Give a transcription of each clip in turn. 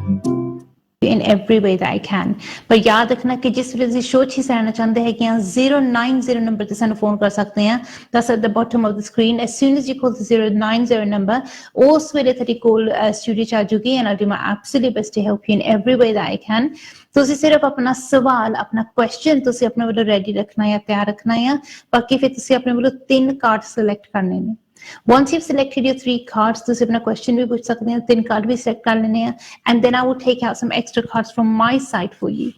in every way that I can. पर याद रखना कि जिस ਵੇਲੇ ਤੁਸੀਂ ਸ਼ੋਅ 'ਚ ਰਹਿਣਾ ਚਾਹੁੰਦੇ ਹੈਗੇ ਆ 090 ਨੰਬਰ ਤੇ ਸਾਨੂੰ ਫੋਨ ਕਰ ਸਕਦੇ ਆ। That's at the bottom of the screen. As soon as you call the 090 number, ਉਸ ਵੇਲੇ ਤੁਹਾਡੀ ਕੋਲ ਸਟੂਡੀਓ 'ਚ ਆ ਜੂਗੀ and I'll do my absolute best to help you in every way that I can. ਤੁਸੀਂ ਸਿਰਫ ਆਪਣਾ ਸਵਾਲ, ਆਪਣਾ ਕੁਐਸਚਨ ਤੁਸੀਂ ਆਪਣੇ ਵੱਲੋਂ ਰੈਡੀ ਰੱਖਣਾ ਆ, ਤਿਆਰ ਰੱਖਣਾ ਆ। ਬਾਕੀ ਫਿਰ ਤੁਸੀਂ ਆਪਣੇ ਵੱਲੋਂ 3 ਕਾਰਡ ਸਿਲੈਕਟ ਕਰਨੇ ਨੇ। Once you've selected your 3 cards, ਤੁਸੀਂ ਆਪਣਾ question ਵੀ ਪੁੱਛ ਸਕਦੇ ਹੋ, 3 ਕਾਰਡ ਵੀ select ਕਰ ਲੈਣੇ ਆ and then I will take out some extra cards from my side for you.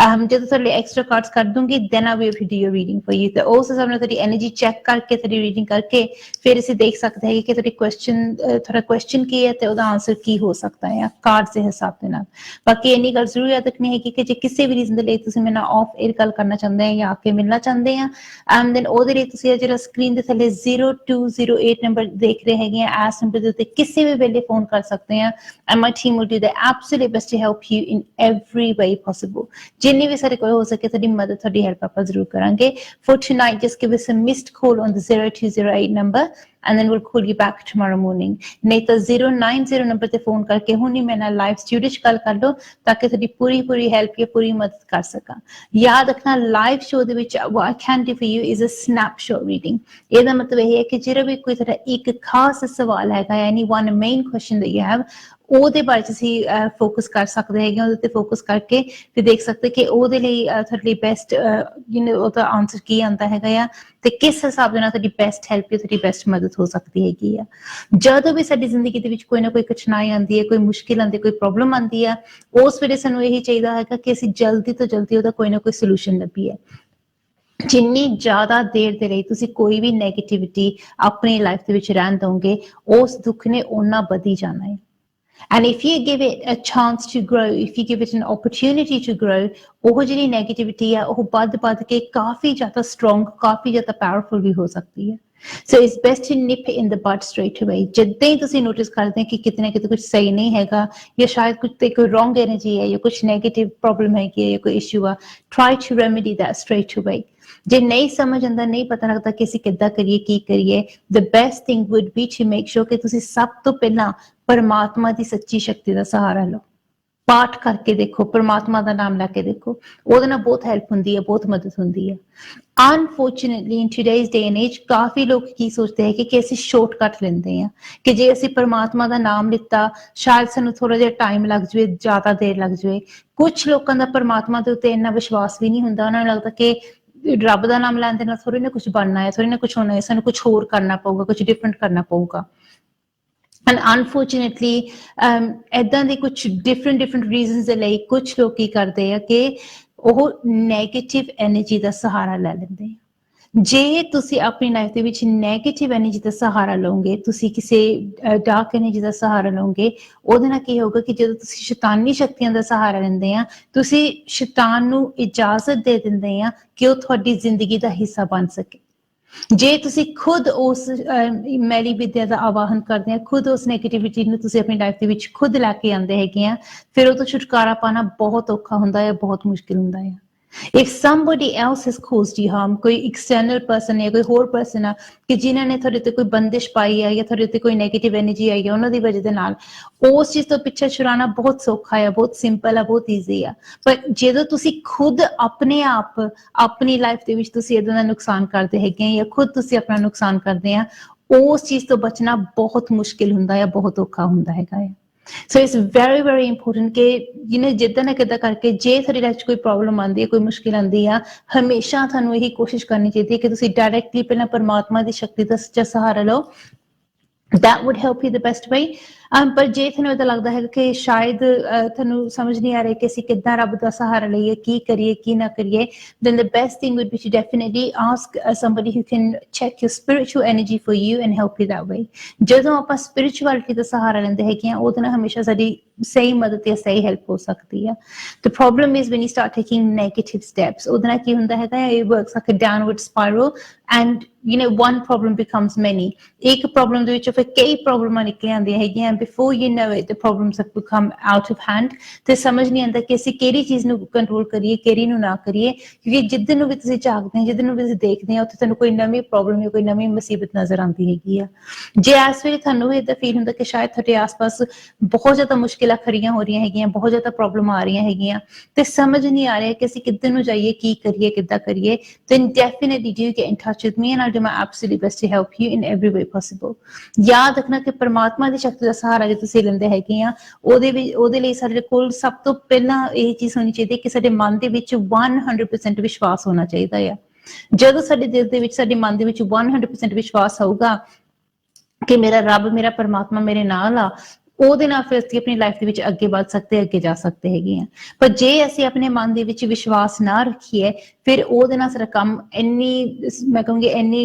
ਜਦੋਂ ਤੁਹਾਡੇ ਐਕਸਟਰਾ ਕਾਰਡਸ ਕਰ ਦੂੰਗੀ then I will do your reading for you. ਤੇ ਉਸ ਹਿਸਾਬ ਨਾਲ ਤੁਹਾਡੀ ਐਨਰਜੀ ਚੈੱਕ ਕਰਕੇ, ਤੁਹਾਡੀ ਰੀਡਿੰਗ ਕਰਕੇ ਫਿਰ ਅਸੀਂ ਦੇਖ ਸਕਦੇ ਹਾਂ ਕਿ ਤੁਹਾਡਾ ਕੁਐਸਚਨ ਕੀ ਹੈ ਤੇ ਉਹਦਾ ਆਨਸਰ ਕੀ ਹੋ ਸਕਦਾ ਹੈ ਕਾਰਡਸ ਦੇ ਹਿਸਾਬ ਦੇ ਨਾਲ। ਬਾਕੀ ਇੰਨੀ ਗੱਲ ਜ਼ਰੂਰ ਯਾਦ ਰੱਖਣੀ ਹੈਗੀ ਕਿ ਜੇ ਕਿਸੇ ਵੀ ਰੀਜ਼ਨ ਦੇ ਲਈ ਤੁਸੀਂ ਮੇਰੇ ਨਾਲ ਆਫ 에ਅਰ ਗੱਲ ਕਰਨਾ ਚਾਹੁੰਦੇ ਆ ਜਾਂ ਆ ਕੇ ਮਿਲਣਾ ਚਾਹੁੰਦੇ ਆ then ਉਹਦੇ ਲਈ ਤੁਸੀਂ ਜਿਹੜਾ ਸਕਰੀਨ ਦੇ ਥੱਲੇ 0208 ਨੰਬਰ ਦੇਖ ਰਹੇ ਹੈਗੇ ਆ, ਇਸ ਨੰਬਰ ਦੇ ਉੱਤੇ ਕਿਸੇ ਵੀ ਵੇਲੇ ਫੋਨ ਕਰ ਸਕਦੇ ਆ and my team will do their absolute best to help you in every way possible. ਜਿੰਨੀ ਵੀ ਸਾਡੇ ਕੋਲ ਹੋ ਸਕੇ ਤੁਹਾਡੀ ਮਦਦ, ਤੁਹਾਡੀ ਹੈਲਪ ਆਪਾਂ ਜ਼ਰੂਰ ਕਰਾਂਗੇ। For tonight, just give us a missed call on the 0208 number and then we'll call you back tomorrow morning. ਨਹੀਂ ਤਾਂ 090 ਨੰਬਰ ਤੇ ਫੋਨ ਕਰਕੇ ਹੁਣੀ ਮੇਰੇ ਨਾਲ ਲਾਈਵ ਸਟੂਡੀਓ 'ਚ ਗੱਲ ਕਰ ਲਓ ਤਾਂ ਕਿ ਤੁਹਾਡੀ ਪੂਰੀ ਹੈਲਪ ਜਾਂ ਪੂਰੀ ਮਦਦ ਕਰ ਸਕਾਂ। ਯਾਦ ਰੱਖਣਾ ਲਾਈਵ ਸ਼ੋਅ ਦੇ ਵਿੱਚ what I can do for you is a snapshot reading. ਇਹਦਾ ਮਤਲਬ ਇਹ ਹੈ ਕਿ ਜਿਹੜਾ ਵੀ ਕੋਈ ਤੁਹਾਡਾ ਇੱਕ ਖਾਸ ਸਵਾਲ ਹੈਗਾ, any one main question that you have, ਉਹਦੇ ਬਾਰੇ 'ਚ ਅਸੀਂ ਫੋਕਸ ਕਰ ਸਕਦੇ ਹੈਗੇ, ਉਹਦੇ 'ਤੇ ਫੋਕਸ ਕਰਕੇ ਫਿਰ ਦੇਖ ਸਕਦੇ ਕਿ ਉਹਦੇ ਲਈ ਤੁਹਾਡੇ ਲਈ ਬੈਸਟ ਉਹਦਾ ਆਨਸਰ ਕੀ ਆਉਂਦਾ ਹੈਗਾ ਆ ਤੇ ਕਿਸ ਹਿਸਾਬ ਦੇ ਨਾਲ ਤੁਹਾਡੀ ਬੈਸਟ ਹੈਲਪ ਜਾਂ ਤੁਹਾਡੀ ਬੈਸਟ ਮਦਦ ਹੋ ਸਕਦੀ ਹੈਗੀ ਆ। ਜਦੋਂ ਵੀ ਸਾਡੀ ਜ਼ਿੰਦਗੀ ਦੇ ਵਿੱਚ ਕੋਈ ਨਾ ਕੋਈ ਕਠਿਨਾਈ ਆਉਂਦੀ ਹੈ, ਕੋਈ ਮੁਸ਼ਕਿਲ ਆਉਂਦੀ ਹੈ, ਕੋਈ ਪ੍ਰੋਬਲਮ ਆਉਂਦੀ ਆ, ਉਸ ਵੇਲੇ ਸਾਨੂੰ ਇਹੀ ਚਾਹੀਦਾ ਹੈਗਾ ਕਿ ਅਸੀਂ ਜਲਦੀ ਤੋਂ ਜਲਦੀ ਉਹਦਾ ਕੋਈ ਨਾ ਕੋਈ ਸੋਲੂਸ਼ਨ ਲੱਭੀਏ। ਜਿੰਨੀ ਜ਼ਿਆਦਾ ਦੇਰ ਦੇ ਲਈ ਤੁਸੀਂ ਕੋਈ ਵੀ ਨੈਗੇਟਿਵਿਟੀ ਆਪਣੀ ਲਾਈਫ ਦੇ ਵਿੱਚ ਰਹਿਣ ਦਓਗੇ, ਉਸ ਦੁੱਖ ਨੇ ਓਨਾ ਵਧੀ ਜਾਣਾ ਹੈ। And if you give it a chance to grow, if you give it an opportunity to grow, ਉਹ ਜਿਹੜੀ ਨੈਗੇਟਿਵਿਟੀ ਆ ਉਹ ਵੱਧ ਕੇ ਕਾਫੀ ਜ਼ਿਆਦਾ ਸਟਰੋਂਗ, ਕਾਫੀ ਜ਼ਿਆਦਾ ਪਾਵਰਫੁਲ ਵੀ ਹੋ ਸਕਦੀ ਹੈ। So it's best to nip it in the bud straight away. ਜਿੱਦਾਂ ਹੀ ਤੁਸੀਂ ਨੋਟਿਸ ਕਰਦੇ ਕਿ ਕਿਤੇ ਨਾ ਕਿਤੇ ਕੁਝ ਸਹੀ ਨਹੀਂ ਹੈਗਾ ਜਾਂ ਸ਼ਾਇਦ ਕੁਝ ਤੇ ਕੋਈ ਰੋਂਗ ਐਨਰਜੀ ਹੈ ਜਾਂ ਕੁਝ ਨੈਗੇਟਿਵ ਪ੍ਰੋਬਲਮ ਹੈਗੀ ਹੈ ਜਾਂ ਕੋਈ ਇਸ਼ੂ ਆ, try to remedy that straight away. ਜੇ ਨਹੀਂ ਸਮਝ ਆਉਂਦਾ, ਨਹੀਂ ਪਤਾ ਲੱਗਦਾ ਕਿ ਅਸੀਂ ਕਿੱਦਾਂ ਕਰੀਏ, ਕੀ ਕਰੀਏ, the best thing would be to make sure ਕਿ ਤੁਸੀਂ ਸਭ ਤੋਂ ਪਹਿਲਾਂ ਪਰਮਾਤਮਾ ਦੀ ਸੱਚੀ ਸ਼ਕਤੀ ਦਾ ਸਹਾਰਾ ਲਓ। ਪਾਠ ਕਰਕੇ ਦੇਖੋ, ਪਰਮਾਤਮਾ ਦਾ ਨਾਮ ਲੈ ਕੇ ਦੇਖੋ, ਉਹਦੇ ਨਾਲ ਬਹੁਤ ਹੈਲਪ ਹੁੰਦੀ ਹੈ, ਬਹੁਤ ਮਦਦ ਹੁੰਦੀ ਹੈ। Unfortunately, in today's day and age, ਕਾਫੀ ਲੋਕ ਕੀ ਸੋਚਦੇ ਹੈ ਕਿ ਅਸੀਂ ਸ਼ਾਰਟਕਟ ਲੈਂਦੇ ਹਾਂ ਕਿ ਜੇ ਅਸੀਂ ਪਰਮਾਤਮਾ ਦਾ ਨਾਮ ਲਿੱਤਾ ਸ਼ਾਇਦ ਸਾਨੂੰ ਥੋੜਾ ਜਿਹਾ ਟਾਈਮ ਲੱਗ ਜਾਵੇ, ਜ਼ਿਆਦਾ ਦੇਰ ਲੱਗ ਜਾਵੇ। ਕੁਛ ਲੋਕਾਂ ਦਾ ਪਰਮਾਤਮਾ ਦੇ ਉੱਤੇ ਇੰਨਾ ਵਿਸ਼ਵਾਸ ਵੀ ਨਹੀਂ ਹੁੰਦਾ, ਉਹਨਾਂ ਨੂੰ ਲੱਗਦਾ ਕਿ ਰੱਬ ਦਾ ਨਾਮ ਲੈਣ ਦੇ ਨਾਲ ਥੋੜੀ ਨਾ ਕੁਛ ਬਣਨਾ ਹੈ, ਥੋੜੀ ਨਾ ਕੁਛ ਹੋਣਾ ਹੈ, ਸਾਨੂੰ ਕੁਛ ਹੋਰ ਕਰਨਾ ਪਊਗਾ, ਕੁਛ ਡਿਫਰੈਂਟ ਕਰਨਾ ਪਊਗਾ। And unfortunately, ਏਦਾਂ ਦੇ ਕੁਛ different reasons ਦੇ ਲਈ ਕੁਛ ਲੋਕ ਕੀ ਕਰਦੇ ਆ ਕਿ ਉਹ ਨੈਗੇਟਿਵ ਐਨਰਜੀ ਦਾ ਸਹਾਰਾ ਲੈ ਲੈਂਦੇ ਆ। ਜੇ ਤੁਸੀਂ ਆਪਣੀ ਲਾਈਫ ਦੇ ਵਿੱਚ ਨੈਗੇਟਿਵ ਐਨਰਜੀ ਦਾ ਸਹਾਰਾ ਲਓਗੇ, ਤੁਸੀਂ ਕਿਸੇ ਡਾਰਕ ਐਨਰਜੀ ਦਾ ਸਹਾਰਾ ਲਓਗੇ, ਉਹਦੇ ਨਾਲ ਕੀ ਹੋਊਗਾ ਕਿ ਜਦੋਂ ਤੁਸੀਂ ਸ਼ੈਤਾਨੀ ਸ਼ਕਤੀਆਂ ਦਾ ਸਹਾਰਾ ਲੈਂਦੇ ਆ, ਤੁਸੀਂ ਸ਼ੈਤਾਨ ਨੂੰ ਇਜਾਜ਼ਤ ਦੇ ਦਿੰਦੇ ਆ ਕਿ ਉਹ ਤੁਹਾਡੀ ਜ਼ਿੰਦਗੀ ਦਾ ਹਿੱਸਾ ਬਣ ਸਕੇ। ਜੇ ਤੁਸੀਂ ਖੁਦ ਉਸ ਮੈਲੀ ਵਿਦਿਆ ਦਾ ਆਵਾਹਨ ਕਰਦੇ ਆ, ਖੁਦ ਉਸ ਨੈਗੇਟਿਵਿਟੀ ਨੂੰ ਤੁਸੀਂ ਆਪਣੀ ਲਾਈਫ ਦੇ ਵਿੱਚ ਖੁਦ ਲੈ ਕੇ ਆਉਂਦੇ ਹੈਗੇ ਆ, ਫਿਰ ਉਹ ਤੋਂ ਛੁਟਕਾਰਾ ਪਾਉਣਾ ਬਹੁਤ ਔਖਾ ਹੁੰਦਾ ਹੈ, ਬਹੁਤ ਮੁਸ਼ਕਿਲ ਹੁੰਦਾ ਹੈ। If somebody else has caused you harm, ਕੋਈ external person ਹੈ, ਕੋਈ ਹੋਰ person ਆ ਕਿ ਜਿਨ੍ਹਾਂ ਨੇ ਤੁਹਾਡੇ ਤੇ ਕੋਈ ਬੰਦਿਸ਼ ਪਾਈ ਹੈ ਜਾਂ ਤੁਹਾਡੇ ਤੇ ਕੋਈ ਨੈਗੇਟਿਵ ਐਨਰਜੀ ਆਈ ਹੈ, ਉਹਨਾਂ ਦੀ ਵਜ੍ਹਾ ਦੇ ਨਾਲ ਉਸ ਚੀਜ਼ ਤੋਂ ਪਿੱਛੇ ਛੁਡਾਉਣਾ ਬਹੁਤ ਸੌਖਾ ਹੈ, ਬਹੁਤ ਸਿੰਪਲ ਹੈ, ਬਹੁਤ ਈਜ਼ੀ ਆ। ਪਰ ਜਦੋਂ ਤੁਸੀਂ ਖੁਦ ਆਪਣੇ ਆਪ ਆਪਣੀ ਲਾਈਫ ਦੇ ਵਿੱਚ ਤੁਸੀਂ ਇੱਦਾਂ ਦਾ ਨੁਕਸਾਨ ਕਰਦੇ ਹੈਗੇ ਆ ਜਾਂ ਖੁਦ ਤੁਸੀਂ ਆਪਣਾ ਨੁਕਸਾਨ ਕਰਦੇ ਆ, ਉਸ ਚੀਜ਼ ਤੋਂ ਬਚਣਾ ਬਹੁਤ ਮੁਸ਼ਕਿਲ ਹੁੰਦਾ ਹੈ, ਬਹੁਤ ਔਖਾ ਹੁੰਦਾ ਹੈਗਾ ਹੈ। ਸੋ ਇਟਸ very important ਕਿ ਜਿੱਦਾਂ ਨਾ ਕਿੱਦਾਂ ਕਰਕੇ ਜੇ ਤੁਹਾਡੀ ਲਾਈਫ 'ਚ ਕੋਈ ਪ੍ਰੋਬਲਮ ਆਉਂਦੀ ਹੈ, ਕੋਈ ਮੁਸ਼ਕਿਲ ਆਉਂਦੀ ਆ, ਹਮੇਸ਼ਾ ਤੁਹਾਨੂੰ ਇਹੀ ਕੋਸ਼ਿਸ਼ ਕਰਨੀ ਚਾਹੀਦੀ ਹੈ ਕਿ ਤੁਸੀਂ ਡਾਇਰੈਕਟਲੀ ਪਹਿਲਾਂ ਪਰਮਾਤਮਾ ਦੀ ਸ਼ਕਤੀ ਦਾ ਸੱਚਾ ਸਹਾਰਾ ਲਓ। That would help you the best way. ਪਰ ਜੇ ਤੁਹਾਨੂੰ ਏਦਾਂ ਲੱਗਦਾ ਹੈਗਾ ਕਿ ਸ਼ਾਇਦ ਤੁਹਾਨੂੰ ਸਮਝ ਨਹੀਂ ਆ ਰਿਹਾ ਕਿ ਅਸੀਂ ਕਿੱਦਾਂ ਰੱਬ ਦਾ ਸਹਾਰਾ ਲਈਏ, ਕੀ ਕਰੀਏ, ਕੀ ਨਾ ਕਰੀਏ, then the best thing would be to definitely ask somebody who can check your spiritual energy for you and help you that way. ਜਦੋਂ ਆਪਾਂ spirituality ਦਾ ਸਹਾਰਾ ਲੈਂਦੇ ਹੈਗੇ ਆ, ਉਹਦੇ ਨਾਲ ਹਮੇਸ਼ਾ ਸਾਡੀ ਸਹੀ ਮਦਦ ਜਾਂ ਸਹੀ ਹੈਲਪ ਹੋ ਸਕਦੀ ਆ। The problem is when you start taking negative steps, ਉਹਦੇ ਨਾਲ ਕੀ ਹੁੰਦਾ ਹੈਗਾ, it works like a downward spiral and one problem becomes many. ਇੱਕ ਪ੍ਰੋਬਲਮ ਦੇ ਵਿੱਚੋਂ ਫਿਰ ਕਈ ਪ੍ਰੋਬਲਮਾਂ ਨਿਕਲ ਆਉਂਦੀਆਂ ਹੈਗੀਆਂ before you know it the problems have become out of hand ਤੇ ਸਮਝ ਨਹੀਂ ਆਉਂਦਾ ਕਿ ਅਸੀਂ ਕਿਹੜੀ ਚੀਜ਼ ਨੂੰ ਕੰਟਰੋਲ ਕਰੀਏ ਕਿਹੜੀ ਨੂੰ ਨਾ ਕਰੀਏ ਕਿਉਂਕਿ ਜਿੱਦਨ ਨੂੰ ਵੀ ਤੁਸੀਂ ਝਾਕਦੇ ਹੋ ਜਿੱਦਨ ਨੂੰ ਵੀ ਤੁਸੀਂ ਦੇਖਦੇ ਹੋ ਉੱਥੇ ਤੁਹਾਨੂੰ ਕੋਈ ਨਵੀਂ ਪ੍ਰੋਬਲਮ ਜਾਂ ਕੋਈ ਨਵੀਂ ਮੁਸੀਬਤ ਨਜ਼ਰ ਆਉਂਦੀ ਹੈਗੀ ਆ ਜੇ ਇਸ ਵੇਲੇ ਤੁਹਾਨੂੰ ਵੀ ਏਦਾਂ ਫੀਲ ਹੁੰਦਾ ਕਿ ਸ਼ਾਇਦ ਤੁਹਾਡੇ ਆਸ-ਪਾਸ ਬਹੁਤ ਜ਼ਿਆਦਾ ਮੁਸ਼ਕਿਲਾਂ ਖੜੀਆਂ ਹੋ ਰਹੀਆਂ ਹੈਗੀਆਂ ਬਹੁਤ ਜ਼ਿਆਦਾ ਪ੍ਰੋਬਲਮ ਆ ਰਹੀਆਂ ਹੈਗੀਆਂ ਤੇ ਸਮਝ ਨਹੀਂ ਆ ਰਿਹਾ ਕਿ ਅਸੀਂ ਕਿੱਧਰ ਨੂੰ ਜਾਈਏ ਕੀ ਕਰੀਏ ਕਿੱਦਾਂ ਕਰੀਏ then definitely do get in touch with me and I'll do my absolute best to help you in every way possible ਯਾਦ ਰੱਖਣਾ ਕਿ ਪਰਮਾਤਮਾ ਦੀ ਸ਼ਕਤੀ ਦਾ ਸਹਾਰਾ ਜੇ ਤੁਸੀਂ ਲੈਂਦੇ ਹੈਗੇ ਆ ਉਹਦੇ ਲਈ ਸਾਡੇ ਕੋਲ ਸਭ ਤੋਂ ਪਹਿਲਾਂ ਇਹ ਚੀਜ਼ ਹੋਣੀ ਚਾਹੀਦੀ ਹੈ ਕਿ ਸਾਡੇ ਮਨ ਦੇ ਵਿੱਚ 100% ਵਿਸ਼ਵਾਸ ਹੋਣਾ ਚਾਹੀਦਾ ਆ ਜਦੋਂ ਸਾਡੇ ਦਿਲ ਦੇ ਵਿੱਚ ਸਾਡੇ ਮਨ ਦੇ ਵਿੱਚ 100% ਵਿਸ਼ਵਾਸ ਹੋਊਗਾ ਕਿ ਮੇਰਾ ਰੱਬ ਮੇਰਾ ਪਰਮਾਤਮਾ ਮੇਰੇ ਨਾਲ ਆ ਉਹਦੇ ਨਾਲ ਫਿਰ ਅਸੀਂ ਆਪਣੀ ਲਾਈਫ ਦੇ ਵਿੱਚ ਅੱਗੇ ਵੱਧ ਸਕਦੇ ਅੱਗੇ ਜਾ ਸਕਦੇ ਹੈਗੇ ਆ ਪਰ ਜੇ ਅਸੀਂ ਆਪਣੇ ਮਨ ਦੇ ਵਿੱਚ ਵਿਸ਼ਵਾਸ ਨਾ ਰੱਖੀਏ ਫਿਰ ਉਹਦੇ ਨਾਲ ਸਾਡਾ ਕੰਮ ਇੰਨੀ ਮੈਂ ਕਹੂੰਗੀ ਇੰਨੀ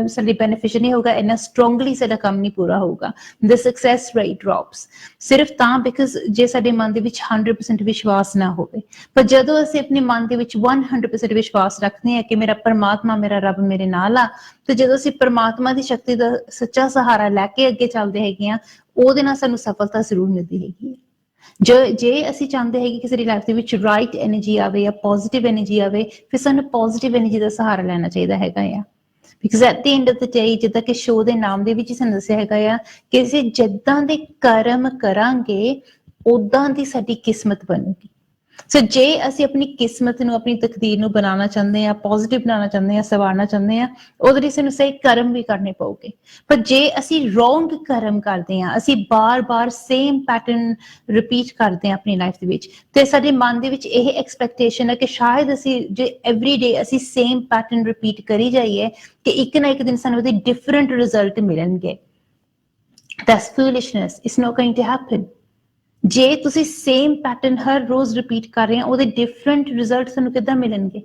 ਸਾਡੇ ਬੈਨੀਫਿਸ਼ੀਅਲ ਨਹੀਂ ਹੋਊਗਾ ਇੰਨਾ ਸਟਰੋਂਗਲੀ ਸਾਡਾ ਕੰਮ ਨਹੀਂ ਪੂਰਾ ਹੋਊਗਾ the success rate drops ਸਿਰਫ ਤਾਂ ਬਿਕਾਜ਼ ਜੇ ਸਾਡੇ ਮਨ ਦੇ ਵਿੱਚ 100% ਵਿਸ਼ਵਾਸ ਨਾ ਹੋਵੇ ਪਰ ਜਦੋਂ ਅਸੀਂ ਆਪਣੇ ਮਨ ਦੇ ਵਿੱਚ 100% ਵਿਸ਼ਵਾਸ ਰੱਖਦੇ ਹਾਂ ਕਿ ਮੇਰਾ ਪਰਮਾਤਮਾ ਮੇਰਾ ਰੱਬ ਮੇਰੇ ਨਾਲ ਆ ਤੇ ਜਦੋਂ ਅਸੀਂ ਪਰਮਾਤਮਾ ਦੀ ਸ਼ਕਤੀ ਦਾ ਸੱਚਾ ਸਹਾਰਾ ਲੈ ਕੇ ਅੱਗੇ ਚੱਲਦੇ ਹੈਗੇ ਆ ਉਹਦੇ ਨਾਲ ਸਾਨੂੰ ਸਫਲਤਾ ਜ਼ਰੂਰ ਮਿਲਦੀ ਹੈਗੀ ਹੈ ਜੇ ਅਸੀਂ ਚਾਹੁੰਦੇ ਹੈਗੇ ਕਿ ਸਾਡੀ ਲਾਈਫ ਦੇ ਵਿੱਚ ਰਾਈਟ ਐਨਰਜੀ ਆਵੇ ਜਾਂ ਪੋਜ਼ਿਟਿਵ ਐਨਰਜੀ ਆਵੇ ਫਿਰ ਸਾਨੂੰ ਪੋਜ਼ਿਟਿਵ ਐਨਰਜੀ ਦਾ ਸਹਾਰਾ ਲੈਣਾ ਚਾਹੀਦਾ ਹੈਗਾ ਆ because at the end of the day ਜਿੱਦਾਂ ਕਿ ਸ਼ੋਅ ਦੇ ਨਾਮ ਦੇ ਵਿੱਚ ਹੀ ਸਾਨੂੰ ਦੱਸਿਆ ਹੈਗਾ ਆ ਕਿ ਅਸੀਂ ਜਿੱਦਾਂ ਦੇ ਕਰਮ ਕਰਾਂਗੇ ਉਦਾਂ ਦੀ ਸਾਡੀ ਕਿਸਮਤ ਬਣੇਗੀ ਸੋ ਜੇ ਅਸੀਂ ਆਪਣੀ ਕਿਸਮਤ ਨੂੰ ਆਪਣੀ ਤਕਦੀਰ ਨੂੰ ਬਣਾਉਣਾ ਚਾਹੁੰਦੇ ਹਾਂ ਪੋਜ਼ਿਟਿਵ ਬਣਾਉਣਾ ਚਾਹੁੰਦੇ ਹਾਂ ਸਵਾਰਨਾ ਚਾਹੁੰਦੇ ਹਾਂ ਉਹਦੇ ਲਈ ਸਾਨੂੰ ਸਹੀ ਕਰਮ ਵੀ ਕਰਨੇ ਪਊਗੇ ਪਰ ਜੇ ਅਸੀਂ ਰੋਂਗ ਕਰਮ ਕਰਦੇ ਹਾਂ ਅਸੀਂ ਬਾਰ-ਬਾਰ ਸੇਮ ਪੈਟਰਨ ਰਿਪੀਟ ਕਰਦੇ ਹਾਂ ਆਪਣੀ ਲਾਈਫ ਦੇ ਵਿੱਚ ਤੇ ਸਾਡੇ ਮਨ ਦੇ ਵਿੱਚ ਇਹ ਐਕਸਪੈਕਟੇਸ਼ਨ ਹੈ ਕਿ ਸ਼ਾਇਦ ਅਸੀਂ ਜੇ ਐਵਰੀ ਡੇ ਅਸੀਂ ਸੇਮ ਪੈਟਰਨ ਰਿਪੀਟ ਕਰੀ ਜਾਈਏ ਕਿ ਇੱਕ ਨਾ ਇੱਕ ਦਿਨ ਸਾਨੂੰ ਉਹਦੇ ਡਿਫਰੈਂਟ ਰਿਜ਼ਲਟ ਮਿਲਣਗੇ that's foolishness it's not going to happen ਜੇ ਤੁਸੀਂ ਸੇਮ ਪੈਟਰਨ ਹਰ ਰੋਜ਼ ਰਿਪੀਟ ਕਰ ਰਹੇ ਹੋ ਉਹਦੇ ਡਿਫਰੈਂਟ ਰਿਜ਼ਲਟ ਤੁਹਾਨੂੰ ਕਿੱਦਾਂ ਮਿਲਣਗੇ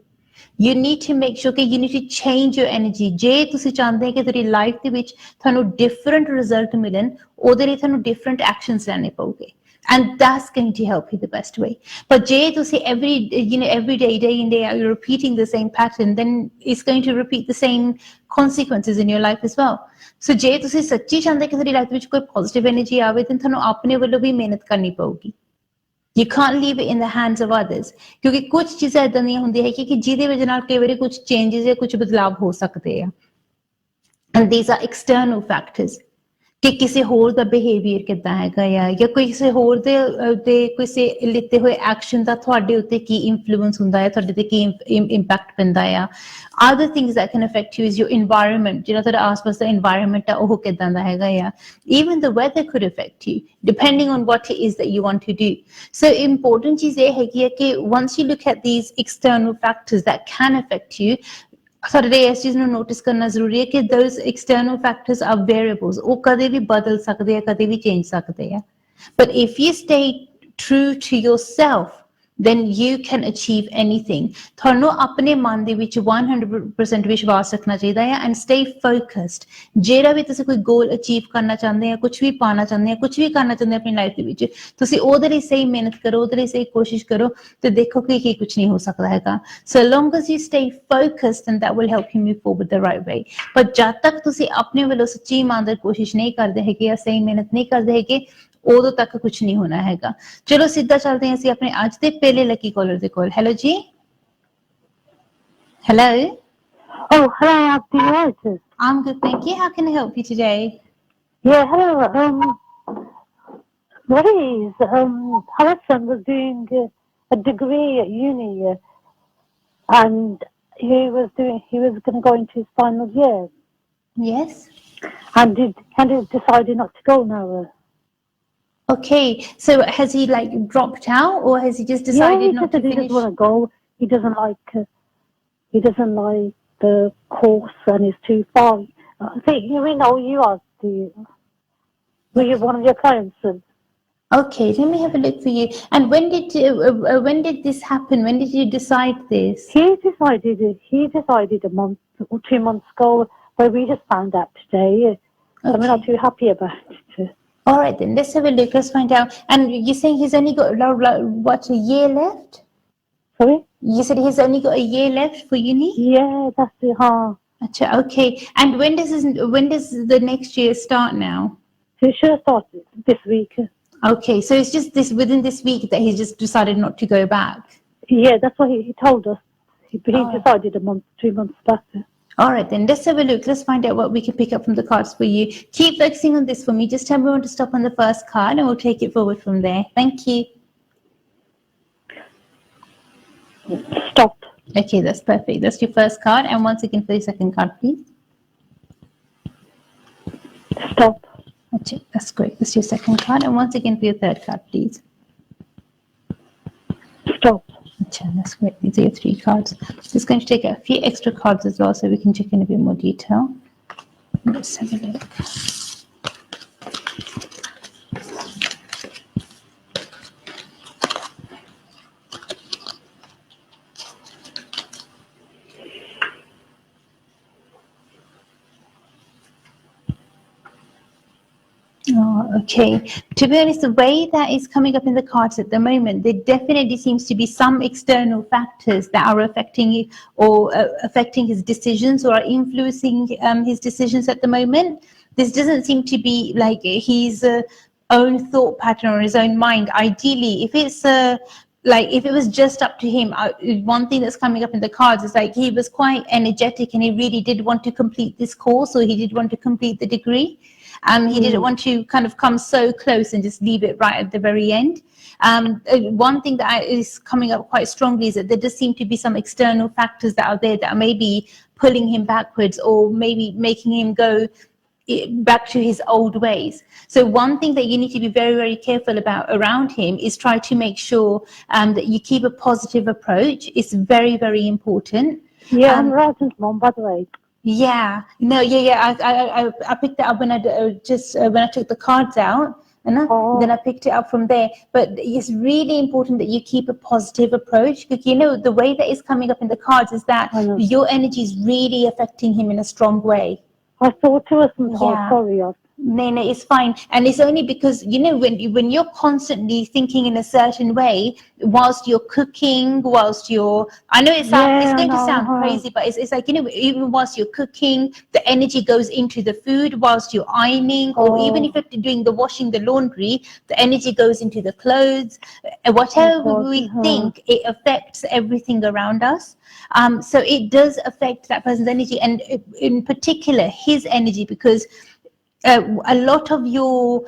you need to make sure ਕਿ you need to change your energy ਜੇ ਤੁਸੀਂ ਚਾਹੁੰਦੇ ਹੋ ਕਿ ਤੁਹਾਡੀ ਲਾਈਫ ਦੇ ਵਿੱਚ ਤੁਹਾਨੂੰ ਡਿਫਰੈਂਟ ਰਿਜ਼ਲਟ ਮਿਲਣ ਉਹਦੇ ਲਈ ਤੁਹਾਨੂੰ ਡਿਫਰੈਂਟ ਐਕਸ਼ਨਸ ਲੈਣੇ ਪਊਗੇ and that's going to help you the best way but ਜੇ ਤੁਸੀਂ every day in day out you're repeating the same pattern then it's going to repeat the same consequences in your life as well so ਜੇ ਤੁਸੀਂ ਸੱਚੀ ਚਾਹੁੰਦੇ ਕਿ ਤੁਹਾਡੀ life ਵਿੱਚ ਕੋਈ ਪੋਜ਼ਿਟਿਵ ਐਨਰਜੀ ਆਵੇ ਤਾਂ ਤੁਹਾਨੂੰ ਆਪਣੇ ਵੱਲੋਂ ਵੀ ਮਿਹਨਤ ਕਰਨੀ ਪਊਗੀ You can't leave it in the hands of others ਕਿਉਂਕਿ ਕੁਝ ਚੀਜ਼ਾਂ ਏਦਾਂ ਦੀਆਂ ਹੁੰਦੀਆਂ ਹੈ ਕਿ ਜਿਹਦੇ ਵਜ੍ਹਾ ਨਾਲ ਕਈ ਵਾਰੀ ਕੁਝ ਚੇਂਜਸ ਜਾਂ ਕੁਝ ਬਦਲਾਵ ਹੋ ਸਕਦੇ ਆ and these are external factors ਕਿ ਕਿਸੇ ਹੋਰ ਦਾ ਬਿਹੇਵੀਅਰ ਕਿੱਦਾਂ ਹੈਗਾ ਆ ਜਾਂ ਕੋਈ ਕਿਸੇ ਹੋਰ ਦੇ ਕਿਸੇ ਲਿੱਤੇ ਹੋਏ ਐਕਸ਼ਨ ਦਾ ਤੁਹਾਡੇ ਉੱਤੇ ਕੀ ਇਨਫਲੂਐਂਸ ਹੁੰਦਾ ਹੈ ਤੁਹਾਡੇ ਤੇ ਕੀ ਇੰਪੈਕਟ ਪੈਂਦਾ ਆ other things that can affect you is your environment ਜਿਹੜਾ ਤੁਹਾਡਾ ਆਸ-ਪਾਸ ਦਾ environment ਆ ਉਹ ਕਿੱਦਾਂ ਦਾ ਹੈਗਾ ਆ even the weather could affect you depending on what it is that you want to do so important ਚੀਜ਼ ਇਹ ਹੈਗੀ ਹੈ ਕਿ once you look at these external factors that can affect you ਸਾਡੇ ਇਸ ਚੀਜ਼ ਨੂੰ ਨੋਟਿਸ ਕਰਨਾ ਜ਼ਰੂਰੀ ਹੈ ਕਿ those external factors are variables ਉਹ ਕਦੇ ਵੀ ਬਦਲ ਸਕਦੇ ਆ ਕਦੇ ਵੀ ਚੇਂਜ ਸਕਦੇ ਆ but if you stay true to yourself then you can achieve anything ਤੁਹਾਨੂੰ ਆਪਣੇ ਮਨ ਦੇ ਵਿੱਚ 100% ਵਿਸ਼ਵਾਸ ਰੱਖਣਾ ਚਾਹੀਦਾ ਹੈ and stay focused ਜਿਹੜਾ ਵੀ ਤੁਸੀਂ ਕੋਈ ਗੋਲ ਅਚੀਵ ਕਰਨਾ ਚਾਹੁੰਦੇ ਆ ਕੁਝ ਵੀ ਪਾਣਾ ਚਾਹੁੰਦੇ ਆ ਕੁਝ ਵੀ ਕਰਨਾ ਚਾਹੁੰਦੇ ਆ ਆਪਣੀ ਲਾਈਫ ਦੇ ਵਿੱਚ ਤੁਸੀਂ ਉਹਦੇ ਲਈ ਸਹੀ ਮਿਹਨਤ ਕਰੋ ਉਹਦੇ ਲਈ ਸਹੀ ਕੋਸ਼ਿਸ਼ ਕਰੋ ਤੇ ਦੇਖੋ ਕਿ ਕੀ ਕੁਝ ਨਹੀਂ ਹੋ ਸਕਦਾ ਹੈਗਾ so long as you stay focused and that will help you move forward the right way but ਜਦ ਤੱਕ ਤੁਸੀਂ ਆਪਣੇ ਵੱਲੋਂ ਸੱਚੀ ਇਮਾਨਦਾਰ ਕੋਸ਼ਿਸ਼ ਨਹੀਂ ਕਰਦੇ ਹੈਗੇ ਜਾਂ ਸਹੀ ਮਿਹਨਤ ਨਹੀਂ ਕਰਦੇ ਹੈਗੇ ਉਦੋਂ ਤੱਕ ਕੁਝ ਨਹੀਂ ਹੋਣਾ ਹੈਗਾ ਚਲੋ ਸਿੱਧਾ ਚੱਲਦੇ ਹਾਂ ਅਸੀਂ ਆਪਣੇ ਅੱਜ ਦੇ ਪਹਿਲੇ ਲੱਕੀ ਕਾਲਰ ਦੇ ਕੋਲ ਹੈਲੋ ਜੀ hello Oh, hello, Arti. I'm good, thank you. How can I help you today? Yeah, hello. What is, our son was doing a degree at uni, and he was going to go into his final year. Yes. And he decided not to go now. Okay, so has he like dropped out, or has he just decided not to finish? He doesn't want to go. He doesn't like the course, and it's too far. I think we know you are. Were you one of your clients? Okay, let me have a look for you. And when did this happen? When did you decide this? He decided a month or 2 months ago, but we just found out today. Okay. I'm not too happy about it. All right, then let's have a look. Let's find out. And you're saying he's only got what, a year left? Sorry? You said he's only got a year left for uni? Yeah, that's it. Achha, okay. And when does the next year start now? So it should have started this week. Okay, so it's just this within this week that he's just decided not to go back. Yeah, that's what he told us. He Oh. decided 2 months back. All right, then let's have a look. Let's find out what we can pick up from the cards for you. Keep focusing on this for me. Just tell me when to stop on the first card and we'll take it forward from there. Thank you. Stop. Okay, that's perfect. That's your first card. And once again for your second card, please. Stop. Okay, that's great. That's your second card. And once again for your third card, please. Stop. Okay, that's great. These are your three cards. Just going to take a few extra cards as well so we can check in a bit more detail. Let's have a look. Oh, okay. To be honest, the way that is coming up in the cards at the moment, there definitely seems to be some external factors that are affecting or affecting his decisions or are influencing his decisions at the moment. This doesn't seem to be like his own thought pattern or his own mind. Ideally, if it's like if it was just up to him, one thing that's coming up in the cards is like he was quite energetic and he really did want to complete this course, or he did want to complete the degree. He didn't want to kind of come so close and just leave it right at the very end. One thing that is coming up quite strongly is that there does seem to be some external factors that are there that are maybe pulling him backwards or maybe making him go back to his old ways. So one thing that you need to be very, very careful about around him is try to make sure that you keep a positive approach. It's very, very important. Yeah, I'm Rajan's mom, by the way. Yeah, no, yeah. I picked it up when I when I took the cards out, and then I picked it up from there. But it's really important that you keep a positive approach, because you know the way that is coming up in the cards is that your energy is really affecting him in a strong way. I thought it was some sorry. No, it's fine. And it's only because, you know, when you're constantly thinking in a certain way, whilst you're cooking, whilst you're, I know it's going to sound crazy, but it's like, you know, even whilst you're cooking, the energy goes into the food, whilst you're ironing, or even if you're doing the washing, the laundry, the energy goes into the clothes. Whatever we think, it affects everything around us. So it does affect that person's energy, and in particular, his energy, because a lot of your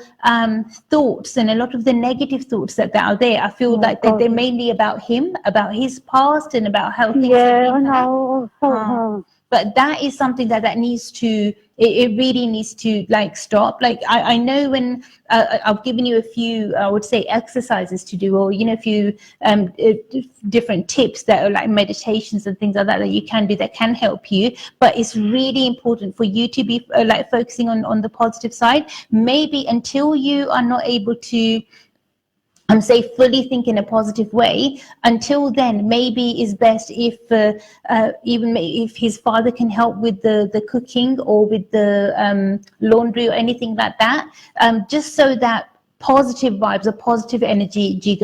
thoughts and a lot of the negative thoughts that are there, I feel like that they're mainly about him, about his past, and about how things have been. I know. But that is something that needs to, it really needs to like stop. Like I know when I've given you a few, I would say, exercises to do, or, you know, a few different tips that are like meditations and things like that you can do that can help you. But it's really important for you to be like focusing on the positive side. Maybe until you are not able to say fully think in a positive way, until then maybe it's best if even if his father can help with the cooking or with the laundry or anything like that, just so that positive vibes or positive energy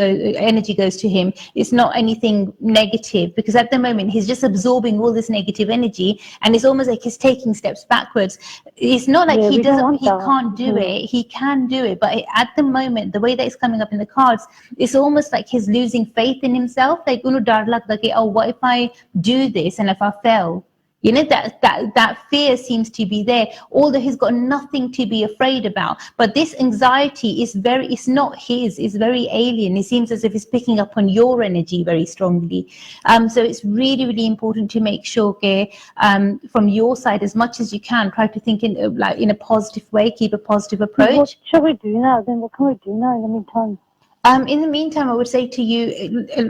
goes to him. It's not anything negative, because at the moment he's just absorbing all this negative energy, and it's almost like he's taking steps backwards. It's not like he can't do it. He can do it, but at the moment, the way that it's coming up in the cards, it's almost like he's losing faith in himself. Like, oh, what if I do this and if I fail? You know, that fear seems to be there, although he's got nothing to be afraid about. But this anxiety is it's not his, it's very alien. It seems as if it's picking up on your energy very strongly. So it's really, really important to make sure, from your side, as much as you can, try to think in a positive way, keep a positive approach. What shall we do now then? What can we do now in the meantime? In the meantime, I would say to you,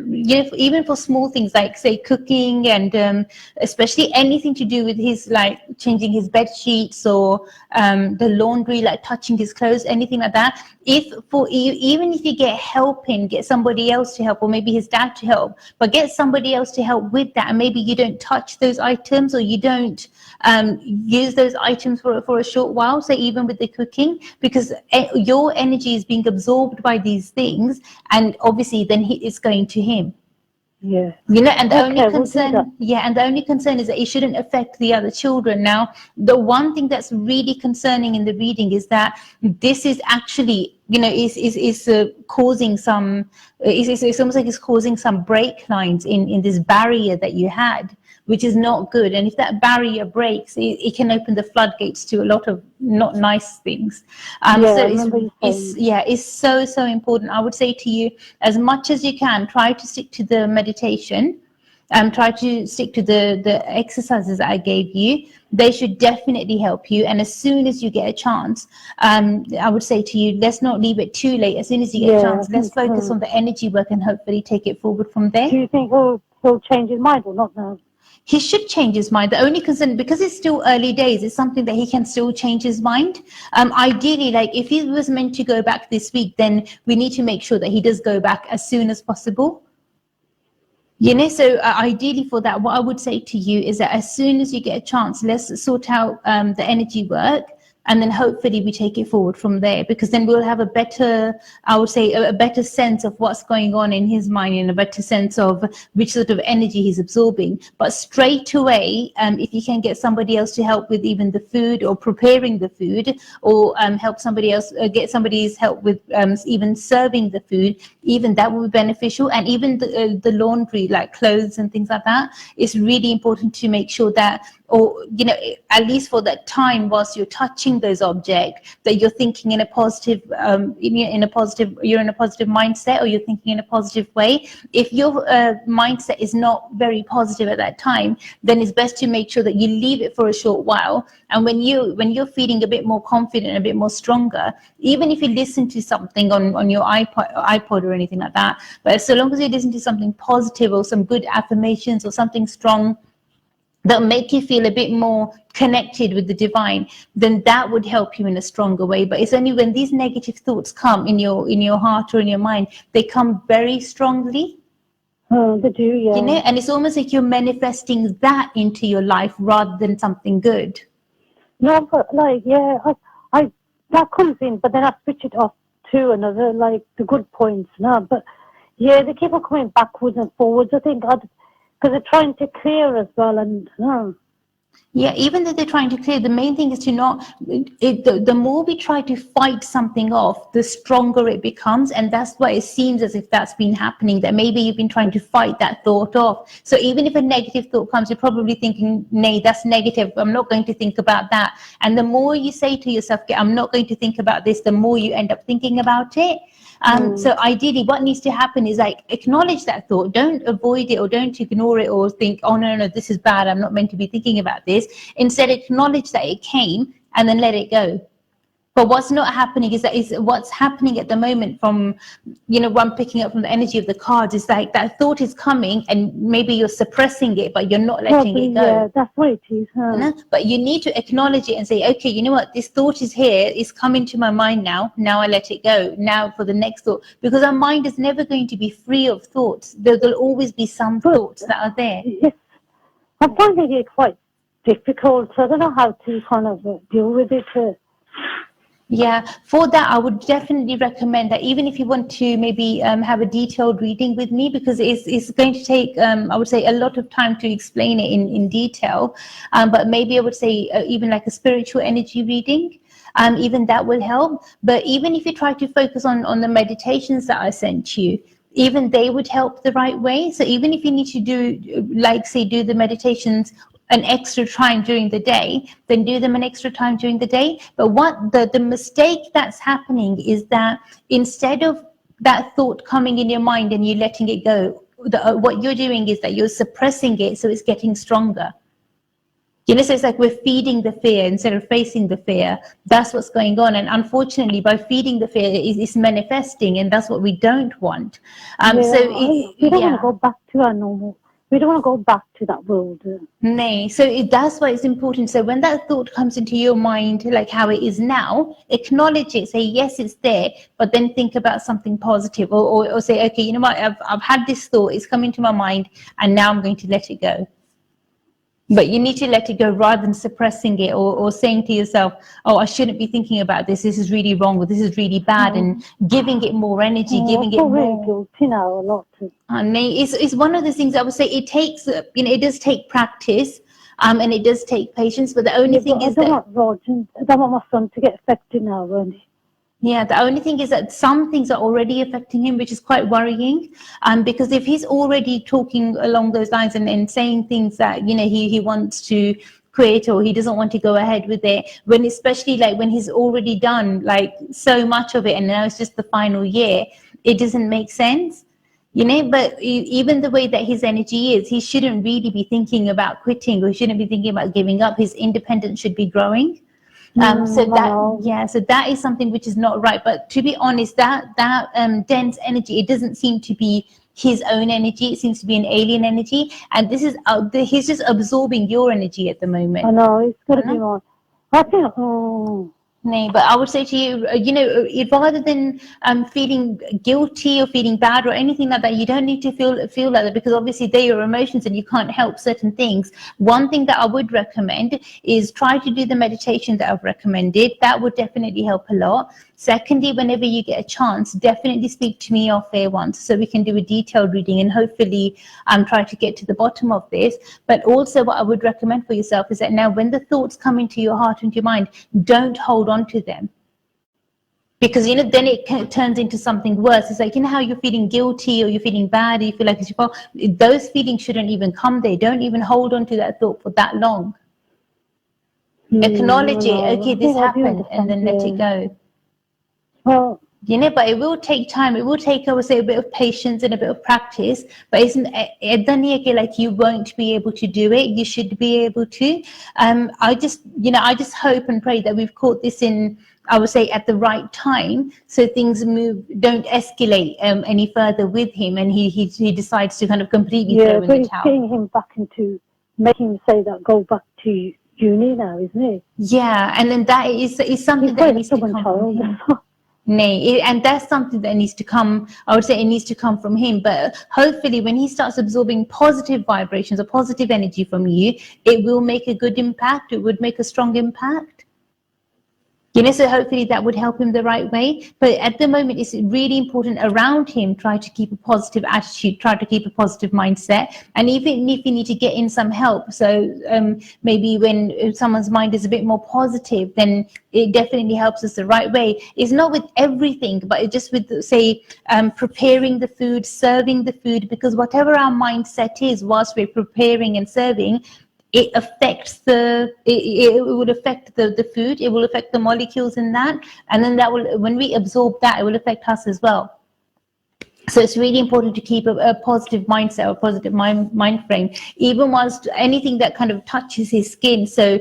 you know, even for small things like, say, cooking, and especially anything to do with his, like, changing his bed sheets or the laundry, like touching his clothes, anything like that. Even if you get somebody else to help, or maybe his dad to help, but get somebody else to help with that, and maybe you don't touch those items, or you don't use those items for a short while, so even with the cooking, because your energy is being absorbed by these things, and obviously then it's going to him. Yeah. You know, and the only Okay, we'll do that. concern, and the only concern is that it shouldn't affect the other children. Now, the one thing that's really concerning in the reading is that this is actually, you know, is causing some, it's almost like it's causing some break lines in this barrier that you had, which is not good. And if that barrier breaks, it can open the floodgates to a lot of not nice things. Yeah, So I remember you saying. it's so important. I would say to you, as much as you can, try to stick to the meditation. Try to stick to the exercises that I gave you. They should definitely help you. And as soon as you get a chance, I would say to you, let's not leave it too late. As soon as you get a Yeah, I chance, let's think focus so. on the energy work and hopefully take it forward from there. Do you think he'll change his mind or not now? He should change his mind. The only concern, because it's still early days, is something that he can still change his mind. Ideally, like if he was meant to go back this week, then we need to make sure that he does go back as soon as possible. You know, so ideally for that, what I would say to you is that as soon as you get a chance, let's sort out the energy work, and then hopefully we take it forward from there, because then we'll have a better, I would say, a better sense of what's going on in his mind, and a better sense of which sort of energy he's absorbing. But straight away, if you can get somebody else to help with even the food or preparing the food, or help somebody else, get somebody's help with even serving the food, even that will be beneficial. And even the laundry, like clothes and things like that, it's really important to make sure that, or you know, at least for that time whilst you're touching those objects, that you're thinking in a positive, you're in a positive mindset, or you're thinking in a positive way. If your mindset is not very positive at that time, then it's best to make sure that you leave it for a short while. And when you're feeling a bit more confident, a bit more stronger, even if you listen to something on your iPod or anything like that, but so long as you listen to something positive, or some good affirmations, or something strong that make you feel a bit more connected with the divine, then that would help you in a stronger way. But it's only when these negative thoughts come in your heart or in your mind, they come very strongly. They do, yeah. You know, and it's almost like you're manifesting that into your life rather than something good. No, but like, yeah, I that comes in, but then I switch it off to another, like the good points now. But yeah, they keep on coming backwards and forwards. I think because they're trying to clear as well, and Yeah, even though they're trying to clear, the main thing is to not, the more we try to fight something off, the stronger it becomes. And that's why it seems as if that's been happening, that maybe you've been trying to fight that thought off. So even if a negative thought comes, you're probably thinking, nay, that's negative, I'm not going to think about that. And the more you say to yourself, I'm not going to think about this, the more you end up thinking about it. So ideally, what needs to happen is like acknowledge that thought. Don't avoid it, or don't ignore it, or think, oh no, this is bad, I'm not meant to be thinking about this. Instead, acknowledge that it came and then let it go. But what's not happening is what's happening at the moment from, you know, what I'm picking up from the energy of the cards is like that thought is coming, and maybe you're suppressing it, but you're not letting it go. Yeah, that's what it is. But you need to acknowledge it and say, okay, you know what, this thought is here, it's coming to my mind now I let it go. Now for the next thought, because our mind is never going to be free of thoughts. There'll always be some thoughts that are there. Yes, I'm finding it quite difficult, so I don't know how to kind of deal with it. Yeah, for that, I would definitely recommend that, even if you want to maybe have a detailed reading with me, because it's going to take, I would say, a lot of time to explain it in detail. But maybe I would say even like a spiritual energy reading, even that will help. But even if you try to focus on the meditations that I sent you, even they would help the right way. So even if you need to do, like say, do the meditations an extra time during the day, then do them an extra time during the day. But what the mistake that's happening is that instead of that thought coming in your mind and you letting it go, what you're doing is that you're suppressing it, so it's getting stronger. You know, so it's like we're feeding the fear instead of facing the fear. That's what's going on. And unfortunately, by feeding the fear, it's manifesting, and that's what we don't want. We don't want to go back to our normal. We don't want to go back to that world. Nay, so that's why it's important. So when that thought comes into your mind, like how it is now, acknowledge it. Say, yes, it's there, but then think about something positive, or say, okay, you know what, I've had this thought, it's come into my mind, and now I'm going to let it go. But you need to let it go rather than suppressing it, or saying to yourself, oh, I shouldn't be thinking about this. This is really wrong, or this is really bad, and giving it more energy, giving it really more. guilty now a lot. And it's one of the things I would say. It takes, it does take practice, and it does take patience. But the only thing is I don't want my son to get affected now, really. Yeah, the only thing is that some things are already affecting him, which is quite worrying. Because if he's already talking along those lines and saying things that, he wants to quit, or he doesn't want to go ahead with it, when especially like when he's already done like so much of it and now it's just the final year, it doesn't make sense. But even the way that his energy is, he shouldn't really be thinking about quitting, or he shouldn't be thinking about giving up. His independence should be growing. So that is something which is not right. But to be honest, that dense energy, it doesn't seem to be his own energy. It seems to be an alien energy, and this is he's just absorbing your energy at the moment. I know, it's got to be more. I think. No, but I would say to you, rather than feeling guilty or feeling bad or anything like that, you don't need to feel like that, because obviously they're your emotions and you can't help certain things. One thing that I would recommend is try to do the meditation that I've recommended. That would definitely help a lot. Secondly, whenever you get a chance, definitely speak to me off air once so we can do a detailed reading and hopefully try to get to the bottom of this. But also what I would recommend for yourself is that now when the thoughts come into your heart and your mind, don't hold on to them. Because, then it turns into something worse. It's like, how you're feeling guilty or you're feeling bad, or you feel like it's your fault. Those feelings shouldn't even come there. Don't even hold on to that thought for that long. Acknowledge it. Okay, this happened, and then let it go. Well, but it will take time. It will take, I would say, a bit of patience and a bit of practice. But like you won't be able to do it. You should be able to. I just hope and pray that we've caught this in, I would say, at the right time, so things don't escalate any further with him, and he decides to kind of completely throw in the towel. Getting him back into, making him say that go back to uni now, isn't it? Yeah, and then that is something that needs to come from him. And that's something that needs to come, I would say it needs to come from him. But hopefully when he starts absorbing positive vibrations or positive energy from you, it will make a good impact. It would make a strong impact. So hopefully that would help him the right way. But at the moment, it's really important around him, try to keep a positive attitude, try to keep a positive mindset. And even if you need to get in some help, so maybe when someone's mind is a bit more positive, then it definitely helps us the right way. It's not with everything, but it's just with, say, preparing the food, serving the food, because whatever our mindset is whilst we're preparing and serving, it affects it will affect the food, it will affect the molecules in that, and then that will, when we absorb that, it will affect us as well. So it's really important to keep a positive mindset or positive mind frame, even whilst anything that kind of touches his skin. So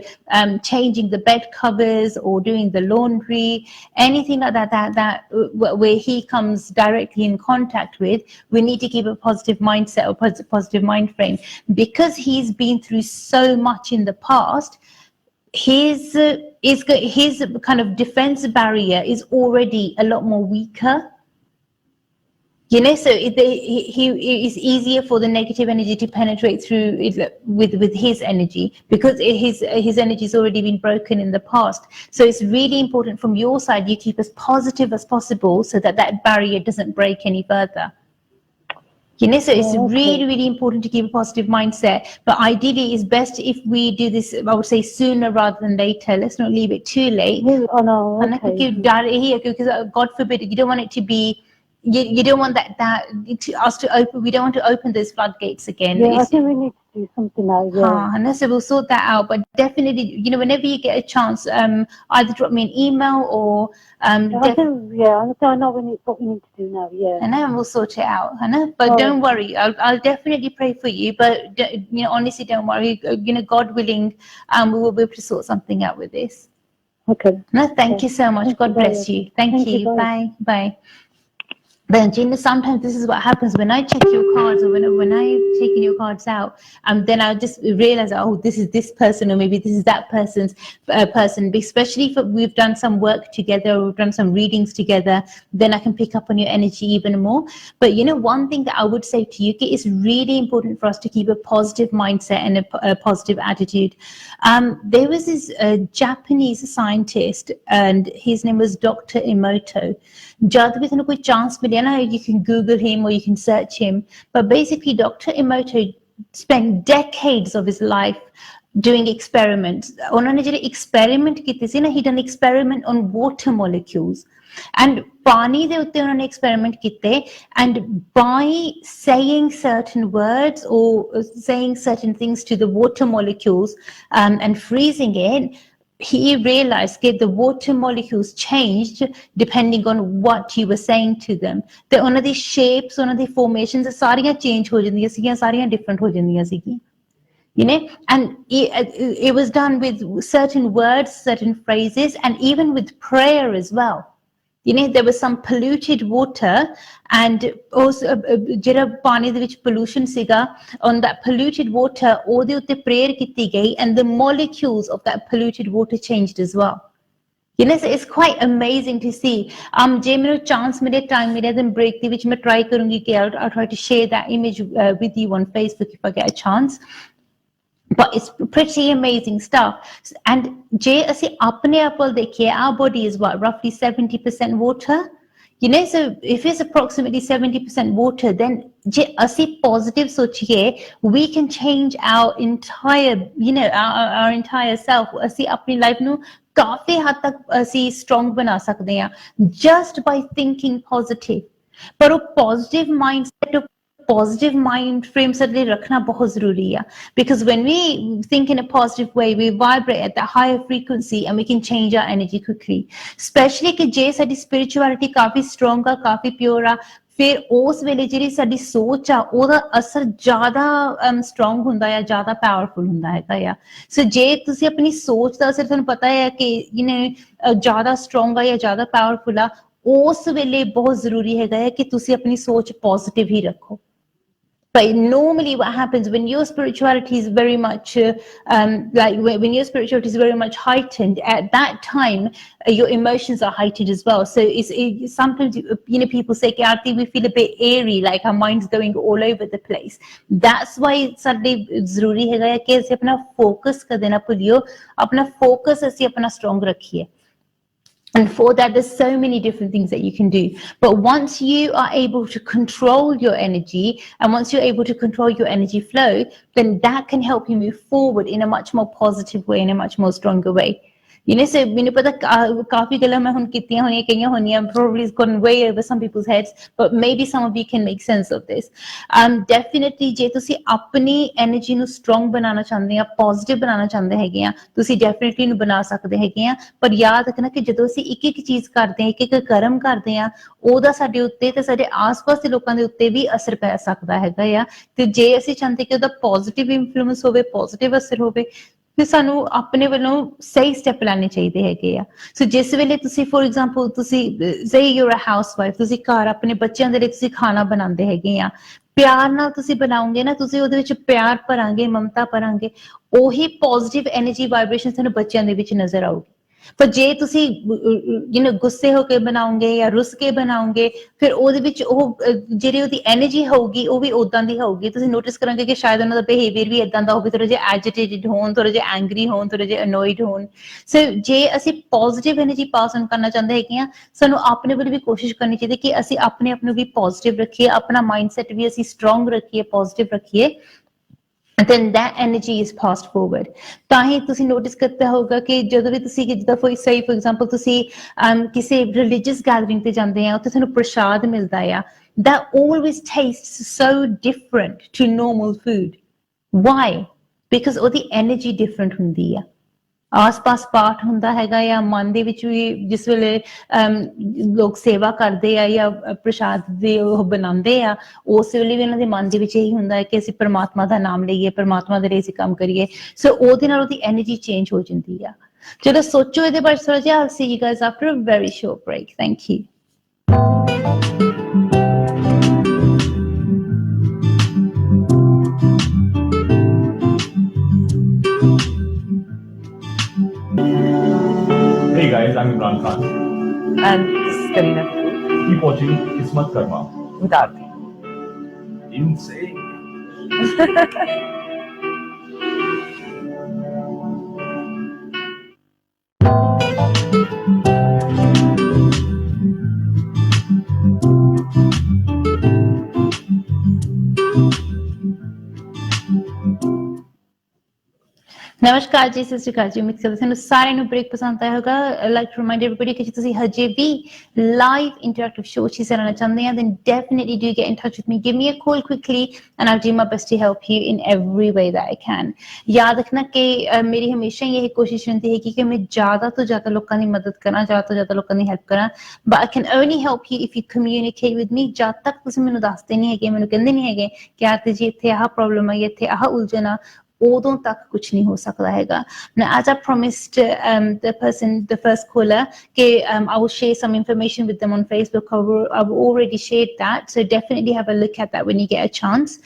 changing the bed covers or doing the laundry, anything like that where he comes directly in contact with, we need to keep a positive mindset or positive mind frame, because he's been through so much in the past. His kind of defense barrier is already a lot more weaker. So it's easier for the negative energy to penetrate through it with his energy, because his energy has already been broken in the past. So it's really important from your side, you keep as positive as possible so that barrier doesn't break any further. So it's really, really important to keep a positive mindset. But ideally, it's best if we do this, I would say, sooner rather than later. Let's not leave it too late. Oh, no, and I could give here, because God forbid, you don't want it to be. You don't want that to us to open. We don't want to open those floodgates again. Yeah, I think we need to do something now. Yeah. And so we'll sort that out. But definitely, whenever you get a chance, either drop me an email or I know what we need to do now. Yeah. And we'll sort it out. But don't worry, I'll definitely pray for you. But honestly, don't worry. God willing, we will be able to sort something out with this. Okay. Thank you so much. God bless you. Thank you. Bye. Bye. Then sometimes this is what happens when I check your cards, or when I've taken your cards out, then I'll just realize, oh, this is this person, or maybe this is that person's person. Especially if we've done some work together, or we've done some readings together, then I can pick up on your energy even more. But one thing that I would say to you, it's really important for us to keep a positive mindset and a positive attitude. There was this Japanese scientist, and his name was Dr. Emoto. जब भी तुमको कोई chance मिले ना, you can Google him or you can search him. But basically, Dr. Emoto spent decades of his life doing experiments. उन्होंने जो experiment किए थे ना, he done experiment on water molecules. And पानी दे उत्ते उन्होंने experiment किए, and by saying certain words or saying certain things to the water molecules and freezing it, he realized that the water molecules changed depending on what you were saying to them. The ਉਹਨਾਂ ਦੀ shapes, ਉਹਨਾਂ ਦੀ formations ਸਾਰੀਆਂ change ਹੋ ਜਾਂਦੀਆਂ ਸੀਗੀਆਂ, ਸਾਰੀਆਂ different ਹੋ ਜਾਂਦੀਆਂ ਸੀਗੀਆਂ. And it was done with certain words, certain phrases, and even with prayer as well. There was some polluted water, and also ਜਿਹੜਾ ਪਾਣੀ ਦੇ ਵਿੱਚ pollution ਸੀਗਾ, on that polluted water ਉਹਦੇ ਉੱਤੇ prayer ਕੀਤੀ ਗਈ, and the molecules of that polluted water changed as well. So it's quite amazing to see. ਜੇ ਮੈਨੂੰ chance ਮਿਲੇ, time ਮਿਲੇ, then break ਦੇ ਵਿੱਚ ਮੈਂ try ਕਰੂੰਗੀ ਕਿ I'll try to share that image with you on Facebook if I get a chance. But it's pretty amazing stuff. And je assi apne aap wal dekhiye, our body is what, roughly 70% water. So if it's approximately 70% water, then je assi positive sochiye, we can change our entire, our entire self. Assi apni life nu kafi had tak assi strong bana sakde hain just by thinking positive. Par wo positive mindset, positive mind frame certainly rakhna bahut zaruri hai, because when we think in a positive way, we vibrate at that higher frequency and we can change our energy quickly. Especially कि जे साडी spirituality काफी strong है, काफी pure है, फिर उस वेले जिहड़ी साडी सोच आ ओदा असर ज़्यादा strong हुंदा है, ज़्यादा powerful हुंदा है. So जे तुसी अपनी सोच दा असर तुहानू पता है कि ज़्यादा strong है या ज़्यादा powerful है, उस वेले बहुत जरूरी है कि तुसी अपनी सोच positive ही रखो. But normally what happens when your spirituality is very much when your spirituality is very much heightened, at that time your emotions are heightened as well. So it's sometimes people say, Arti, we feel a bit airy, like our mind's going all over the place. That's why sadly zaruri hai कि ਅਸੀਂ अपना focus कदे ना भूलियो, अपना focus ਅਸੀਂ अपना strong रखिए. And for that, there's so many different things that you can do. But once you are able to control your energy, and once you're able to control your energy flow, then that can help you move forward in a much more positive way, in a much more stronger way. So मैंने पता काफी गल्लां मैं हुन कीतियां होनियां, कईयां होनियां, probably it's gone way over some people's heads, but maybe some of you can make sense of this. Definitely जे तुसी अपनी energy ਨੂੰ strong बनाना चाहते हैं, positive बनाना चाहते हैगे आ, तुसी definitely ਨੂੰ बना सकते हैगे आ. पर याद रखना कि ਜਦੋਂ ਅਸੀਂ ਇੱਕ ਇੱਕ ਚੀਜ਼ ਕਰਦੇ ਹਾਂ, ਇੱਕ ਇੱਕ ਕਰਮ ਕਰਦੇ ਹਾਂ, ਉਹਦਾ ਸਾਡੇ ਉੱਤੇ ਤੇ ਸਾਡੇ ਆਸ-ਪਾਸ ਦੇ ਲੋਕਾਂ ਦੇ ਉੱਤੇ ਵੀ ਅਸਰ ਪੈ ਸਕਦਾ ਹੈਗਾ ਆ. ਤੇ ਜੇ ਅਸੀਂ ਚਾਹੁੰਦੇ ਕਿ ਉਹਦਾ positive influence ਹੋਵੇ, positive ਅਸਰ ਹੋਵੇ, ਫਿਰ ਸਾਨੂੰ ਆਪਣੇ ਵੱਲੋਂ ਸਹੀ ਸਟੈਪ ਲੈਣੇ ਚਾਹੀਦੇ ਹੈਗੇ ਆ. ਸੋ ਜਿਸ ਵੇਲੇ ਤੁਸੀਂ ਫੋਰ ਐਗਜ਼ਾਮਪਲ ਤੁਸੀਂ say you are a housewife, ਤੁਸੀਂ ਘਰ ਆਪਣੇ ਬੱਚਿਆਂ ਦੇ ਲਈ ਤੁਸੀਂ ਖਾਣਾ ਬਣਾਉਂਦੇ ਹੈਗੇ ਆ, ਪਿਆਰ ਨਾਲ ਤੁਸੀਂ ਬਣਾਓਗੇ ਨਾ, ਤੁਸੀਂ ਉਹਦੇ ਵਿੱਚ ਪਿਆਰ ਭਰਾਂਗੇ, ਮਮਤਾ ਭਰਾਂਗੇ, ਉਹੀ ਪੋਜ਼ਿਟਿਵ ਐਨਰਜੀ ਵਾਈਬ੍ਰੇਸ਼ਨ ਤੁਹਾਨੂੰ ਬੱਚਿਆਂ ਦੇ ਵਿੱਚ ਨਜ਼ਰ ਆਊਗੀ. ਪਰ ਜੇ ਤੁਸੀਂ ਗੁੱਸੇ ਹੋ ਕੇ ਬਣਾਓਗੇ ਜਾਂ ਰੁੱਸ ਕੇ ਬਣਾਓਗੇ, ਫਿਰ ਉਹਦੇ ਵਿੱਚ ਉਹ ਜਿਹੜੀ ਉਹਦੀ ਐਨਰਜੀ ਹੋਊਗੀ ਉਹ ਵੀ ਉਦਾਂ ਦੀ ਹੋਊਗੀ. ਤੁਸੀਂ ਨੋਟਿਸ ਕਰਾਂਗੇ ਕਿ ਸ਼ਾਇਦ ਉਹਨਾਂ ਦਾ ਬਿਹੇਵੀਅਰ ਵੀ ਇਦਾਂ ਦਾ ਹੋਵੇ, ਥੋੜਾ ਜਿਹਾ ਐਜੀਟੇਟਿਡ ਹੋਣ, ਥੋੜਾ ਜਿਹਾ ਐਂਗਰੀ ਹੋਣ, ਥੋੜਾ ਜਿਹਾ ਅਨੋਇਡ ਹੋਣ. ਸੋ ਜੇ ਅਸੀਂ ਪੋਜ਼ਿਟਿਵ ਐਨਰਜੀ ਪਾਸ ਆਨ ਕਰਨਾ ਚਾਹੁੰਦੇ ਹੈਗੇ ਆ, ਸਾਨੂੰ ਆਪਣੇ ਵੱਲ ਵੀ ਕੋਸ਼ਿਸ਼ ਕਰਨੀ ਚਾਹੀਦੀ ਕਿ ਅਸੀਂ ਆਪਣੇ ਆਪ ਨੂੰ ਵੀ ਪੋਜ਼ਿਟਿਵ ਰੱਖੀਏ, ਆਪਣਾ ਮਾਈਂਡਸੈਟ ਵੀ ਅਸੀਂ ਸਟਰੋਂਗ ਰੱਖੀਏ, ਪੋਜ਼ਿਟਿਵ ਰੱਖੀਏ. then that energy is passed forward. ਤਾਂ ਹੀ ਤੁਸੀਂ ਨੋਟਿਸ ਕੀਤਾ ਹੋਗਾ ਕਿ ਜਦੋਂ ਵੀ ਤੁਸੀਂ ਜਿੱਦਾਂ ਫੋਰ ਐਗਜ਼ਾਮਪਲ ਤੁਸੀਂ ਕਿਸੇ ਰਿਲੀਜੀਅਸ ਗੈਦਰਿੰਗ ਤੇ ਜਾਂਦੇ ਆ, ਉੱਥੇ ਤੁਹਾਨੂੰ ਪ੍ਰਸ਼ਾਦ ਮਿਲਦਾ ਆ, that always tastes so different to normal food. Why? Because ਉਹਦੀ energy different ਹੁੰਦੀ ਆ. ਆਸ-ਪਾਸ ਪਾਠ ਹੁੰਦਾ ਹੈਗਾ ਆ, ਮਨ ਦੇ ਵਿੱਚ ਵੀ ਜਿਸ ਵੇਲੇ ਲੋਕ ਸੇਵਾ ਕਰਦੇ ਆ ਜਾਂ ਪ੍ਰਸ਼ਾਦ ਦੇ ਉਹ ਬਣਾਉਂਦੇ ਆ, ਉਸ ਵੇਲੇ ਵੀ ਇਹਨਾਂ ਦੇ ਮਨ ਦੇ ਵਿੱਚ ਇਹੀ ਹੁੰਦਾ ਹੈ ਕਿ ਅਸੀਂ ਪਰਮਾਤਮਾ ਦਾ ਨਾਮ ਲਈਏ, ਪਰਮਾਤਮਾ ਦੇ ਲਈ ਅਸੀਂ ਕੰਮ ਕਰੀਏ. ਸੋ ਉਹਦੇ ਨਾਲ ਉਹਦੀ ਐਨਰਜੀ ਚੇਂਜ ਹੋ ਜਾਂਦੀ ਆ. ਚਲੋ ਸੋਚੋ ਇਹਦੇ ਬਾਰੇ ਥੋੜਾ ਜਿਹਾ. I'll see you guys after a very short break. Thank you. करी ना Keep watching KismatKarma. with Arti. Insane. ਨਮਸਕਾਰ ਜੀ, ਸਤਿ ਸ਼੍ਰੀ ਅਕਾਲ ਜੀ। ਉਮੀਦ ਕਰਦਾ ਤੁਹਾਨੂੰ ਸਾਰਿਆਂ ਨੂੰ ਬ੍ਰੇਕ ਪਸੰਦ ਆਇਆ ਹੋਗਾ। ਲਾਈਕ ਟੂ ਰਿਮਾਈਂਡ ਐਵਰੀਬਾਡੀ ਕਿ ਜੇ ਤੁਸੀਂ ਹਜੇ ਵੀ ਲਾਈਵ ਇੰਟਰੈਕਟਿਵ ਸ਼ੋਅ 'ਚ ਹਿੱਸਾ ਲੈਣਾ ਚਾਹੁੰਦੇ ਆ then definitely do get in touch with me, give me a call quickly and I'll do my best to help you in every way that I can. ਯਾਦ ਰੱਖਣਾ ਕਿ ਮੇਰੀ ਹਮੇਸ਼ਾ ਹੀ ਇਹ ਕੋਸ਼ਿਸ਼ ਰਹਿੰਦੀ ਹੈ ਕਿ ਮੈਂ ਜ਼ਿਆਦਾ ਤੋਂ ਜ਼ਿਆਦਾ ਲੋਕਾਂ ਦੀ ਮਦਦ ਕਰਾਂ, ਜ਼ਿਆਦਾ ਤੋਂ ਜ਼ਿਆਦਾ ਲੋਕਾਂ ਦੀ ਹੈਲਪ ਕਰਾਂ, but I can only help you if you communicate with me. ਜਦ ਤੱਕ ਤੁਸੀਂ ਮੈਨੂੰ ਦੱਸਦੇ ਨਹੀਂ ਹੈਗੇ, ਮੈਨੂੰ ਕਹਿੰਦੇ ਨਹੀਂ ਹੈਗੇ ਕਿ ਆਰਤੀ ਜੀ ਇੱਥੇ ਆਹ ਪ੍ਰੋਬਲਮ ਹੈ, ਇੱਥੇ ਆਹ ਉਲਝਣ ਆ, ਉਦੋਂ ਤੱਕ ਕੁਛ ਨਹੀਂ ਹੋ ਸਕਦਾ ਹੈਗਾ। Now, as I promised the first caller, I will share some information with them on Facebook. I've already shared that, so definitely have a look at that when you get a chance.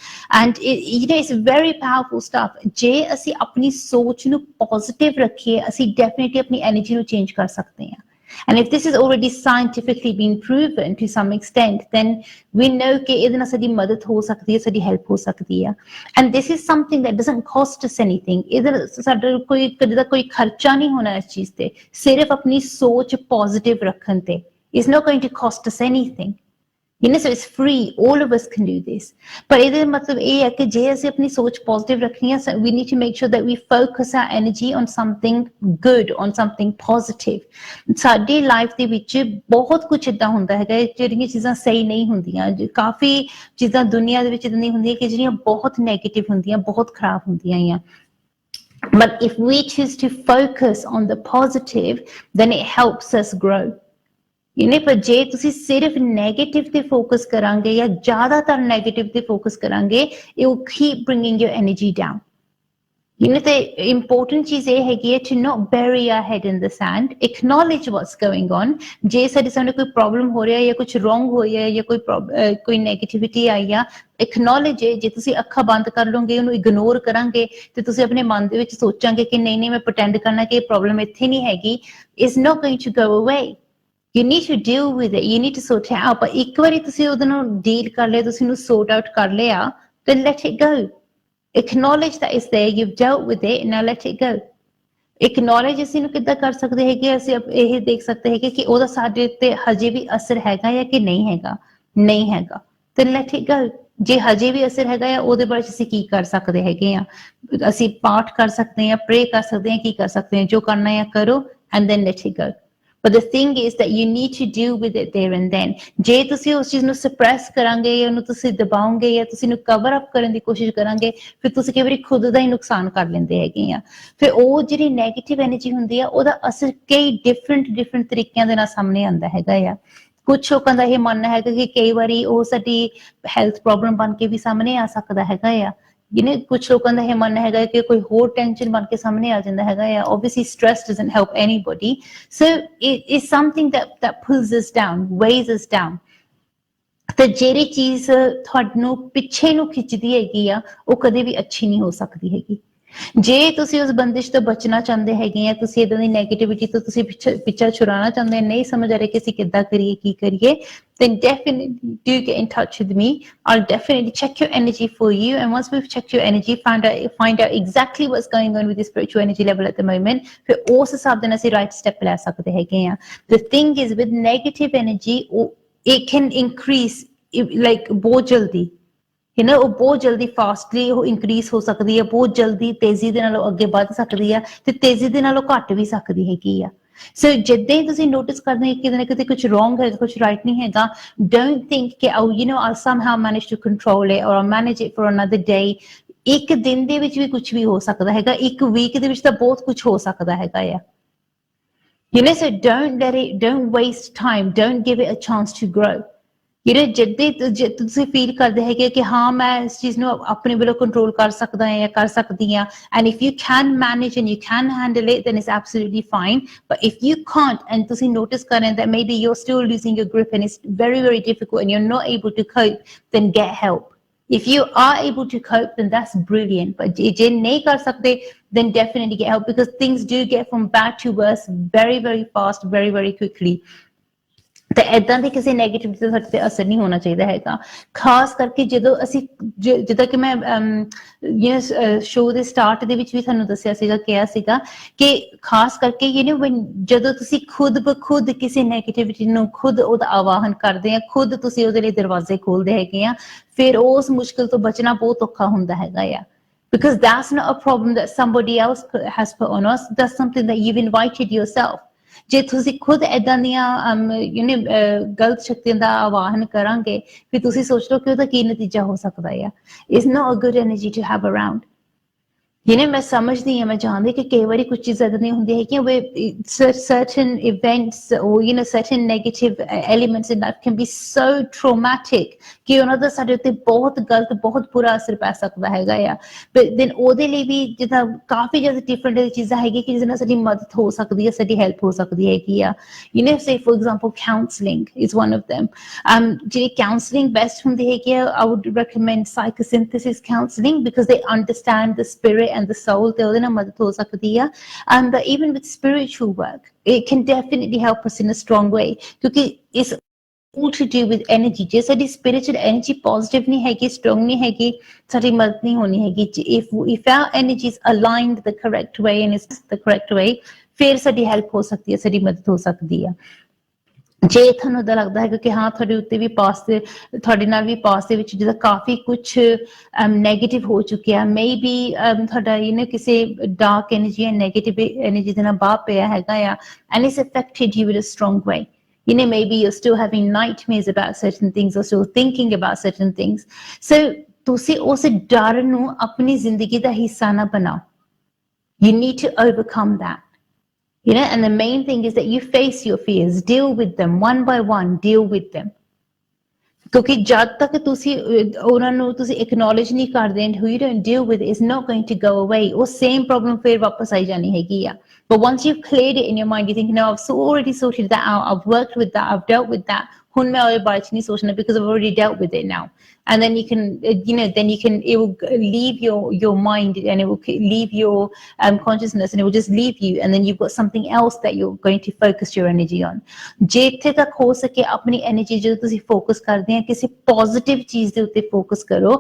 And it's very powerful stuff. ਜੇ ਅਸੀਂ ਆਪਣੀ ਸੋਚ ਨੂੰ positive ਰੱਖੀਏ, ਅਸੀਂ definitely ਆਪਣੀ energy ਨੂੰ change ਕਰ ਸਕਦੇ ਹਾਂ। And if this is already scientifically been proven to some extent, then we know ਕਿ ਇਹਦੇ ਨਾਲ ਸਾਡੀ ਮਦਦ ਹੋ ਸਕਦੀ ਹੈ, ਸਾਡੀ help ਹੋ ਸਕਦੀ ਹੈ। And this is something that doesn't cost us anything. ਇਹਦੇ ਸਾਡਾ ਕੋਈ ਕਦੇ ਦਾ ਕੋਈ ਖਰਚਾ ਨਹੀਂ ਹੋਣਾ ਇਸ ਚੀਜ਼ ਤੇ, ਸਿਰਫ ਆਪਣੀ ਸੋਚ positive ਰੱਖਣ ਤੇ। It's not going to cost us anything. So it's free. All of us can do this. But ਇਹਦੇ ਮਤਲਬ ਇਹ ਹੈ ਕਿ ਜੇ ਅਸੀਂ ਆਪਣੀ ਸੋਚ positive ਰੱਖਣੀ ਹੈ, we need to make sure that we focus our energy on something good, on something positive. ਸਾਡੀ ਲਾਈਫ ਦੇ ਵਿੱਚ ਬਹੁਤ ਕੁਝ ਏਦਾਂ ਹੁੰਦਾ ਹੈਗਾ ਜਿਹੜੀਆਂ ਚੀਜ਼ਾਂ ਸਹੀ ਨਹੀਂ ਹੁੰਦੀਆਂ, ਕਾਫੀ ਚੀਜ਼ਾਂ ਦੁਨੀਆ ਦੇ ਵਿੱਚ ਏਦਾਂ ਦੀਆਂ ਹੁੰਦੀਆਂ ਕਿ ਜਿਹੜੀਆਂ ਬਹੁਤ ਨੈਗੇਟਿਵ ਹੁੰਦੀਆਂ, ਬਹੁਤ ਖਰਾਬ ਹੁੰਦੀਆਂ ਆ। But if we choose to focus on the positive, then it helps us grow. ਪਰ ਜੇ ਤੁਸੀਂ ਸਿਰਫ ਨੈਗੇਟਿਵ ਤੇ ਫੋਕਸ ਕਰਾਂਗੇ ਜਾਂ ਜ਼ਿਆਦਾਤਰ ਨੈਗੇਟਿਵ ਤੇ ਫੋਕਸ ਕਰਾਂਗੇ, it will keep bringing your energy down. ਤੇ ਇੰਪੋਰਟੈਂਟ ਚੀਜ਼ ਇਹ ਹੈਗੀ ਹੈ to not bury our head in the sand, acknowledge what's going on. ਜੇ ਸਾਨੂੰ ਕੋਈ ਪ੍ਰੋਬਲਮ ਹੋ ਰਿਹਾ ਜਾਂ ਕੁਝ ਰੋਂਗ ਹੋ ਰਿਹਾ ਜਾਂ ਕੋਈ ਨੈਗੇਟਿਵਿਟੀ ਆਈ ਆ, acknowledge it. ਜੇ ਤੁਸੀਂ ਅੱਖਾਂ ਬੰਦ ਕਰ ਲਓਗੇ, ਉਹਨੂੰ ਇਗਨੋਰ ਕਰਾਂਗੇ ਤੇ ਤੁਸੀਂ ਆਪਣੇ ਮਨ ਦੇ ਵਿੱਚ ਸੋਚਾਂਗੇ ਕਿ ਨਹੀਂ ਮੈਂ ਪ੍ਰਟੈਂਡ ਕਰਨਾ ਕਿ ਇਹ ਪ੍ਰੋਬਲਮ ਇੱਥੇ ਨਹੀਂ ਹੈਗੀ, it's not going to go away. You need to deal with it. You need to sort it out. But ਇੱਕ ਵਾਰੀ ਤੁਸੀਂ ਉਹਦੇ ਨਾਲ ਡੀਲ ਕਰ ਲਿਆ, ਤੁਸੀਂ ਉਹਨੂੰ sort out ਕਰ ਲਿਆ, then let it go. Acknowledge that it's there. You've dealt with it. Now let it go. Acknowledge ਅਸੀਂ ਨੂੰ ਕਿੱਦਾਂ ਕਰ ਸਕਦੇ ਹੈਗੇ, ਅਸੀਂ ਇਹ ਦੇਖ ਸਕਦੇ ਹੈਗੇ ਕਿ ਉਹਦਾ ਸਾਡੇ ਤੇ ਹਜੇ ਵੀ ਅਸਰ ਹੈਗਾ ਜਾਂ ਕਿ ਨਹੀਂ ਹੈਗਾ। ਨਹੀਂ ਹੈਗਾ then let it go. ਜੇ ਹਜੇ ਵੀ ਅਸਰ ਹੈਗਾ ਆ, ਉਹਦੇ ਬਾਰੇ ਅਸੀਂ ਕੀ ਕਰ ਸਕਦੇ ਹੈਗੇ ਆ? ਅਸੀਂ ਪਾਠ ਕਰ ਸਕਦੇ ਹਾਂ, ਪ੍ਰੇ ਕਰ ਸਕਦੇ ਹਾਂ, ਕੀ ਕਰ ਸਕਦੇ ਹਾਂ? ਜੋ ਕਰਨਾ ਹੈ ਕਰੋ and then let it go. But the thing is that you need to deal with it there and then. ਜੇ ਤੁਸੀਂ ਉਸ ਚੀਜ਼ ਨੂੰ suppress ਕਰਾਂਗੇ ਜਾਂ ਉਹਨੂੰ ਤੁਸੀਂ ਦਬਾਓਗੇ ਜਾਂ ਤੁਸੀਂ ਉਹਨੂੰ cover up ਕਰਨ ਦੀ ਕੋਸ਼ਿਸ਼ ਕਰਾਂਗੇ, ਫਿਰ ਤੁਸੀਂ ਕਈ ਵਾਰੀ ਖੁਦ ਦਾ ਹੀ ਨੁਕਸਾਨ ਕਰ ਲੈਂਦੇ ਹੈਗੇ ਆ। ਫਿਰ ਉਹ ਜਿਹੜੀ ਨੈਗੇਟਿਵ ਐਨਰਜੀ ਹੁੰਦੀ ਆ, ਉਹਦਾ ਅਸਰ ਕਈ different ਤਰੀਕਿਆਂ ਦੇ ਨਾਲ ਸਾਹਮਣੇ ਆਉਂਦਾ ਹੈਗਾ ਆ। ਕੁਛ ਲੋਕਾਂ ਦਾ ਇਹ ਮੰਨਣਾ ਹੈਗਾ ਕਿ ਕਈ ਵਾਰੀ ਉਹ ਸਾਡੀ ਹੈਲਥ ਪ੍ਰੋਬਲਮ ਬਣ ਕੇ ਵੀ ਸਾਹਮਣੇ ਆ ਸਕਦਾ ਹੈਗਾ ਆ। ਕੁਛ ਲੋਕਾਂ ਦਾ ਇਹ ਮੰਨਣਾ ਹੈਗਾ ਕਿ ਕੋਈ ਹੋਰ ਟੈਨਸ਼ਨ ਬਣ ਕੇ ਸਾਹਮਣੇ ਆ ਜਾਂਦਾ ਹੈਗਾ ਆ। Obviously stress doesn't help anybody, so it is something that pulls us down, weighs us down. ਤੇ ਜਿਹੜੀ ਚੀਜ਼ ਤੁਹਾਨੂੰ ਪਿੱਛੇ ਨੂੰ ਖਿੱਚਦੀ ਹੈਗੀ ਆ, ਉਹ ਕਦੇ ਵੀ ਅੱਛੀ ਨਹੀਂ ਹੋ ਸਕਦੀ ਹੈਗੀ। ਜੇ ਤੁਸੀਂ ਉਸ ਬੰਦਿਸ਼ ਤੋਂ ਬਚਣਾ ਚਾਹੁੰਦੇ ਹੈਗੇ ਆ, ਤੁਸੀਂ ਏਦਾਂ ਦੀ ਨੈਗੇਟਿਵਿਟੀ ਤੋਂ ਤੁਸੀਂ ਪਿੱਛਾ ਛੁਡਾਉਣਾ ਚਾਹੁੰਦੇ, ਨਹੀਂ ਸਮਝ ਆ ਰਿਹਾ ਕਿ ਅਸੀਂ ਕਿੱਦਾਂ ਕਰੀਏ, ਕੀ ਕਰੀਏ, then definitely do get in touch with me. I'll definitely check your energy for you, and once we've checked your energy, find out exactly what's going on with your spiritual energy level at the moment, ਫਿਰ ਉਸ ਹਿਸਾਬ ਦੇ ਨਾਲ ਅਸੀਂ right step ਲੈ ਸਕਦੇ ਹੈਗੇ ਆ। The thing is with negative energy, it can increase like ਬਹੁਤ ਜਲਦੀ, ਉਹ ਬਹੁਤ ਜਲਦੀ ਫਾਸਟਲੀ ਉਹ ਇਨਕਰੀਜ਼ ਹੋ ਸਕਦੀ ਹੈ, ਬਹੁਤ ਜਲਦੀ ਤੇਜ਼ੀ ਦੇ ਨਾਲ ਅੱਗੇ ਵੱਧ ਸਕਦੀ ਹੈ ਤੇ ਤੇਜ਼ੀ ਦੇ ਨਾਲ ਉਹ ਘੱਟ ਵੀ ਸਕਦੀ ਹੈਗੀ ਆ। ਸੋ ਜਿੱਦਾਂ ਹੀ ਤੁਸੀਂ ਨੋਟਿਸ ਕਰਦੇ ਹੋ ਕਿਤੇ ਨਾ ਕਿਤੇ ਕੁਝ ਰੋਂਗ ਹੈ, ਕੁਝ ਰਾਈਟ ਨਹੀਂ ਹੈਗਾ, ਡੋਂਟ ਥਿੰਕ ਕਿ I'll somehow manage to control it or I'll manage it for another day. ਇੱਕ ਦਿਨ ਦੇ ਵਿੱਚ ਵੀ ਕੁਝ ਵੀ ਹੋ ਸਕਦਾ ਹੈਗਾ, ਇੱਕ ਵੀਕ ਦੇ ਵਿੱਚ ਤਾਂ ਬਹੁਤ ਕੁਝ ਹੋ ਸਕਦਾ ਹੈਗਾ ਆ। So don't waste time, don't give it a chance to grow. ਜਿੱਦੇ ਤੁਸੀਂ ਫੀਲ ਕਰਦੇ ਹੈਗੇ ਕਿ ਹਾਂ ਮੈਂ ਇਸ ਚੀਜ਼ ਨੂੰ ਆਪਣੇ ਵੱਲੋਂ ਕੰਟਰੋਲ ਕਰ ਸਕਦਾ ਹਾਂ ਜਾਂ ਕਰ ਸਕਦੀ ਹਾਂ, and if you can manage and you can handle it, then it's absolutely fine. But if you can't and ਤੁਸੀਂ notice ਕਰ ਰਹੇ that maybe you're still losing your grip and it's very difficult and you're not able to cope, then get help. If you are able to cope, then that's brilliant. But ਜੇ ਨਹੀਂ ਕਰ ਸਕਦੇ, then definitely get help, because things do get from bad to worse very fast, very quickly. ਤੇ ਇਦਾਂ ਦੇ ਕਿਸੇ negative ਤੇ ਸਾਡੇ ਤੇ ਅਸਰ ਨਹੀਂ ਹੋਣਾ ਚਾਹੀਦਾ ਹੈਗਾ। ਖਾਸ ਕਰਕੇ ਜਦੋਂ ਅਸੀਂ ਜਿੱਦਾਂ ਕਿ ਮੈਂ ਸ਼ੋਅ ਦੇ ਸਟਾਰਟ ਦੇ ਵਿੱਚ ਵੀ ਤੁਹਾਨੂੰ ਦੱਸਿਆ ਸੀਗਾ, ਕਿਹਾ ਸੀਗਾ ਕਿ ਖਾਸ ਕਰਕੇ ਜਦੋਂ ਤੁਸੀਂ ਖੁਦ ਬ ਖੁਦ ਕਿਸੇ ਨੈਗੇਟਿਵਿਟੀ ਨੂੰ ਖੁਦ ਉਹਦਾ ਆਵਾਹਨ ਕਰਦੇ ਆ, ਖੁਦ ਤੁਸੀਂ ਉਹਦੇ ਲਈ ਦਰਵਾਜ਼ੇ ਖੋਲਦੇ ਹੈਗੇ ਆ, ਫਿਰ ਉਸ ਮੁਸ਼ਕਿਲ ਤੋਂ ਬਚਣਾ ਬਹੁਤ ਔਖਾ ਹੁੰਦਾ ਹੈਗਾ ਆ। Because that's not a problem that somebody else has put on us. That's something that you've invited yourself. ਜੇ ਤੁਸੀਂ ਖੁਦ ਏਦਾਂ ਦੀਆਂ ਗਲਤ ਸ਼ਕਤੀਆਂ ਦਾ ਆਵਾਹਨ ਕਰਾਂਗੇ, ਫਿਰ ਤੁਸੀਂ ਸੋਚ ਲਓ ਕਿ ਉਹਦਾ ਕੀ ਨਤੀਜਾ ਹੋ ਸਕਦਾ ਆ। It's not a good energy to have around. ਮੈਂ ਸਮਝਦੀ ਹਾਂ, ਮੈਂ ਜਾਣਦੀ ਕਿ ਕਈ ਵਾਰੀ ਕੁਝ ਚੀਜ਼ਾਂ ਏਦਾਂ ਦੀਆਂ ਹੁੰਦੀਆਂ ਹੈਗੀਆਂ where certain events or certain negative elements in life can be so traumatic ਕਿ ਉਹਨਾਂ ਦਾ ਸਾਡੇ ਉੱਤੇ ਬਹੁਤ ਗਲਤ, ਬਹੁਤ ਬੁਰਾ ਅਸਰ ਪੈ ਸਕਦਾ ਹੈਗਾ ਆ। but then ਉਹਦੇ ਲਈ ਵੀ ਜਿੱਦਾਂ ਕਾਫੀ ਜ਼ਿਆਦਾ ਡਿਫਰੈਂਟ ਚੀਜ਼ਾਂ ਹੈਗੀਆਂ ਕਿ ਜਿਹਦੇ ਨਾਲ ਸਾਡੀ ਮਦਦ ਹੋ ਸਕਦੀ ਹੈ, ਸਾਡੀ ਹੈਲਪ ਹੋ ਸਕਦੀ ਹੈਗੀ ਆ। say for example counselling is one of them. ਜਿਹੜੀ counselling best ਹੁੰਦੀ ਹੈਗੀ ਆ, I would recommend psychosynthesis counselling because they understand the spirit and the soul, ਤੇ ਉਹਦੇ ਨਾਲ ਮਦਦ ਹੋ ਸਕਦੀ ਆ। But even with spiritual work, it can definitely help us in a strong way ਕਿਉਂਕਿ it's all to do with energy. ਜੇ ਸਾਡੀ spiritual energy positive ਨਹੀਂ ਹੈਗੀ, strong ਨਹੀਂ ਹੈਗੀ, ਸਾਡੀ ਮਦਦ ਨਹੀਂ ਹੋਣੀ ਹੈਗੀ। If our energy is aligned the correct way and is the correct way, ਫਿਰ ਸਾਡੀ ਹੈਲਪ ਹੋ ਸਕਦੀ ਹੈ, ਸਾਡੀ ਮਦਦ ਹੋ ਸਕਦੀ ਆ। ਜੇ ਤੁਹਾਨੂੰ ਏਦਾਂ ਲੱਗਦਾ ਹੈਗਾ ਕਿ ਹਾਂ ਤੁਹਾਡੇ ਉੱਤੇ ਵੀ ਤੁਹਾਡੇ ਨਾਲ ਵੀ ਪਾਸ ਦੇ ਵਿੱਚ ਜਿਹਦਾ ਕਾਫੀ ਕੁਛ ਨੈਗੇਟਿਵ ਹੋ ਚੁੱਕਿਆ, ਮੇਬੀ ਤੁਹਾਡਾ ਕਿਸੇ ਡਾਰਕ ਐਨਰਜੀ ਜਾਂ ਨੈਗੇਟਿਵ ਐਨਰਜੀ ਦੇ ਨਾਲ ਬਾਹ ਪਿਆ ਹੈਗਾ ਆ, and it's affected you in a strong way. Maybe you're still having nightmares about certain things or still thinking about certain things. So ਤੁਸੀਂ ਉਸ ਡਰ ਨੂੰ ਆਪਣੀ ਜ਼ਿੰਦਗੀ ਦਾ ਹਿੱਸਾ ਨਾ ਬਣਾਓ. You need to overcome that. And the main thing is that you face your fears, deal with them one by one, deal with them. ਕਿਉਂਕਿ ਜਦ ਤੱਕ ਤੁਸੀਂ ਉਹਨਾਂ ਨੂੰ ਤੁਸੀਂ acknowledge ਨਹੀਂ ਕਰਦੇ and who you don't deal with is not going to go away. ਉਹ same problem ਫਿਰ ਵਾਪਸ ਆਈ ਜਾਣੀ ਹੈਗੀ ਆ। But once you've cleared it in your mind, you think, no, I've already sorted that out, I've worked with that, I've dealt with that. ਹੁਣ ਮੈਂ ਉਹਦੇ ਬਾਰੇ ਚ ਨਹੀਂ ਸੋਚਣਾ because I've already dealt with it now. And then you can, it will leave your mind and it will leave your consciousness and it will just leave you, and then you've got something else that you're going to focus your energy on. ਜੇ ਇੱਥੇ ਤੱਕ ਹੋ ਸਕੇ ਆਪਣੀ energy ਜਦੋਂ ਤੁਸੀਂ focus ਕਰਦੇ ਆ ਕਿਸੇ ਪੋਜ਼ਿਟਿਵ ਚੀਜ਼ ਦੇ ਉੱਤੇ ਫੋਕਸ ਕਰੋ,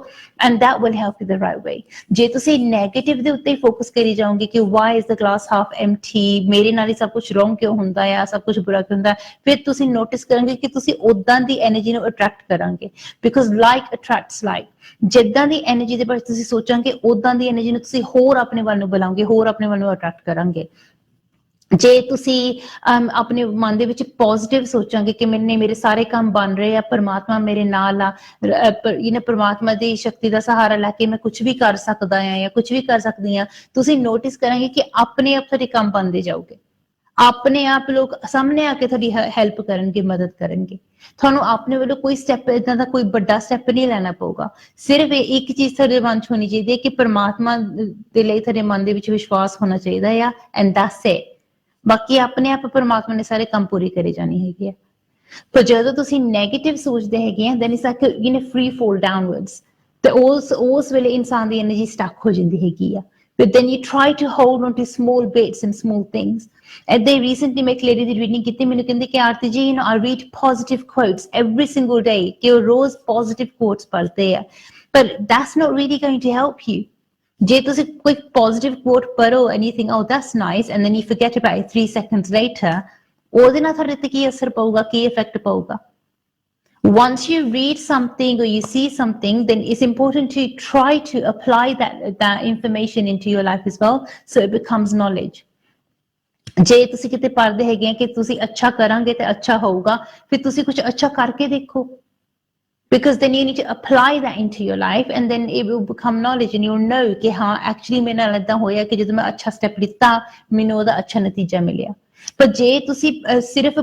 and that will help you the right way. ਜੇ ਤੁਸੀਂ ਨੈਗੇਟਿਵ ਦੇ ਉੱਤੇ ਫੋਕਸ ਕਰੀ ਜਾਓਗੇ ਕਿ why is the glass half empty, ਮੇਰੇ ਨਾਲ ਹੀ ਸਭ ਕੁਝ wrong ਕਿਉਂ ਹੁੰਦਾ ਆ, ਸਭ ਕੁਝ ਬੁਰਾ ਕਿਉਂ ਹੁੰਦਾ, ਫਿਰ ਤੁਸੀਂ ਨੋਟਿਸ ਕਰੋਗੇ ਕਿ ਤੁਸੀਂ ਉਦਾਂ ਦੀ ਐਨਰਜੀ ਨੂੰ ਅਟਰੈਕਟ ਕਰਾਂਗੇ because like attracts like. ਜਿੱਦਾਂ ਦੀ ਐਨਰਜੀ ਦੇ ਬਾਰੇ ਤੁਸੀਂ ਸੋਚਾਂਗੇ ਉਦਾਂ ਦੀ ਐਨਰਜੀ ਨੂੰ ਤੁਸੀਂ ਹੋਰ ਆਪਣੇ ਵੱਲ ਨੂੰ ਬੁਲਾਓਗੇ, ਹੋਰ ਆਪਣੇ ਵੱਲ ਨੂੰ ਅਟਰੈਕਟ ਕਰਾਂਗੇ। ਜੇ ਤੁਸੀਂ ਆਪਣੇ ਮਨ ਦੇ ਵਿੱਚ ਪੋਜ਼ਿਟਿਵ ਸੋਚਾਂਗੇ ਕਿ ਮੇਰੇ ਸਾਰੇ ਕੰਮ ਬਣ ਰਹੇ ਆ, ਪਰਮਾਤਮਾ ਮੇਰੇ ਨਾਲ ਆ, ਪਰਮਾਤਮਾ ਦੀ ਸ਼ਕਤੀ ਦਾ ਸਹਾਰਾ ਲੈ ਕੇ ਮੈਂ ਕੁਝ ਵੀ ਕਰ ਸਕਦਾ ਆ ਜਾਂ ਕੁਝ ਵੀ ਕਰ ਸਕਦੀ ਆ, ਤੁਸੀਂ ਨੋਟਿਸ ਕਰਾਂਗੇ ਕਿ ਆਪਣੇ ਆਪ ਤੁਹਾਡੇ ਕੰਮ ਬਣਦੇ ਜਾਓਗੇ। ਆਪਣੇ ਆਪ ਲੋਕ ਸਾਹਮਣੇ ਆ ਕੇ ਤੁਹਾਡੀ ਹੈਲਪ ਕਰਨਗੇ, ਮਦਦ ਕਰਨਗੇ। ਤੁਹਾਨੂੰ ਆਪਣੇ ਵੱਲੋਂ ਕੋਈ ਸਟੈਪ ਏਦਾਂ ਦਾ ਕੋਈ ਵੱਡਾ ਸਟੈਪ ਨਹੀਂ ਲੈਣਾ ਪਊਗਾ। ਸਿਰਫ ਇੱਕ ਚੀਜ਼ ਤੁਹਾਡੇ ਮਨ ਚ ਹੋਣੀ ਚਾਹੀਦੀ ਹੈ ਕਿ ਪਰਮਾਤਮਾ ਦੇ ਲਈ ਤੁਹਾਡੇ ਮਨ ਦੇ ਵਿੱਚ ਵਿਸ਼ਵਾਸ ਹੋਣਾ ਚਾਹੀਦਾ ਆ, ਐਂਡ ਦੈਟਸ ਇਟ। ਬਾਕੀ ਆਪਣੇ ਆਪ ਪਰਮਾਤਮਾ ਨੇ ਸਾਰੇ ਕੰਮ ਪੂਰੇ ਕਰੇ ਜਾਣੇ ਹੈਗੇ ਆ। ਪਰ ਜਦੋਂ ਤੁਸੀਂ ਨੈਗੇਟਿਵ ਸੋਚਦੇ ਹੈਗੇ ਆ, then it's like free fall downwards, ਤੇ ਉਸ ਵੇਲੇ ਇਨਸਾਨ ਦੀ એનર્ਜੀ ਸਟਕ ਹੋ ਜਾਂਦੀ ਹੈਗੀ ਆ। But then you try to hold on to small bits and small things. And they recently ਮੈਂ ਇੱਕ lady ਦੀ reading ਕੀਤੀ, ਮੈਨੂੰ ਕਹਿੰਦੇ ਕਿ ਆਰਤੀ ਜੀ I read positive quotes every single day, ਕਿ ਉਹ ਰੋਜ਼ positive quotes ਪੜ੍ਹਦੇ ਆ, but that's not really going to help you. ਜੇ ਤੁਸੀਂ ਕੋਈ positive quote ਪੜ੍ਹੋ and you think, oh that's nice, and then you forget about it 3 seconds later, ਉਹਦੇ ਨਾਲ ਤੁਹਾਡੇ ਤੇ ਕੀ ਅਸਰ ਪਊਗਾ, ਕੀ ਇਫੈਕਟ ਪਊਗਾ? Once you read something or you see something, then it's important to try to apply that information into your life as well, so it becomes knowledge. ਜੇ ਤੁਸੀਂ ਕਿਤੇ ਪੜ੍ਹਦੇ ਹੈਗੇ ਆ ਕਿ ਤੁਸੀਂ ਅੱਛਾ ਕਰਾਂਗੇ ਤੇ ਅੱਛਾ ਹੋਊਗਾ, ਫਿਰ ਤੁਸੀਂ ਕੁਝ ਅੱਛਾ ਕਰਕੇ ਦੇਖੋ, because then you need to apply that into your life, and then it will become knowledge and you'll know ਕਿ ਹਾਂ ਐਕਚੁਅਲੀ ਮੇਰੇ ਨਾਲ ਏਦਾਂ ਹੋਇਆ ਕਿ ਜਦੋਂ ਮੈਂ ਅੱਛਾ ਸਟੈਪ ਲਿੱਤਾ ਮੈਨੂੰ ਉਹਦਾ ਅੱਛਾ ਨਤੀਜਾ ਮਿਲਿਆ। ਪਰ ਜੇ ਤੁਸੀਂ ਸਿਰਫ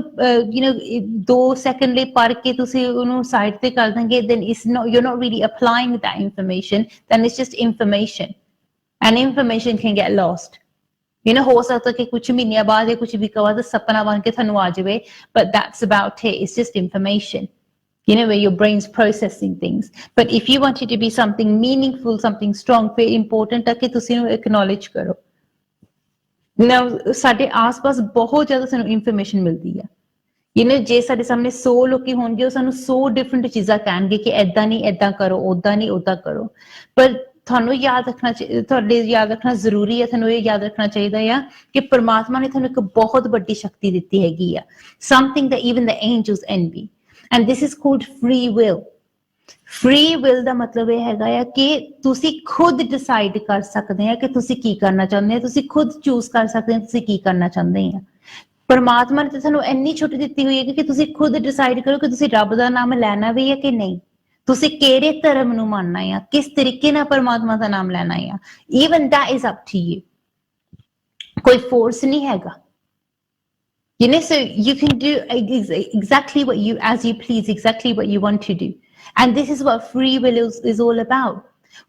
2 ਸੈਕਿੰਡ ਲਈ ਪੜ੍ਹ ਕੇ ਤੁਸੀਂ ਉਹਨੂੰ ਸਾਈਡ ਤੇ ਕਰ ਦਾਂਗੇ, then you're not really applying that information, then it's just information, and information can get lost. ਹੋ ਸਕਦਾ ਕਿ ਕੁਝ ਮਹੀਨਿਆਂ ਬਾਅਦ ਜਾਂ ਕੁਝ ਵੀਕਾਂ ਬਾਅਦ ਸੁਪਨਾ ਬਣ ਕੇ ਤੁਹਾਨੂੰ ਆ ਜਾਵੇ, but that's about it, it's just information. Where your brain's processing things. But if you want it to be something meaningful, something strong, very important ਹੈ ਕਿ ਤੁਸੀਂ ਇਹਨੂੰ acknowledge ਕਰੋ। Now ਸਾਡੇ ਆਸ-ਪਾਸ ਬਹੁਤ ਜ਼ਿਆਦਾ ਸਾਨੂੰ information ਮਿਲਦੀ ਹੈ ਜੇ ਸਾਡੇ ਸਾਹਮਣੇ 100 ਲੋਕੀ ਹੋਣਗੇ ਉਹ ਸਾਨੂੰ 100 ਡਿਫਰੈਂਟ ਚੀਜ਼ਾਂ ਕਹਿਣਗੇ ਕਿ ਏਦਾਂ ਨਹੀਂ ਏਦਾਂ ਕਰੋ, ਓਦਾਂ ਨਹੀਂ ਓਦਾਂ ਕਰੋ, ਪਰ ਤੁਹਾਨੂੰ ਯਾਦ ਰੱਖਣਾ ਤੁਹਾਡੇ ਯਾਦ ਰੱਖਣਾ ਜ਼ਰੂਰੀ ਹੈ, ਤੁਹਾਨੂੰ ਇਹ ਯਾਦ ਰੱਖਣਾ ਚਾਹੀਦਾ ਆ ਕਿ ਪਰਮਾਤਮਾ ਨੇ ਤੁਹਾਨੂੰ ਇੱਕ ਬਹੁਤ ਵੱਡੀ ਸ਼ਕਤੀ ਦਿੱਤੀ ਹੈਗੀ ਆ, something that even the angels envy, and this is called free will. Free will ਦਾ ਮਤਲਬ ਇਹ ਹੈਗਾ ਆ ਕਿ ਤੁਸੀਂ ਖੁਦ ਡਿਸਾਈਡ ਕਰ ਸਕਦੇ ਆ ਕਿ ਤੁਸੀਂ ਕੀ ਕਰਨਾ ਚਾਹੁੰਦੇ ਆ, ਤੁਸੀਂ ਖੁਦ ਚੂਜ਼ ਕਰ ਸਕਦੇ ਆ ਤੁਸੀਂ ਕੀ ਕਰਨਾ ਚਾਹੁੰਦੇ ਆ। ਪਰਮਾਤਮਾ ਨੇ ਤੁਹਾਨੂੰ ਇੰਨੀ ਛੁੱਟ ਦਿੱਤੀ ਹੋਈ ਹੈ ਕਿ ਤੁਸੀਂ ਖੁਦ ਡਿਸਾਈਡ ਕਰੋ ਕਿ ਤੁਸੀਂ ਰੱਬ ਦਾ ਨਾਮ ਲੈਣਾ ਵੀ ਹੈ ਕਿ ਨਹੀਂ, ਤੁਸੀਂ ਕਿਹੜੇ ਧਰਮ ਨੂੰ ਮੰਨਣਾ ਆ, ਕਿਸ ਤਰੀਕੇ ਨਾਲ ਪਰਮਾਤਮਾ ਦਾ ਨਾਮ ਲੈਣਾ ਆ। Even that is up to you, ਕੋਈ ਫੋਰਸ ਨਹੀਂ ਹੈਗਾ। So you can do exactly what you, as you please, exactly what you want to do. And this is what free will is all about.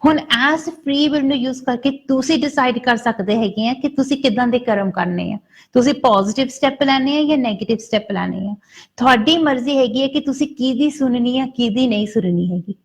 ਹੁਣ as free will ਨੂੰ use ਕਰਕੇ ਤੁਸੀਂ decide ਕਰ ਸਕਦੇ ਹੈਗੇ ਆ ਕਿ ਤੁਸੀਂ ਕਿੱਦਾਂ ਦੇ ਕਰਮ ਕਰਨੇ ਆ, ਤੁਸੀਂ positive step ਲੈਣੇ ਆ ਜਾਂ negative step ਲੈਣੇ ਆ। ਤੁਹਾਡੀ ਮਰਜ਼ੀ ਹੈਗੀ ਹੈ ਕਿ ਤੁਸੀਂ ਕਿਹਦੀ ਸੁਣਨੀ ਆ ਕਿਹਦੀ ਨਹੀਂ ਸੁਣਨੀ ਹੈਗੀ।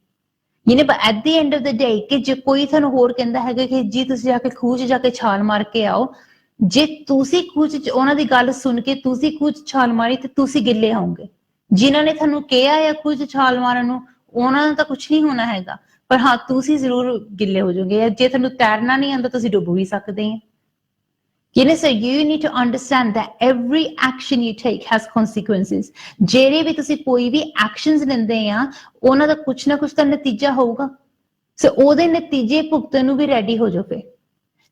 but at the end of the day ਕਿ ਜੇ ਕੋਈ ਤੁਹਾਨੂੰ ਹੋਰ ਕਹਿੰਦਾ ਹੈਗਾ ਕਿ ਜੀ ਤੁਸੀਂ ਜਾ ਕੇ ਖੂਹ 'ਚ ਜਾ ਕੇ ਛਾਲ ਮਾਰ ਕੇ ਆਓ, ਜੇ ਤੁਸੀਂ ਖੂਹ 'ਚ ਉਹਨਾਂ ਦੀ ਗੱਲ ਸੁਣ ਕੇ ਤੁਸੀਂ ਖੂਹ 'ਚ ਛਾਲ ਮਾਰੀ ਤੇ ਤੁਸੀਂ ਗਿੱਲੇ ਹੋਵੋਗੇ। ਜਿਨ੍ਹਾਂ ਨੇ ਤੁਹਾਨੂੰ ਕਿਹਾ ਆ ਖੂਹ 'ਚ ਛਾਲ ਮਾਰਨ ਨੂੰ ਉਹਨਾਂ ਨੂੰ ਤਾਂ ਕੁਛ ਨਹੀਂ ਹੋਣਾ ਹੈਗਾ, ਪਰ ਹਾਂ ਤੁਸੀਂ ਜ਼ਰੂਰ ਗਿੱਲੇ ਹੋ ਜਾਓਗੇ। ਜੇ ਤੁਹਾਨੂੰ ਤੈਰਨਾ ਨਹੀਂ ਆਉਂਦਾ ਤੁਸੀਂ ਡੁੱਬ ਵੀ ਸਕਦੇ ਆ। So you need to understand that every action you take has consequences. ਜਿਹੜੇ ਵੀ ਤੁਸੀਂ ਕੋਈ ਵੀ actions ਲੈਂਦੇ ਆ ਉਹਨਾਂ ਦਾ ਕੁਛ ਨਾ ਕੁਛ ਤਾਂ ਨਤੀਜਾ ਹੋਊਗਾ। ਸੋ ਉਹਦੇ ਨਤੀਜੇ ਭੁਗਤਣ ਨੂੰ ਵੀ ਰੈਡੀ ਹੋ ਜਾਓ। ਫਿਰ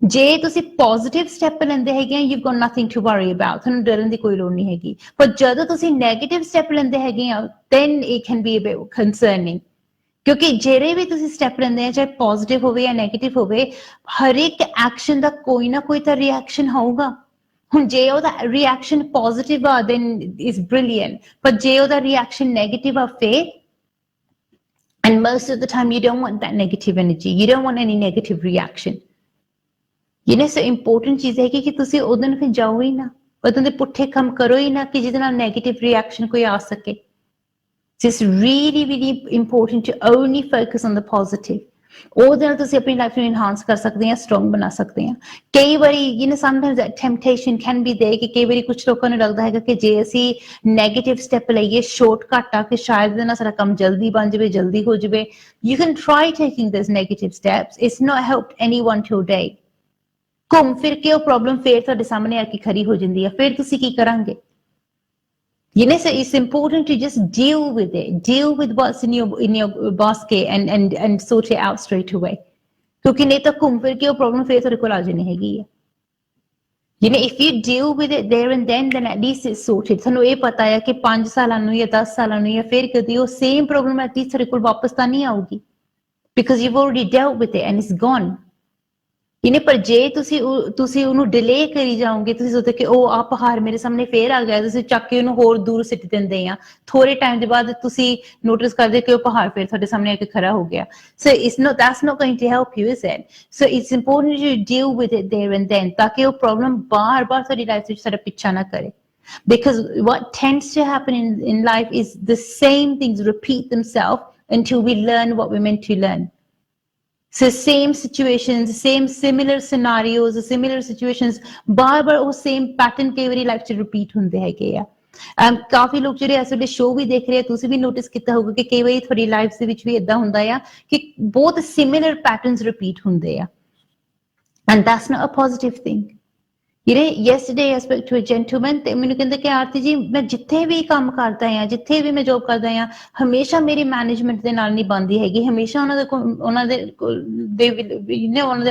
ਜੇ ਤੁਸੀਂ ਪੋਜ਼ਿਟਿਵ ਸਟੈਪ ਲੈਂਦੇ ਹੈਗੇ ਆ, you've got nothing to worry about, ਤੁਹਾਨੂੰ ਡਰਨ ਦੀ ਕੋਈ ਲੋੜ ਨਹੀਂ ਹੈਗੀ। ਪਰ ਜਦੋਂ ਤੁਸੀਂ ਨੈਗੇਟਿਵ ਸਟੈਪ ਲੈਂਦੇ ਹੈਗੇ ਆ then it can be a bit concerning, ਕਿਉਂਕਿ ਜਿਹੜੇ ਵੀ ਤੁਸੀਂ ਸਟੈਪ ਲੈਂਦੇ ਆ ਚਾਹੇ ਪੋਜ਼ਿਟਿਵ ਹੋਵੇ ਜਾਂ ਨੈਗੇਟਿਵ ਹੋਵੇ, ਹਰ ਇੱਕ ਐਕਸ਼ਨ ਦਾ ਕੋਈ ਨਾ ਕੋਈ ਤਾਂ ਰਿਐਕਸ਼ਨ ਹੋਊਗਾ। ਹੁਣ ਜੇ ਉਹਦਾ ਰਿਐਕਸ਼ਨ ਪੋਜ਼ਿਟਿਵ ਆ then is brilliant, ਪਰ ਜੇ ਉਹਦਾ ਰਿਐਕਸ਼ਨ ਨੈਗੇਟਿਵ ਆ ਫਿਰ, and most of the time you don't want that negative energy, you don't want any negative reaction. So important ਚੀਜ਼ ਹੈ ਕਿ ਤੁਸੀਂ ਉਹਦੇ ਨਾਲ ਫਿਰ ਜਾਓ ਹੀ ਨਾ, ਉਹਦੇ ਦੇ ਪੁੱਠੇ ਕੰਮ ਕਰੋ ਹੀ ਨਾ ਕਿ ਜਿਹਦੇ ਨਾਲ ਨੈਗੇਟਿਵ ਰਿਐਕਸ਼ਨ ਕੋਈ ਆ ਸਕੇ। It's really, really important to only focus on the positive. ਉਹਦੇ ਨਾਲ ਤੁਸੀਂ ਆਪਣੀ ਲਾਈਫ ਨੂੰ enhance ਕਰ ਸਕਦੇ ਆ, ਸਟਰੋਂਗ ਬਣਾ ਸਕਦੇ ਆ। ਕਈ ਵਾਰੀ sometimes that temptation can be there ਕਿ ਕਈ ਵਾਰੀ ਕੁਝ ਲੋਕਾਂ ਨੂੰ ਲੱਗਦਾ ਹੈਗਾ ਕਿ ਜੇ ਅਸੀਂ ਨੈਗੇਟਿਵ ਸਟੈਪ ਲਈਏ ਸ਼ਾਰਟਕਟ ਆ ਕਿ ਸ਼ਾਇਦ ਇਹਦੇ ਨਾਲ ਸਾਡਾ ਕੰਮ ਜਲਦੀ ਬਣ ਜਾਵੇ, ਜਲਦੀ ਹੋ ਜਾਵੇ। You can try taking those negative steps. It's not helped anyone today. ਘੁੰਮ ਫਿਰ ਕੇ ਉਹ ਪ੍ਰੋਬਲਮ ਫੇਰ ਤੁਹਾਡੇ ਸਾਹਮਣੇ ਆ ਕੇ ਖੜੀ ਹੋ ਜਾਂਦੀ ਹੈ, ਫਿਰ ਤੁਸੀਂ ਕੀ ਕਰਾਂਗੇ? So it's important to just deal with it, deal with what's in your basket and sort it out straight away. ਕਿਉਂਕਿ ਨਹੀਂ ਤਾਂ ਘੁੰਮ ਫਿਰ ਕੇ ਉਹ ਪ੍ਰੋਬਲਮ ਫੇਰ ਤੁਹਾਡੇ ਕੋਲ ਆ ਜਾਣੀ ਹੈਗੀ ਹੈ। If you deal with it there and then at least it's sorted. ਤੁਹਾਨੂੰ ਇਹ ਪਤਾ ਹੈ ਕਿ 5 ਸਾਲਾਂ ਨੂੰ ਜਾਂ 10 ਸਾਲਾਂ ਨੂੰ ਜਾਂ ਫਿਰ ਕਦੀ ਉਹ same problem at least ਤੁਹਾਡੇ ਕੋਲ ਵਾਪਸ ਤਾਂ ਨਹੀਂ ਆਊਗੀ, because you've already dealt with it and it's gone. ਪਰ ਜੇ ਤੁਸੀਂ ਉਹਨੂੰ ਡਿਲੇ ਕਰੀ ਜਾਓਗੇ, ਤੁਸੀਂ ਸੋਚਦੇ ਕਿ ਉਹ ਆ ਪਹਾੜ ਮੇਰੇ ਸਾਹਮਣੇ ਫੇਰ ਆ ਗਿਆ, ਤੁਸੀਂ ਚੱਕ ਕੇ ਉਹਨੂੰ ਹੋਰ ਦੂਰ ਸਿੱਟ ਦਿੰਦੇ ਆ, ਥੋੜੇ ਟਾਈਮ ਦੇ ਬਾਅਦ ਤੁਸੀਂ ਨੋਟਿਸ ਕਰਦੇ ਕਿ ਉਹ ਪਹਾੜ ਫੇਰ ਤੁਹਾਡੇ ਸਾਹਮਣੇ ਆ ਕੇ ਖੜਾ ਹੋ ਗਿਆ। So that's not going to help you, is it? So it's important to deal with it there and then, ਤਾਂ ਕਿ ਉਹ ਪ੍ਰੋਬਲਮ ਬਾਰ-ਬਾਰ ਤੁਹਾਡੀ ਲਾਈਫ ਵਿੱਚ ਸਾਡਾ ਪਿੱਛਾ ਨਾ ਕਰੇ। Because what tends to happen in life is the same things repeat themselves until we learn what we're meant to learn. So same situations, similar scenarios, similar situations, ਬਾਰ-ਬਾਰ ਉਹ same pattern ਕਈ ਵਾਰੀ life 'ਚ repeat ਹੁੰਦੇ ਹੈਗੇ ਆ। ਕਾਫੀ ਲੋਕ ਜਿਹੜੇ ਇਸ ਵੇਲੇ ਸ਼ੋਅ ਵੀ ਦੇਖ ਰਹੇ ਆ, ਤੁਸੀਂ ਵੀ ਨੋਟਿਸ ਕੀਤਾ ਹੋਊਗਾ ਕਿ ਕਈ ਵਾਰੀ ਤੁਹਾਡੀ ਲਾਈਫ ਦੇ ਵਿੱਚ ਵੀ ਏਦਾਂ ਹੁੰਦਾ ਆ ਕਿ ਬਹੁਤ similar patterns ਰਿਪੀਟ ਹੁੰਦੇ ਆ, and that's not a positive thing. yesterday I spoke to a gentleman ਤੇ ਮੈਨੂੰ ਕਹਿੰਦੇ ਕਿ ਆਰਤੀ ਜੀ ਮੈਂ ਜਿੱਥੇ ਵੀ ਕੰਮ ਕਰਦਾ ਆ, ਜਿੱਥੇ ਵੀ ਮੈਂ ਜੋਬ ਕਰਦਾ ਆ, ਹਮੇਸ਼ਾ ਮੇਰੀ ਮੈਨੇਜਮੈਂਟ ਦੇ ਨਾਲ ਨਹੀਂ ਬਣਦੀ ਹੈਗੀ, ਹਮੇਸ਼ਾ ਉਹਨਾਂ ਦੇ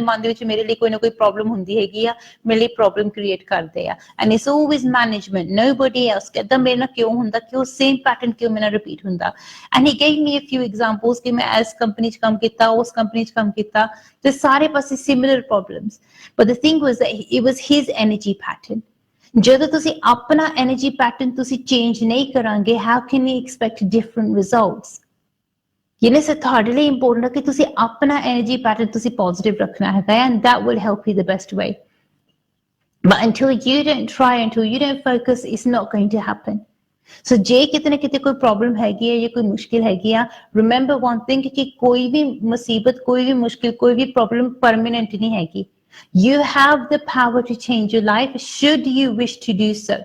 ਮਨ ਦੇ ਵਿੱਚ ਮੇਰੇ ਲਈ ਕੋਈ ਨਾ ਕੋਈ ਪ੍ਰੋਬਲਮ ਹੁੰਦੀ ਹੈਗੀ ਆ, ਮੇਰੇ ਲਈ ਪ੍ਰੋਬਲਮ ਕ੍ਰੀਏਟ ਕਰਦੇ ਆ, and it's always management, nobody else. ਕਹਿੰਦਾ ਮੇਰੇ ਨਾਲ ਕਿਉਂ ਹੁੰਦਾ, ਕਿ ਉਹ same pattern ਕਿਉਂ ਮੇਰੇ ਨਾਲ ਰਿਪੀਟ ਹੁੰਦਾ। and he gave me a few examples ਕਿ ਮੈਂ ਇਸ ਕੰਪਨੀ 'ਚ ਕੰਮ ਕੀਤਾ, ਉਸ ਕੰਪਨੀ 'ਚ ਕੰਮ ਕੀਤਾ, ਤੇ ਸਾਰੇ ਪਾਸੇ similar problems. But the thing was that it was his energy pattern. ਜਦੋਂ ਤੁਸੀਂ ਆਪਣਾ energy pattern ਤੁਸੀਂ change ਨਹੀਂ ਕਰਾਂਗੇ, how can you expect different results? So ਤੁਹਾਡੇ ਲਈ important ਹੈ ਕਿ ਤੁਸੀਂ ਆਪਣਾ energy pattern ਤੁਸੀਂ positive ਰੱਖਣਾ ਹੈਗਾ, and that will help you the best way. But until you don't try, until you don't focus, it's not going to happen. So ਜੇ ਕਿਤੇ ਨਾ ਕਿਤੇ ਕੋਈ ਪ੍ਰੋਬਲਮ ਹੈਗੀ ਹੈ ਜਾਂ ਕੋਈ ਮੁਸ਼ਕਿਲ ਹੈਗੀ ਆ, remember one thing ਕਿ ਕੋਈ ਵੀ ਮੁਸੀਬਤ, ਕੋਈ ਵੀ ਮੁਸ਼ਕਿਲ, ਕੋਈ ਵੀ ਪ੍ਰੋਬਲਮ permanent ਨਹੀਂ ਹੈਗੀ। You have the power to change your life should you wish to do so.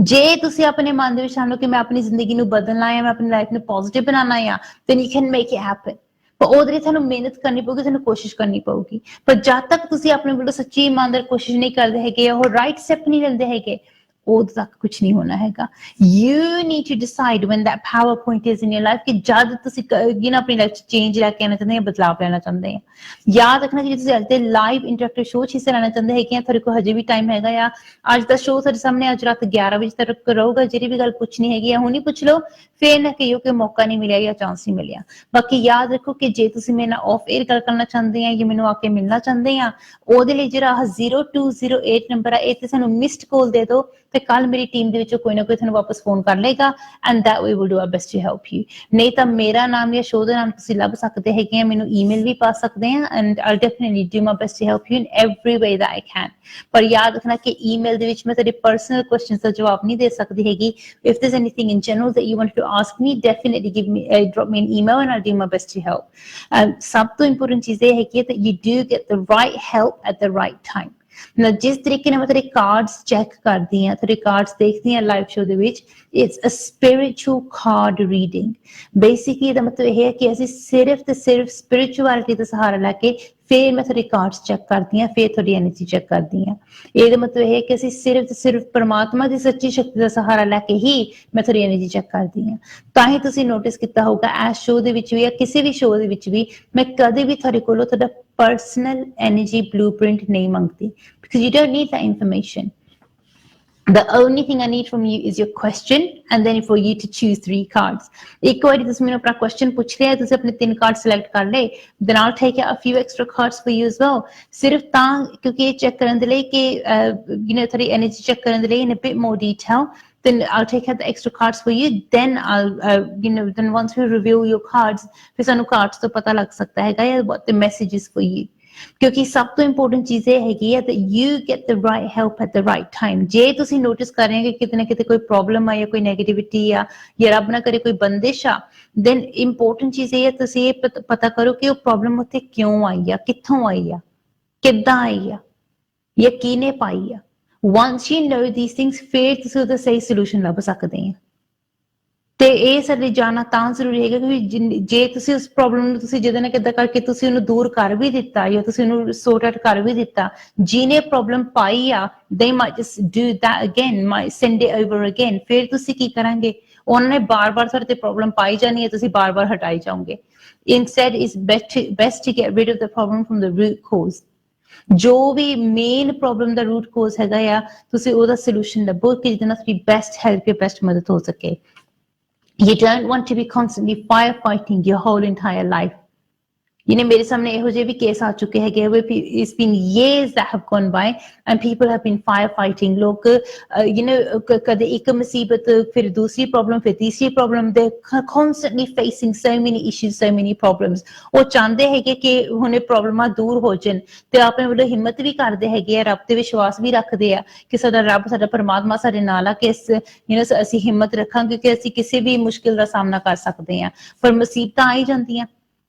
ਜੇ ਤੁਸੀਂ ਆਪਣੇ ਮਨ ਦੇ ਵਿੱਚ ठान लो कि मैं अपनी जिंदगी ਨੂੰ ਬਦਲਣਾ ਹੈ, ਮੈਂ ਆਪਣੀ ਲਾਈਫ ਨੂੰ ਪੋਜ਼ਿਟਿਵ ਬਣਾਉਣਾ ਆ, then you can make it happen। ਪਰ ਉਹਦੇ ਲਈ ਤੁਹਾਨੂੰ ਮਿਹਨਤ ਕਰਨੀ ਪਊਗੀ, ਤੁਹਾਨੂੰ ਕੋਸ਼ਿਸ਼ ਕਰਨੀ ਪਊਗੀ। ਪਰ ਜਦ ਤੱਕ ਤੁਸੀਂ ਆਪਣੇ ਵੱਲੋਂ ਸੱਚੀ ਇਮਾਨਦਾਰ ਕੋਸ਼ਿਸ਼ ਨਹੀਂ ਕਰਦੇ ਹੈਗੇ, ਉਹ ਰਾਈਟ ਸਟੈਪ ਨਹੀਂ ਲੈਂਦੇ ਹੈਗੇ, ਉਦੋਂ ਤੱਕ ਕੁਝ ਨਹੀਂ ਹੋਣਾ ਹੈਗਾ। You need to decide when that power point is in your life ਕਿ ਜਦ ਤੁਸੀਂ ਆਪਣੀ ਲਾਈਫ 'ਚ ਚੇਂਜ ਲੈ ਕੇ ਆਉਣਾ ਚਾਹੁੰਦੇ ਆ, ਬਦਲਾਵ ਲੈਣਾ ਚਾਹੁੰਦੇ ਆ। ਯਾਦ ਰੱਖਣਾ ਕਿ ਜੇ ਤੁਸੀਂ ਅੱਜ ਦੇ ਲਾਈਵ ਇੰਟਰੈਕਟਿਵ ਸ਼ੋਅ 'ਚ ਹਿੱਸਾ ਲੈਣਾ ਚਾਹੁੰਦੇ ਹੈਗੇ ਆ, ਤੁਹਾਡੇ ਕੋਲ ਹਜੇ ਵੀ ਟਾਈਮ ਹੈਗਾ ਆ। ਅੱਜ ਦਾ ਸ਼ੋਅ ਤੁਹਾਡੇ ਸਾਹਮਣੇ ਅੱਜ ਰਾਤ 11 ਵਜੇ ਤੱਕ ਰਹੂਗਾ। ਜਿਹੜੀ ਵੀ ਗੱਲ ਪੁੱਛਣੀ ਹੈਗੀ ਆ ਹੁਣੀ ਪੁੱਛ ਲਓ, ਫੇਰ ਨਾ ਕਹੀਓ ਕਿ ਮੌਕਾ ਨਹੀਂ ਮਿਲਿਆ ਜਾਂ ਚਾਂਸ ਨਹੀਂ ਮਿਲਿਆ। ਬਾਕੀ ਯਾਦ ਰੱਖੋ ਕਿ ਜੇ ਤੁਸੀਂ ਮੇਰੇ ਨਾਲ ਆਫ 에ਅਰ ਗੱਲ ਕਰਨਾ ਚਾਹੁੰਦੇ ਆ ਜਾਂ ਮੈਨੂੰ ਆ ਕੇ ਮਿਲਣਾ ਚਾਹੁੰਦੇ ਆ, ਉਹਦੇ ਲਈ ਜਿਹੜਾ 0208 ਨੰਬਰ ਆ, ਇਹ ਤੇ ਸਾਨੂੰ ਮਿਸਡ ਕਾਲ ਦੇ ਦਿਓ ਤੇ ਕੱਲ ਮੇਰੀ ਟੀਮ ਦੇ ਵਿੱਚੋਂ ਕੋਈ ਨਾ ਕੋਈ ਤੁਹਾਨੂੰ ਵਾਪਸ ਫੋਨ ਕਰ ਲਏਗਾ and that we will do our best to help you. ਨਹੀਂ ਤਾਂ ਮੇਰਾ ਨਾਮ ਜਾਂ ਸ਼ੋਅ ਦਾ ਨਾਮ ਤੁਸੀਂ ਲੱਭ ਸਕਦੇ ਹੈਗੇ ਆ, ਮੈਨੂੰ ਈਮੇਲ ਵੀ ਪਾ ਸਕਦੇ ਆ and I definitely do my best to help you in every way that I can. ਪਰ ਯਾਦ ਰੱਖਣਾ ਕਿ ਈਮੇਲ ਦੇ ਵਿੱਚ ਮੈਂ ਤੁਹਾਡੇ ਪਰਸਨਲ ਕੁਐਸਚਨਸ ਦਾ ਜਵਾਬ ਨਹੀਂ ਦੇ ਸਕਦੀ ਹੈਗੀ। If there is anything in general that you want to ask me, definitely drop me an email and I'll do my best to help। ਸਭ ਤੋਂ ਇੰਪੋਰਟੈਂਟ ਚੀਜ਼ ਇਹ ਹੈਗੀ that you do get the right help at the right time। ਨਾ ਜਿਸ ਤਰੀਕੇ ਨਾਲ ਮੈਂ ਤੁਹਾਡੇ ਕਾਰਡਸ ਚੈੱਕ ਕਰਦੀ ਹਾਂ, ਤੁਹਾਡੇ ਕਾਰਡਸ ਦੇਖਦੀ ਹਾਂ ਲਾਈਵ ਸ਼ੋਅ ਦੇ ਵਿੱਚ, it's a spiritual card reading. Basically ਇਹਦਾ ਮਤਲਬ ਇਹ ਹੈ ਕਿ ਅਸੀਂ ਸਿਰਫ ਤੇ ਸਿਰਫ ਸਪਿਰਿਚੁਅਲਿਟੀ ਦਾ ਸਹਾਰਾ ਲੈ ਕੇ ਫਿਰ ਮੈਂ ਤੁਹਾਡੇ ਕਾਰਡਸ ਚੈੱਕ ਕਰਦੀ ਹਾਂ, ਫਿਰ ਤੁਹਾਡੀ ਐਨਰਜੀ ਚੈੱਕ ਕਰਦੀ ਹਾਂ। ਇਹਦਾ ਮਤਲਬ ਇਹ ਹੈ ਕਿ ਅਸੀਂ ਸਿਰਫ ਤੇ ਸਿਰਫ ਪਰਮਾਤਮਾ ਦੀ ਸੱਚੀ ਸ਼ਕਤੀ ਦਾ ਸਹਾਰਾ ਲੈ ਕੇ ਹੀ ਮੈਂ ਤੁਹਾਡੀ ਐਨਰਜੀ ਚੈੱਕ ਕਰਦੀ ਹਾਂ। ਤਾਂ ਹੀ ਤੁਸੀਂ ਨੋਟਿਸ ਕੀਤਾ ਹੋਊਗਾ ਇਸ ਸ਼ੋਅ ਦੇ ਵਿੱਚ ਵੀ ਜਾਂ ਕਿਸੇ ਵੀ ਸ਼ੋਅ ਦੇ ਵਿੱਚ ਵੀ ਮੈਂ ਕਦੇ ਵੀ ਤੁਹਾਡੇ ਕੋਲੋਂ ਤੁਹਾਡਾ personal energy blueprint ਨਹੀਂ ਮੰਗਦੀ, because you don't need that information। The only thing I need from you is your question and then for you to choose 3 cards। ਇੱਕ ਵਾਰੀ ਤੁਸੀਂ ਮੈਨੂੰ ਆਪਣਾ question ਪੁੱਛ ਲਿਆ, ਤੁਸੀਂ ਆਪਣੇ 3 cards select ਕਰ ਲਏ, then I'll take out a few extra cards for you as well। ਸਿਰਫ ਤਾਂ ਕਿਉਂਕਿ ਇਹ ਚੈੱਕ ਕਰਨ ਦੇ ਲਈ ਕਿ ਤੁਹਾਡੀ energy ਚੈੱਕ ਕਰਨ ਦੇ ਲਈ in a bit more detail, then I'll take out the extra cards for you, then I'll then once we reveal your cards ਫਿਰ ਸਾਨੂੰ cards ਤੋਂ ਪਤਾ ਲੱਗ ਸਕਦਾ ਹੈਗਾ what the message is for you। ਕਿਉਂਕਿ ਸਭ ਤੋਂ ਇੰਪੋਰਟੈਂਟ ਚੀਜ਼ ਇਹ ਹੈਗੀ ਹੈ that you get the right help at the right time। ਜੇ ਤੁਸੀਂ ਨੋਟਿਸ ਕਰ ਰਹੇ ਹੋ ਕਿ ਕਿਤੇ ਨਾ ਕਿਤੇ ਕੋਈ ਪ੍ਰੋਬਲਮ ਆ ਜਾਂ ਕੋਈ ਨੈਗੇਟਿਵਿਟੀ ਆ ਜਾਂ ਰੱਬ ਨਾ ਕਰੇ ਕੋਈ ਬੰਦਿਸ਼ ਆ, then ਇੰਪੋਰਟੈਂਟ ਚੀਜ਼ ਇਹ ਹੈ ਤੁਸੀਂ ਇਹ ਪਤਾ ਕਰੋ ਕਿ ਉਹ ਪ੍ਰੋਬਲਮ ਉੱਥੇ ਕਿਉਂ ਆਈ ਆ, ਕਿੱਥੋਂ ਆਈ ਆ, ਕਿੱਦਾਂ ਆਈ ਆ, ਜਾਂ ਕਿਹਨੇ ਪਾਈ ਆ। once you know these things ਫਿਰ ਤੁਸੀਂ ਉਹਦਾ ਸਹੀ ਸੋਲੂਸ਼ਨ ਲੱਭ ਸਕਦੇ ਆ। ਤੇ ਇਹ ਸਾਡੇ ਜਾਣਨਾ ਤਾਂ ਜ਼ਰੂਰੀ ਹੈਗਾ ਕਿ ਜੇ ਤੁਸੀਂ ਉਸ ਪ੍ਰੋਬਲਮ ਨੂੰ ਤੁਸੀਂ ਜਿਹਦੇ ਨਾਲ ਕਿੱਦਾਂ ਕਰਕੇ ਤੁਸੀਂ ਉਹਨੂੰ ਦੂਰ ਕਰ ਵੀ ਦਿੱਤਾ ਜਾਂ ਤੁਸੀਂ ਉਹਨੂੰ ਸੋਰਟ ਆਊਟ ਕਰ ਵੀ ਦਿੱਤਾ, ਜਿਹਨੇ ਪ੍ਰੋਬਲਮ ਪਾਈ ਆ they might just do that again, might send it over again। ਫਿਰ ਤੁਸੀਂ ਕੀ ਕਰਾਂਗੇ, ਉਹਨਾਂ ਨੇ ਬਾਰ-ਬਾਰ ਤੁਹਾਡੇ ਤੇ ਪ੍ਰੋਬਲਮ ਪਾਈ ਜਾਣੀ ਹੈ, ਤੁਸੀਂ ਬਾਰ-ਬਾਰ ਹਟਾਈ ਜਾਓਗੇ। instead it's best to get rid of the problem from the root cause। ਜੋ ਵੀ ਮੇਨ ਪ੍ਰੋਬਲਮ ਦਾ ਰੂਟ ਕੋਜ਼ ਹੈਗਾ ਆ, ਤੁਸੀਂ ਉਹਦਾ ਸੋਲੂਸ਼ਨ ਲੱਭੋ ਕਿ ਜਿਹਦੇ ਨਾਲ ਤੁਹਾਡੀ ਬੈਸਟ ਹੈਲਪ ਜਾਂ ਬੈਸਟ ਮਦਦ ਹੋ ਸਕੇ। You don't want to be constantly firefighting your whole entire life। ਮੇਰੇ ਸਾਹਮਣੇ ਇਹੋ ਜਿਹੇ ਵੀ ਕੇਸ ਆ ਚੁੱਕੇ ਹੈਗੇ, it's been years that have gone by and people have been firefighting। ਲੋਕ ਕਦੇ ਇੱਕ ਮੁਸੀਬਤ, ਫਿਰ ਦੂਸਰੀ ਪ੍ਰੋਬਲਮ, ਫਿਰ ਤੀਸਰੀ problem, they constantly facing so many issues, so many problems। ਉਹ ਚਾਹੁੰਦੇ ਹੈਗੇ ਕਿ ਹੁਣ ਪ੍ਰੋਬਲਮਾਂ ਦੂਰ ਹੋ ਜਾਣ ਤੇ ਆਪਣੇ ਵੱਲੋਂ ਹਿੰਮਤ ਵੀ ਕਰਦੇ ਹੈਗੇ ਆ, ਰੱਬ ਤੇ ਵਿਸ਼ਵਾਸ ਵੀ ਰੱਖਦੇ ਆ ਕਿ ਸਾਡਾ ਰੱਬ, ਸਾਡਾ ਪਰਮਾਤਮਾ ਸਾਡੇ ਨਾਲ ਆ, ਕਿ ਅਸੀਂ ਹਿੰਮਤ ਰੱਖਾਂਗੇ ਕਿ ਅਸੀਂ ਕਿਸੇ ਵੀ ਮੁਸ਼ਕਿਲ ਦਾ ਸਾਹਮਣਾ ਕਰ ਸਕਦੇ ਆ। ਪਰ ਮੁਸੀਬਤਾਂ ਆਈ ਜਾਂਦੀਆਂ,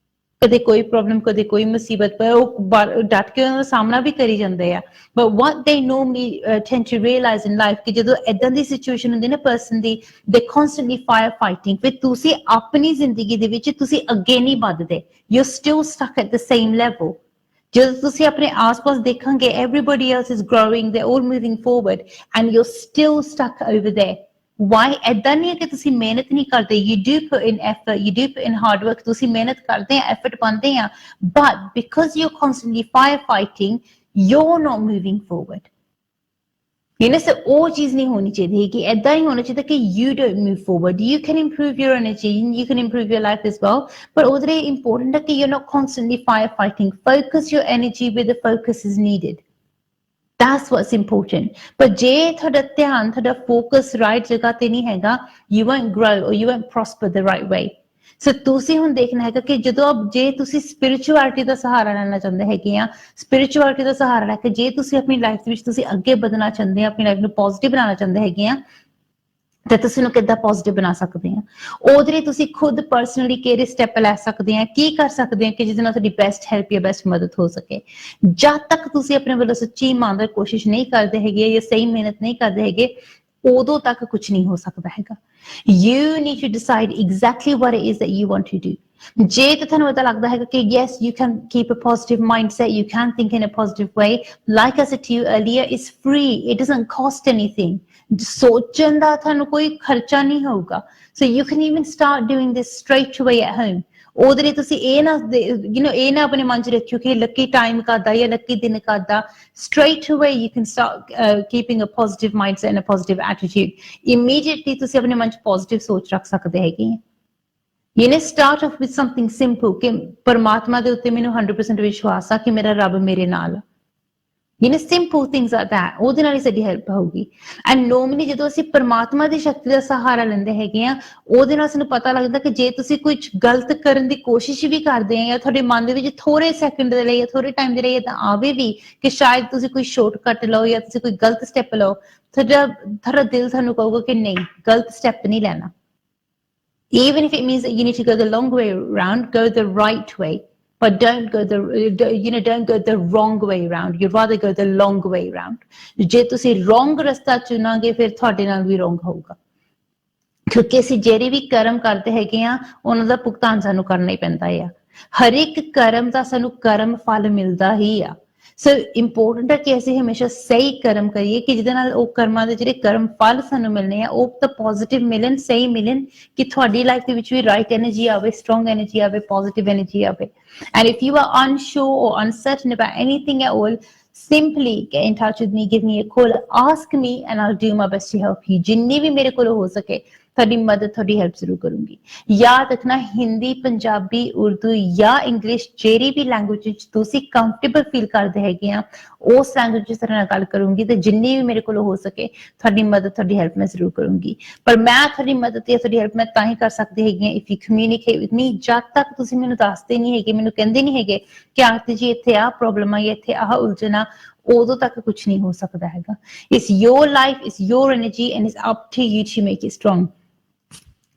ਕਦੇ ਕੋਈ ਪ੍ਰੋਬਲਮ, ਕਦੇ ਕੋਈ ਮੁਸੀਬਤ, ਪਰ ਉਹ ਡਟ ਕੇ ਉਹਨਾਂ ਦਾ ਸਾਹਮਣਾ ਵੀ ਕਰੀ ਜਾਂਦੇ ਆ। but what they normally tend to realize in life ਕਿ ਜਦੋਂ ਏਦਾਂ ਦੀ ਸਿਚੁਏਸ਼ਨ ਹੁੰਦੀ ਨਾ person the, they constantly firefighting। ਫਿਰ ਤੁਸੀਂ ਆਪਣੀ ਜ਼ਿੰਦਗੀ ਦੇ ਵਿੱਚ ਤੁਸੀਂ ਅੱਗੇ ਨਹੀਂ ਵੱਧਦੇ, you're still stuck at the same level। ਜਦੋਂ ਤੁਸੀਂ ਆਪਣੇ ਆਸ-ਪਾਸ ਦੇਖਾਂਗੇ everybody else is growing, they're all moving forward and you're still stuck over there। why? ਏਦਾਂ ਨਹੀਂ ਹੈ ਕਿ ਤੁਸੀਂ ਮਿਹਨਤ ਨਹੀਂ ਕਰਦੇ, you do put in effort, you do put in hard work। ਤੁਸੀਂ ਮਿਹਨਤ ਕਰਦੇ ਆ, effort ਪਾਉਂਦੇ ਆ, but because you're constantly firefighting, you're not moving forward। so ਉਹ ਚੀਜ਼ ਨਹੀਂ ਹੋਣੀ ਚਾਹੀਦੀ ਕਿ ਏਦਾਂ ਹੀ ਹੋਣਾ ਚਾਹੀਦਾ ਕਿ you don't move forward। you can improve your energy, you can improve your life as well, but ਉਹਦੇ ਲਈ important ਹੈ ਕਿ you're not constantly firefighting। focus your energy where the focus is needed। That's what's important। but ਜੇ ਤੁਹਾਡਾ ਧਿਆਨ, ਤੁਹਾਡਾ focus right ਜਗ੍ਹਾ ਤੇ ਨਹੀਂ ਹੈਗਾ, you won't grow or you won't prosper the right way। ਸੋ ਤੁਸੀਂ ਹੁਣ ਦੇਖਣਾ ਹੈਗਾ ਕਿ ਜਦੋਂ ਜੇ ਤੁਸੀਂ ਸਪਿਰਿਚੁਅਲਿਟੀ ਦਾ ਸਹਾਰਾ ਲੈਣਾ ਚਾਹੁੰਦੇ ਹੈਗੇ ਆ, ਸਪਿਰਿਚੁਅਲਿਟੀ ਦਾ ਸਹਾਰਾ ਲੈ ਕੇ ਜੇ ਤੁਸੀਂ ਆਪਣੀ ਲਾਈਫ ਦੇ ਵਿੱਚ ਤੁਸੀਂ ਅੱਗੇ ਵਧਣਾ ਚਾਹੁੰਦੇ ਆ, ਆਪਣੀ ਲਾਈਫ ਨੂੰ ਪੋਜ਼ਿਟਿਵ ਬਣਾਉਣਾ ਚਾਹੁੰਦੇ ਹੈਗੇ ਆ, ਤੇ ਤੁਸੀਂ ਉਹਨੂੰ ਕਿੱਦਾਂ ਪੋਜ਼ਿਟਿਵ ਬਣਾ ਸਕਦੇ ਆ। ਉਹਦੇ ਲਈ ਤੁਸੀਂ ਖੁਦ ਪਰਸਨਲੀ ਕਿਹੜੇ ਸਟੈਪ ਲੈ ਸਕਦੇ ਆ, ਕੀ ਕਰ ਸਕਦੇ ਆ ਕਿ ਜਿਹਦੇ ਨਾਲ ਤੁਹਾਡੀ ਬੈਸਟ ਹੈਲਪ ਜਾਂ ਬੈਸਟ ਮਦਦ ਹੋ ਸਕੇ। ਜਦ ਤੱਕ ਤੁਸੀਂ ਆਪਣੇ ਵੱਲੋਂ ਸੱਚੀ ਇਮਾਨਦਾਰ ਕੋਸ਼ਿਸ਼ ਨਹੀਂ ਕਰਦੇ ਹੈਗੇ ਜਾਂ ਸਹੀ ਮਿਹਨਤ ਨਹੀਂ ਕਰਦੇ ਹੈਗੇ, ਉਦੋਂ ਤੱਕ ਕੁਝ ਨਹੀਂ ਹੋ ਸਕਦਾ ਹੈਗਾ। You need to decide exactly what it is that you want to do. ਜੇ ਤਾਂ ਤੁਹਾਨੂੰ ਪਤਾ ਲੱਗਦਾ ਹੈਗਾ ਕਿ yes, you can keep a positive mindset, you can think in a positive way. Like I said to you earlier, it's free. It doesn't cost anything. ਸੋਚਣ ਦਾ ਤੁਹਾਨੂੰ ਕੋਈ ਖਰਚਾ ਨਹੀਂ ਹੋਊਗਾ। So you can even start doing this straight away at home. ਉਹਦੇ ਲਈ ਤੁਸੀਂ ਇਹ ਨਾ ਇਹ ਨਾ ਆਪਣੇ ਮਨ 'ਚ ਰੱਖਿਓ ਕਿ ਲੱਕੀ ਟਾਈਮ ਕਰਦਾ ਜਾਂ ਲੱਕੀ ਦਿਨ ਕਰਦਾ। Straight away you can start keeping a positive mindset and a positive attitude. Immediately ਤੁਸੀਂ ਆਪਣੇ ਮਨ 'ਚ positive ਸੋਚ ਰੱਖ ਸਕਦੇ ਹੈਗੇ। Start off with something simple ਕਿ ਪਰਮਾਤਮਾ ਦੇ ਉੱਤੇ ਮੈਨੂੰ 100% ਵਿਸ਼ਵਾਸ ਆ ਕਿ ਮੇਰਾ ਰੱਬ ਮੇਰੇ ਨਾਲ ਆ। simple things like that, ਉਹਦੇ ਨਾਲ ਹੀ ਸਾਡੀ ਹੈਲਪ ਹੋਊਗੀ। ਐਂਡ ਨੋਰਮਲੀ ਜਦੋਂ ਅਸੀਂ ਪਰਮਾਤਮਾ ਦੀ ਸ਼ਕਤੀ ਦਾ ਸਹਾਰਾ ਲੈਂਦੇ ਹੈਗੇ ਆ, ਉਹਦੇ ਨਾਲ ਸਾਨੂੰ ਪਤਾ ਲੱਗਦਾ ਕਿ ਜੇ ਤੁਸੀਂ ਕੁਝ ਗਲਤ ਕਰਨ ਦੀ ਕੋਸ਼ਿਸ਼ ਵੀ ਕਰਦੇ ਆ ਜਾਂ ਤੁਹਾਡੇ ਮਨ ਦੇ ਵਿੱਚ ਥੋੜੇ ਸੈਕਿੰਡ ਦੇ ਲਈ ਜਾਂ ਥੋੜੇ ਟਾਈਮ ਦੇ ਲਈ ਤਾਂ ਆਵੇ ਵੀ ਕਿ ਸ਼ਾਇਦ ਤੁਸੀਂ ਕੋਈ ਸ਼ਾਰਟਕਟ ਲਓ ਜਾਂ ਤੁਸੀਂ ਕੋਈ ਗਲਤ ਸਟੈਪ ਲਓ, ਤੁਹਾਡਾ ਦਿਲ ਤੁਹਾਨੂੰ ਕਹੂਗਾ ਕਿ ਨਹੀਂ, ਗਲਤ ਸਟੈਪ ਨਹੀਂ ਲੈਣਾ। Even if it means that you need to go the long way around, go the right way. But don't go the wrong way around. You'd rather go the long way around. ਜੇ ਤੁਸੀਂ wrong ਰਸਤਾ ਚੁਣਾਂਗੇ ਫਿਰ ਤੁਹਾਡੇ ਨਾਲ ਵੀ wrong ਹੋਊਗਾ, ਕਿਉਂਕਿ ਅਸੀਂ ਜਿਹੜੇ ਵੀ ਕਰਮ ਕਰਦੇ ਹੈਗੇ ਆ ਉਹਨਾਂ ਦਾ ਭੁਗਤਾਨ ਸਾਨੂੰ ਕਰਨਾ ਹੀ ਪੈਂਦਾ ਆ। ਹਰ ਇੱਕ ਕਰਮ ਦਾ ਸਾਨੂੰ ਕਰਮ ਫਲ ਮਿਲਦਾ ਹੀ ਆ। ਸੋ ਇੰਪੋਰਟੈਂਟ ਹੈ ਕਿ ਅਸੀਂ ਹਮੇਸ਼ਾ ਸਹੀ ਕਰਮ ਕਰੀਏ ਕਿ ਜਿਹਦੇ ਨਾਲ ਉਹ ਕਰਮਾਂ ਦੇ ਜਿਹੜੇ ਕਰਮ ਫਲ ਸਾਨੂੰ ਮਿਲਣੇ ਆ ਉਹ ਤਾਂ ਪੋਜ਼ਿਟਿਵ ਮਿਲਣ, ਸਹੀ ਮਿਲਣ, ਕਿ ਤੁਹਾਡੀ ਲਾਈਫ ਦੇ ਵਿੱਚ ਵੀ ਰਾਈਟ ਐਨਰਜੀ ਆਵੇ, ਸਟਰੋਂਗ ਐਨਰਜੀ ਆਵੇ, ਪੋਜ਼ਿਟਿਵ ਐਨਰਜੀ ਆਵੇ। And if you are unsure or uncertain about anything at all, simply get in touch with me, give me a call, ask me and I'll do my best to help you. ਜਿੰਨੀ ਵੀ ਮੇਰੇ ਕੋਲ ਹੋ ਸਕੇ ਤੁਹਾਡੀ ਮਦਦ, ਤੁਹਾਡੀ help ਜ਼ਰੂਰ ਕਰੂੰਗੀ। ਯਾਦ ਰੱਖਣਾ, ਹਿੰਦੀ, ਪੰਜਾਬੀ, ਉਰਦੂ ਜਾਂ ਇੰਗਲਿਸ਼ ਜਿਹੜੀ ਵੀ ਲੈਂਗੁਏਜ ਵਿੱਚ ਤੁਸੀਂ ਕੰਫਰਟੇਬਲ ਫੀਲ ਕਰਦੇ ਹੈਗੇ ਆ ਉਸ ਲੈਂਗੁਏਜ ਵਿੱਚ ਤੁਹਾਡੇ ਨਾਲ ਗੱਲ ਕਰੂੰਗੀ ਤੇ ਜਿੰਨੀ ਵੀ ਮੇਰੇ ਕੋਲ ਹੋ ਸਕੇ ਤੁਹਾਡੀ ਮਦਦ, ਤੁਹਾਡੀ ਹੈਲਪ ਮੈਂ ਜ਼ਰੂਰ ਕਰੂੰਗੀ। ਪਰ ਮੈਂ ਤੁਹਾਡੀ ਮਦਦ ਜਾਂ ਤੁਹਾਡੀ ਹੈਲਪ ਮੈਂ ਤਾਂ ਹੀ ਕਰ ਸਕਦੀ ਹੈਗੀ ਆ if you communicate with me. ਜਦ ਤੱਕ ਤੁਸੀਂ ਮੈਨੂੰ ਦੱਸਦੇ ਨਹੀਂ ਹੈਗੇ, ਮੈਨੂੰ ਕਹਿੰਦੇ ਨਹੀਂ ਹੈਗੇ ਕਿ ਆਰਤੀ ਜੀ ਇੱਥੇ ਆਹ ਪ੍ਰੋਬਲਮ ਆ ਜਾਂ ਇੱਥੇ ਆਹ ਉਲਝਣ ਆ, ਉਦੋਂ ਤੱਕ ਕੁਝ ਨਹੀਂ ਹੋ ਸਕਦਾ ਹੈਗਾ। It's your life, it's your energy and it's up to you to make it strong.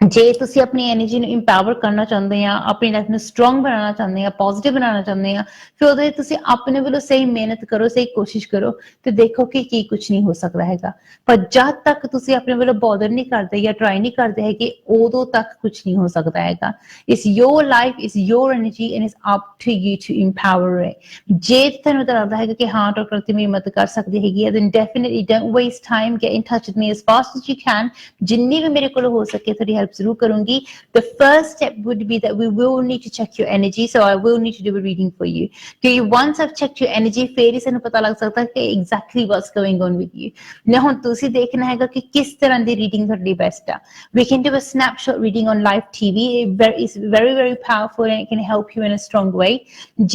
ਜੇ ਤੁਸੀਂ ਆਪਣੀ ਐਨਰਜੀ ਨੂੰ ਇੰਪਾਵਰ ਕਰਨਾ ਚਾਹੁੰਦੇ ਆ, ਆਪਣੀ ਲਾਈਫ ਨੂੰ ਸਟਰੋਂਗ ਬਣਾਉਣਾ ਚਾਹੁੰਦੇ ਆ, ਪੋਜ਼ਿਟਿਵ ਬਣਾਉਣਾ ਚਾਹੁੰਦੇ ਆ, ਫਿਰ ਉਹਦੇ ਤੁਸੀਂ ਆਪਣੇ ਵੱਲੋਂ ਸਹੀ ਮਿਹਨਤ ਕਰੋ, ਸਹੀ ਕੋਸ਼ਿਸ਼ ਕਰੋ ਤੇ ਦੇਖੋ ਕਿ ਕੀ ਕੁਝ ਨਹੀਂ ਹੋ ਸਕਦਾ ਹੈਗਾ। ਪਰ ਜਦ ਤੱਕ ਤੁਸੀਂ ਆਪਣੇ ਵੱਲੋਂ ਬੋਦਰ ਨਹੀਂ ਕਰਦੇ ਜਾਂ ਟਰਾਈ ਨਹੀਂ ਕਰਦੇ ਹੈਗੇ ਉਦੋਂ ਤੱਕ ਕੁਝ ਨਹੀਂ ਹੋ ਸਕਦਾ ਹੈਗਾ। It's your life, it's your energy and it's up to you to empower it. ਜੇ ਤੁਹਾਨੂੰ ਲੱਗਦਾ ਹੈਗਾ ਕਿ ਹਾਂ ਡਾਕਟਰ ਤੇ ਮੇਰੀ ਮਦਦ ਕਰ ਸਕਦੀ ਹੈਗੀ then definitely don't waste time, get in touch with me as fast as you can. ਜਿੰਨੀ ਵੀ ਮੇਰੇ ਕੋਲ ਹੋ ਸਕੇ ਤੁਹਾਡੀ ਹੈਲਪ ਜ਼ਰੂਰ ਕਰੂੰਗੀ। The first step would be that we will need to check your energy, so I will need to do a reading for you. Okay, once I've checked your energy, ਫਿਰ ਹੀ ਸਾਨੂੰ ਪਤਾ ਲੱਗ ਸਕਦਾ ਕਿ exactly what's going on with you. now ਹੁਣ ਤੁਸੀਂ ਦੇਖਣਾ ਹੈਗਾ ਕਿ ਕਿਸ ਤਰ੍ਹਾਂ ਦੀ ਰੀਡਿੰਗ ਤੁਹਾਡੀ ਬੈਸਟ ਆ। We can do a snapshot reading on live TV. It's very very powerful and it can help you in a strong way.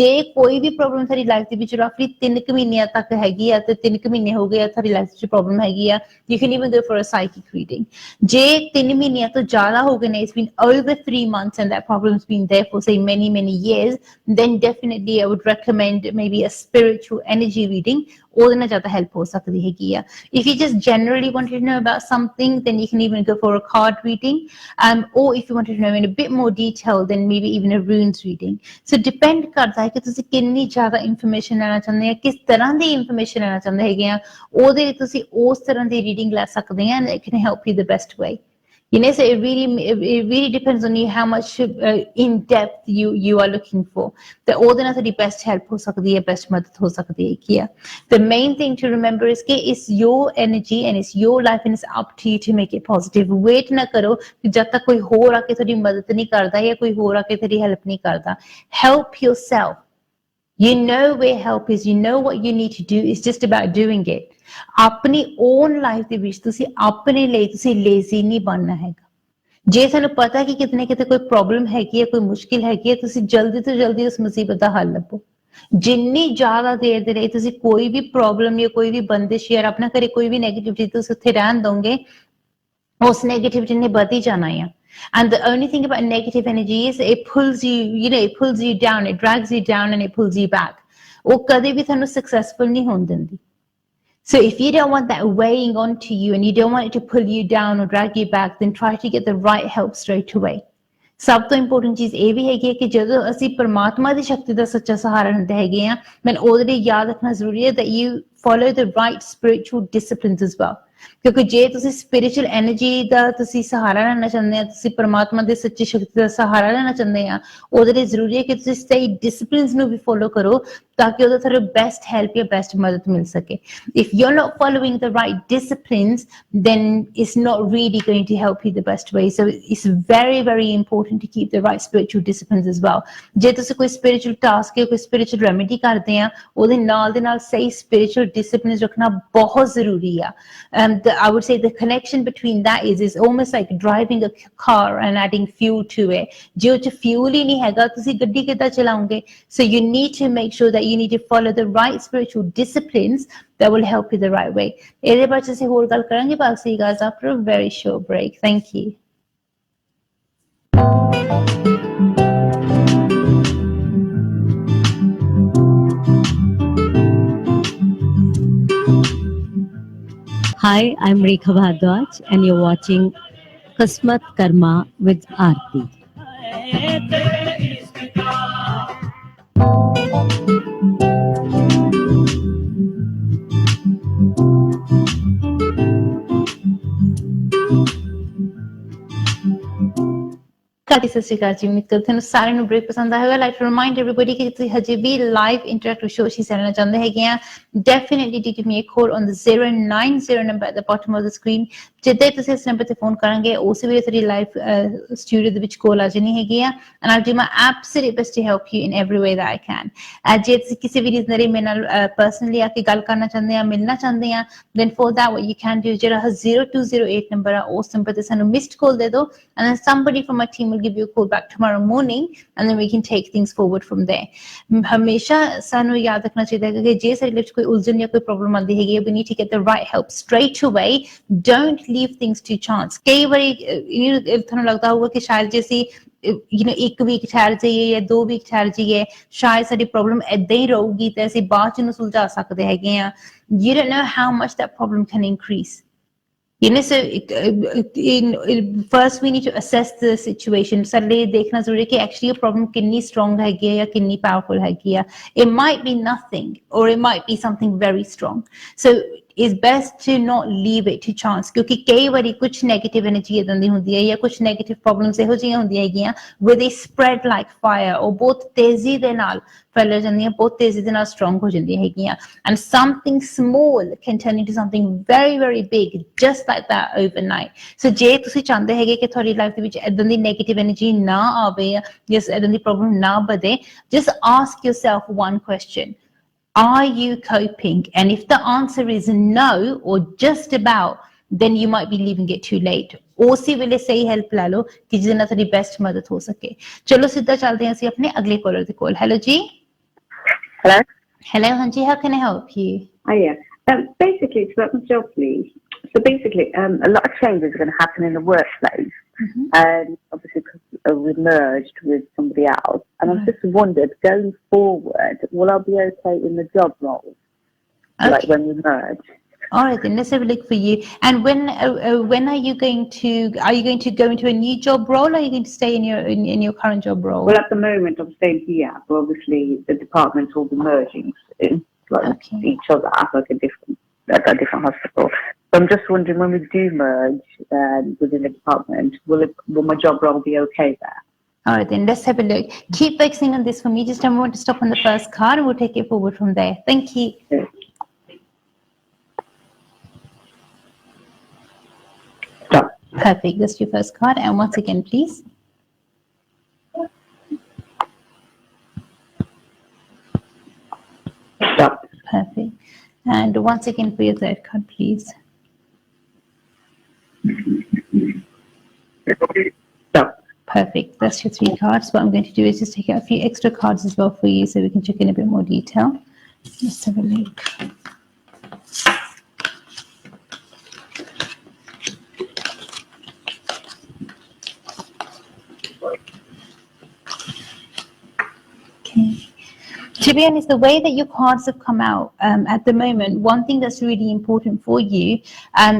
ਜੇ ਕੋਈ ਵੀ ਪ੍ਰੋਬਲਮ ਤੁਹਾਡੀ ਲਾਈਫ ਦੇ ਵਿੱਚ ਰਫਲੀ 3 ਮਹੀਨਿਆਂ ਤੱਕ ਹੈਗੀ ਆ ਤੇ 3 ਮਹੀਨੇ ਹੋ ਗਏ ਆ ਤੁਹਾਡੀ ਲਾਈਫ ਵਿੱਚ ਪ੍ਰੋਬਲਮ ਹੈਗੀ ਆ, you can even go for a psychic reading. ਜੇ 3 ਮਹੀਨਿਆਂ ਤੋਂ ਜ਼ਿਆਦਾ ਹੋ ਗਏ ਨੇ, it's been over 3 months and that problem's been there for say many years, then definitely I would recommend maybe a spiritual energy reading. ਉਹਦੇ ਨਾਲ ਜ਼ਿਆਦਾ ਹੈਲਪ ਹੋ ਸਕਦੀ ਹੈਗੀ ਆ। If you just generally wanted to know about something, then you can even go for a card reading, or if you wanted to know in a bit more detail, then maybe even a runes reading. So depend ਕਰਦਾ ਹੈ ਕਿ ਤੁਸੀਂ ਕਿੰਨੀ ਜ਼ਿਆਦਾ information ਲੈਣਾ ਚਾਹੁੰਦੇ ਆ, ਕਿਸ ਤਰ੍ਹਾਂ ਦੀ ਇਨਫੋਰਮੇਸ਼ਨ ਲੈਣਾ ਚਾਹੁੰਦੇ ਹੈਗੇ ਆ, ਉਹਦੇ ਲਈ ਤੁਸੀਂ ਉਸ ਤਰ੍ਹਾਂ ਦੀ ਰੀਡਿੰਗ ਲੈ ਸਕਦੇ ਆ and it can help you the best way. So it really depends on you how much in depth you are looking for. The ਉਹਦੇ ਨਾਲ ਤੁਹਾਡੀ best help ਹੋ ਸਕਦੀ ਹੈ, best ਮਦਦ ਹੋ ਸਕਦੀ ਹੈ ਕੀ ਆ। The main thing to remember is ਕਿ it's your energy and it's your life and it's up to you to make it positive. Wait ਨਾ ਕਰੋ ਕਿ ਜਦ ਤੱਕ ਕੋਈ ਹੋਰ ਆ ਕੇ ਤੁਹਾਡੀ ਮਦਦ ਨਹੀਂ ਕਰਦਾ ਜਾਂ ਕੋਈ ਹੋਰ ਆ ਕੇ ਤੁਹਾਡੀ ਹੈਲਪ ਨਹੀਂ ਕਰਦਾ। Help yourself. You know where help is, you know what you need to do. It's just about doing it. ਆਪਣੀ own life ਦੇ ਵਿੱਚ ਤੁਸੀਂ ਆਪਣੇ ਲਈ ਤੁਸੀਂ lazy ਨਹੀਂ ਬਣਨਾ ਹੈਗਾ। ਜੇ ਤੁਹਾਨੂੰ ਪਤਾ ਕਿ ਕਿਤੇ ਨਾ ਕਿਤੇ ਕੋਈ ਪ੍ਰੋਬਲਮ ਹੈਗੀ ਹੈ, ਕੋਈ ਮੁਸ਼ਕਿਲ ਹੈਗੀ ਹੈ, ਤੁਸੀਂ ਜਲਦੀ ਤੋਂ ਜਲਦੀ ਉਸ ਮੁਸੀਬਤ ਦਾ ਹੱਲ ਲੱਭੋ। ਜਿੰਨੀ ਜ਼ਿਆਦਾ ਦੇਰ ਦੇ ਲਈ ਤੁਸੀਂ ਕੋਈ ਵੀ ਪ੍ਰੋਬਲਮ ਜਾਂ ਕੋਈ ਵੀ ਬੰਦਿਸ਼ ਜਾਂ ਆਪਣਾ ਘਰੇ ਕੋਈ ਵੀ ਨੈਗੇਟਿਵਿਟੀ ਤੁਸੀਂ ਉੱਥੇ ਰਹਿਣ ਦੋਗੇ, ਉਸ ਨੈਗੇਟਿਵਿਟੀ ਨੇ ਵੱਧ ਹੀ ਜਾਣਾ ਆ। And the only thing about negative energy is it pulls you down, it drags you down and it pulls you back. ਉਹ ਕਦੇ ਵੀ ਤੁਹਾਨੂੰ successful ਨਹੀਂ ਹੋਣ ਦਿੰਦੀ। So if you don't want that weighing onto you and you don't want it to pull you down or drag you back, then try to get the right help straight away. ਸਭ ਤੋਂ important ਚੀਜ਼ ਇਹ ਵੀ ਹੈਗੀ ਹੈ ਕਿ ਜਦੋਂ ਅਸੀਂ ਪਰਮਾਤਮਾ ਦੀ ਸ਼ਕਤੀ ਦਾ ਸੱਚਾ ਸਹਾਰਾ ਲੈਂਦੇ ਹੈਗੇ ਆ, ਮੈਨੂੰ ਉਹਦੇ ਲਈ ਯਾਦ ਰੱਖਣਾ ਜ਼ਰੂਰੀ ਹੈ that you follow the right spiritual disciplines as well. ਕਿਉਂਕਿ ਜੇ ਤੁਸੀਂ ਸਪਿਰਿਚੁਅਲ એનર્ਜੀ ਦਾ ਤੁਸੀਂ ਸਹਾਰਾ ਲੈਣਾ ਚਾਹੁੰਦੇ ਆ, ਤੁਸੀਂ ਪਰਮਾਤਮਾ ਦੇ ਸੱਚੀ ਸ਼ਕਤੀ ਦਾ ਸਹਾਰਾ ਲੈਣਾ ਚਾਹੁੰਦੇ ਆ, ਉਹਦੇ ਲਈ ਜ਼ਰੂਰੀ ਹੈ ਕਿ ਤੁਸੀਂ ਸਹੀ ਡਿਸਪਲਿਨਸ ਨੂੰ ਵੀ ਫੋਲੋ ਕਰੋ ਤਾਂ ਕਿ ਉਹਦਾ ਤੁਹਾਨੂੰ ਬੈਸਟ ਹੈਲਪ ਜਾਂ ਬੈਸਟ ਮਦਦ ਮਿਲ ਸਕੇ। If you're not following the right disciplines, then it's not really going to help you the best way. So it's very, very important to keep the right spiritual disciplines as well. ਜੇ ਤੁਸੀਂ ਕੋਈ spiritual task ਜਾਂ ਕੋਈ spiritual remedy ਕਰਦੇ ਆ, ਉਹਦੇ ਨਾਲ ਦੇ ਨਾਲ ਸਹੀ spiritual disciplines ਰੱਖਣਾ ਬਹੁਤ ਜ਼ਰੂਰੀ ਆ। I would say the connection between that is almost like driving a car and adding fuel to it. ਜੇ ਉਹ 'ਚ fuel ਹੀ ਨਹੀਂ ਹੈਗਾ, ਤੁਸੀਂ ਗੱਡੀ ਕਿੱਦਾਂ ਚਲਾਓਗੇ? So you need to make sure that you need to follow the right spiritual disciplines that will help you the right way. ਇਹਦੇ ਬਾਰੇ ਅਸੀਂ ਹੋਰ ਗੱਲ ਕਰਾਂਗੇ, but I'll see you guys after a very short break. Thank you. Hi, I'm Rekha Bhardwaj and you're watching KismatKarma with Arti. ਸਤਿ ਸ਼੍ਰੀ ਅਕਾਲ ਜੀ, ਉਮੀਦ ਕਰਦੀ ਤੁਹਾਨੂੰ ਸਾਰਿਆਂ ਨੂੰ ਬ੍ਰੇਕ ਪਸੰਦ ਆਇਆ ਹੋਵੇਗਾ। ਲਾਈਕ ਟੂ ਰਿਮਾਈਂਡ ਐਵਰੀਬਾਡੀ ਕਿ ਤੁਸੀਂ ਹਜੇ ਵੀ ਲਾਈਵ ਇੰਟਰੈਕਟਿਵ ਸ਼ੋਅ ਹਿੱਸਾ ਲੈਣਾ ਚਾਹੁੰਦੇ ਹੈਗੇ ਆ, definitely do give me a call on the 090 number at the bottom of the screen. ਜਿੱਦਾਂ ਤੁਸੀਂ ਇਸ ਨੰਬਰ ਤੇ ਫੋਨ ਕਰਾਂਗੇ ਉਸ ਵੇਲੇ ਤੁਹਾਡੀ ਲਾਈਵ ਸਟੂਡੀਓ ਦੇ ਵਿੱਚ ਕਾਲ ਆ ਜਾਣੀ ਹੈਗੀ ਆ, and I'll do my absolute best to help you in every way that I can. ਜੇ ਤੁਸੀਂ ਕਿਸੇ ਵੀ ਰੀਜ਼ਨ ਲਈ ਮੇਰੇ ਨਾਲ ਪਰਸਨਲੀ ਆ ਕੇ ਗੱਲ ਕਰਨਾ ਚਾਹੁੰਦੇ ਆ, ਮਿਲਣਾ ਚਾਹੁੰਦੇ ਆ, then for that what you can do, ਜਿਹੜਾ 0208 ਨੰਬਰ ਆ ਉਸ ਨੰਬਰ ਤੇ ਸਾਨੂੰ ਮਿਸਡ ਕਾਲ ਦੇ ਦਿਓ, and then somebody from my team will give you a call back tomorrow morning and then we can take things forward from there. ਹਮੇਸ਼ਾ ਸਾਨੂੰ ਯਾਦ ਰੱਖਣਾ ਚਾਹੀਦਾ ਹੈ ਕਿ ਜੇ ਸਾਡੇ ਵਿੱਚ ਕੋਈ ਉਲਝਣ ਜਾਂ ਕੋਈ ਪ੍ਰੋਬਲਮ ਆਉਂਦੀ ਹੈਗੀ, we need to get the right help straight away. Don't leave things to chance. ਕਈ ਵਾਰੀ ਤੁਹਾਨੂੰ ਲੱਗਦਾ ਹੋਊਗਾ ਕਿ ਸ਼ਾਇਦ ਜੇ ਅਸੀਂ ਇੱਕ ਵੀਕ ਠਹਿਰ ਜਾਈਏ ਜਾਂ 2 ਵੀਕ ਠਹਿਰ ਜਾਈਏ, ਸ਼ਾਇਦ ਸਾਡੀ ਪ੍ਰੋਬਲਮ ਏਦਾਂ ਹੀ ਰਹੂਗੀ ਤੇ ਅਸੀਂ ਬਾਅਦ ਚ ਇਹਨੂੰ ਸੁਲਝਾ ਸਕਦੇ ਹੈਗੇ ਆ। You don't know how much that problem can increase. So first we need to assess the situation. Sadly, देखना जरूरी है कि actually your problem कितनी strong हैगी है या कितनी powerful हैगी है. It might be nothing or it might be something very strong. So it's best to not leave it to chance, क्योंकि कई बारी कुछ negative energy इदां दी हुंदी है या कुछ negative problems ਇਹੋ ਜਿਹੀਆਂ ਹੁੰਦੀਆਂ ਹੈਗੀਆਂ where they spread like fire, और बहुत तेजी ਦੇ ਨਾਲ फैल ਜਾਂਦੀਆਂ, बहुत तेजी ਦੇ ਨਾਲ strong ਹੋ ਜਾਂਦੀਆਂ ਹੈਗੀਆਂ, and something small can turn into something very very big just like that overnight. So ਜੇ ਤੁਸੀਂ ਚਾਹੁੰਦੇ ਹੈਗੇ ਕਿ ਤੁਹਾਡੀ ਲਾਈਫ ਦੇ ਵਿੱਚ ਇਦਾਂ ਦੀ negative energy ਨਾ ਆਵੇ ਜਾਂ ਇਦਾਂ ਦੀ problem ਨਾ ਵਧੇ, just ask yourself one question: are you coping? And if the answer is no or just about, then you might be leaving it too late. ਉਸੇ ਵੇਲੇ ਸਹੀ ਹੈਲਪ ਲੈ ਲਓ ਕਿ ਜਿਹਦੇ ਨਾਲ ਤੁਹਾਡੀ ਬੈਸਟ ਮਦਦ ਹੋ ਸਕੇ। ਚਲੋ ਸਿੱਧਾ ਚੱਲਦੇ ਹਾਂ ਅਸੀਂ ਆਪਣੇ ਅਗਲੇ ਕਾਲਰ ਦੇ ਕੋਲ। ਹੈਲੋ ਜੀ। Hello. Hello, ਹਾਂਜੀ, how can I help you? Oh yeah. Basically, it's about my job, please. So basically, a lot of changes are going to happen in the workplace, and obviously because we merged with somebody else. And I've just wondered, going forward, will I be okay in the job role, like when we merge? All right, then let's have a look for you. And when are you going to go into a new job role, or are you going to stay in your current job role? Well, at the moment, I'm staying here, but obviously the departments will be merging soon, like each other, like a different hospital. So I'm just wondering, when we do merge within the department, will my job role be okay there? All right, then let's have a look. Keep focusing on this for me. Just a moment to stop on the first card, and we'll take it forward from there. Thank you. Yeah. Stop. Perfect. That's your first card. And once again, please. Stop. Perfect. And once again for your third card, please. Stop. Perfect. That's your 3 cards. What I'm going to do is just take out a few extra cards as well for you so we can check in a bit more detail. Let's have a look. Okay. To be honest, the way that your cards have come out at the moment, one thing that's really important for you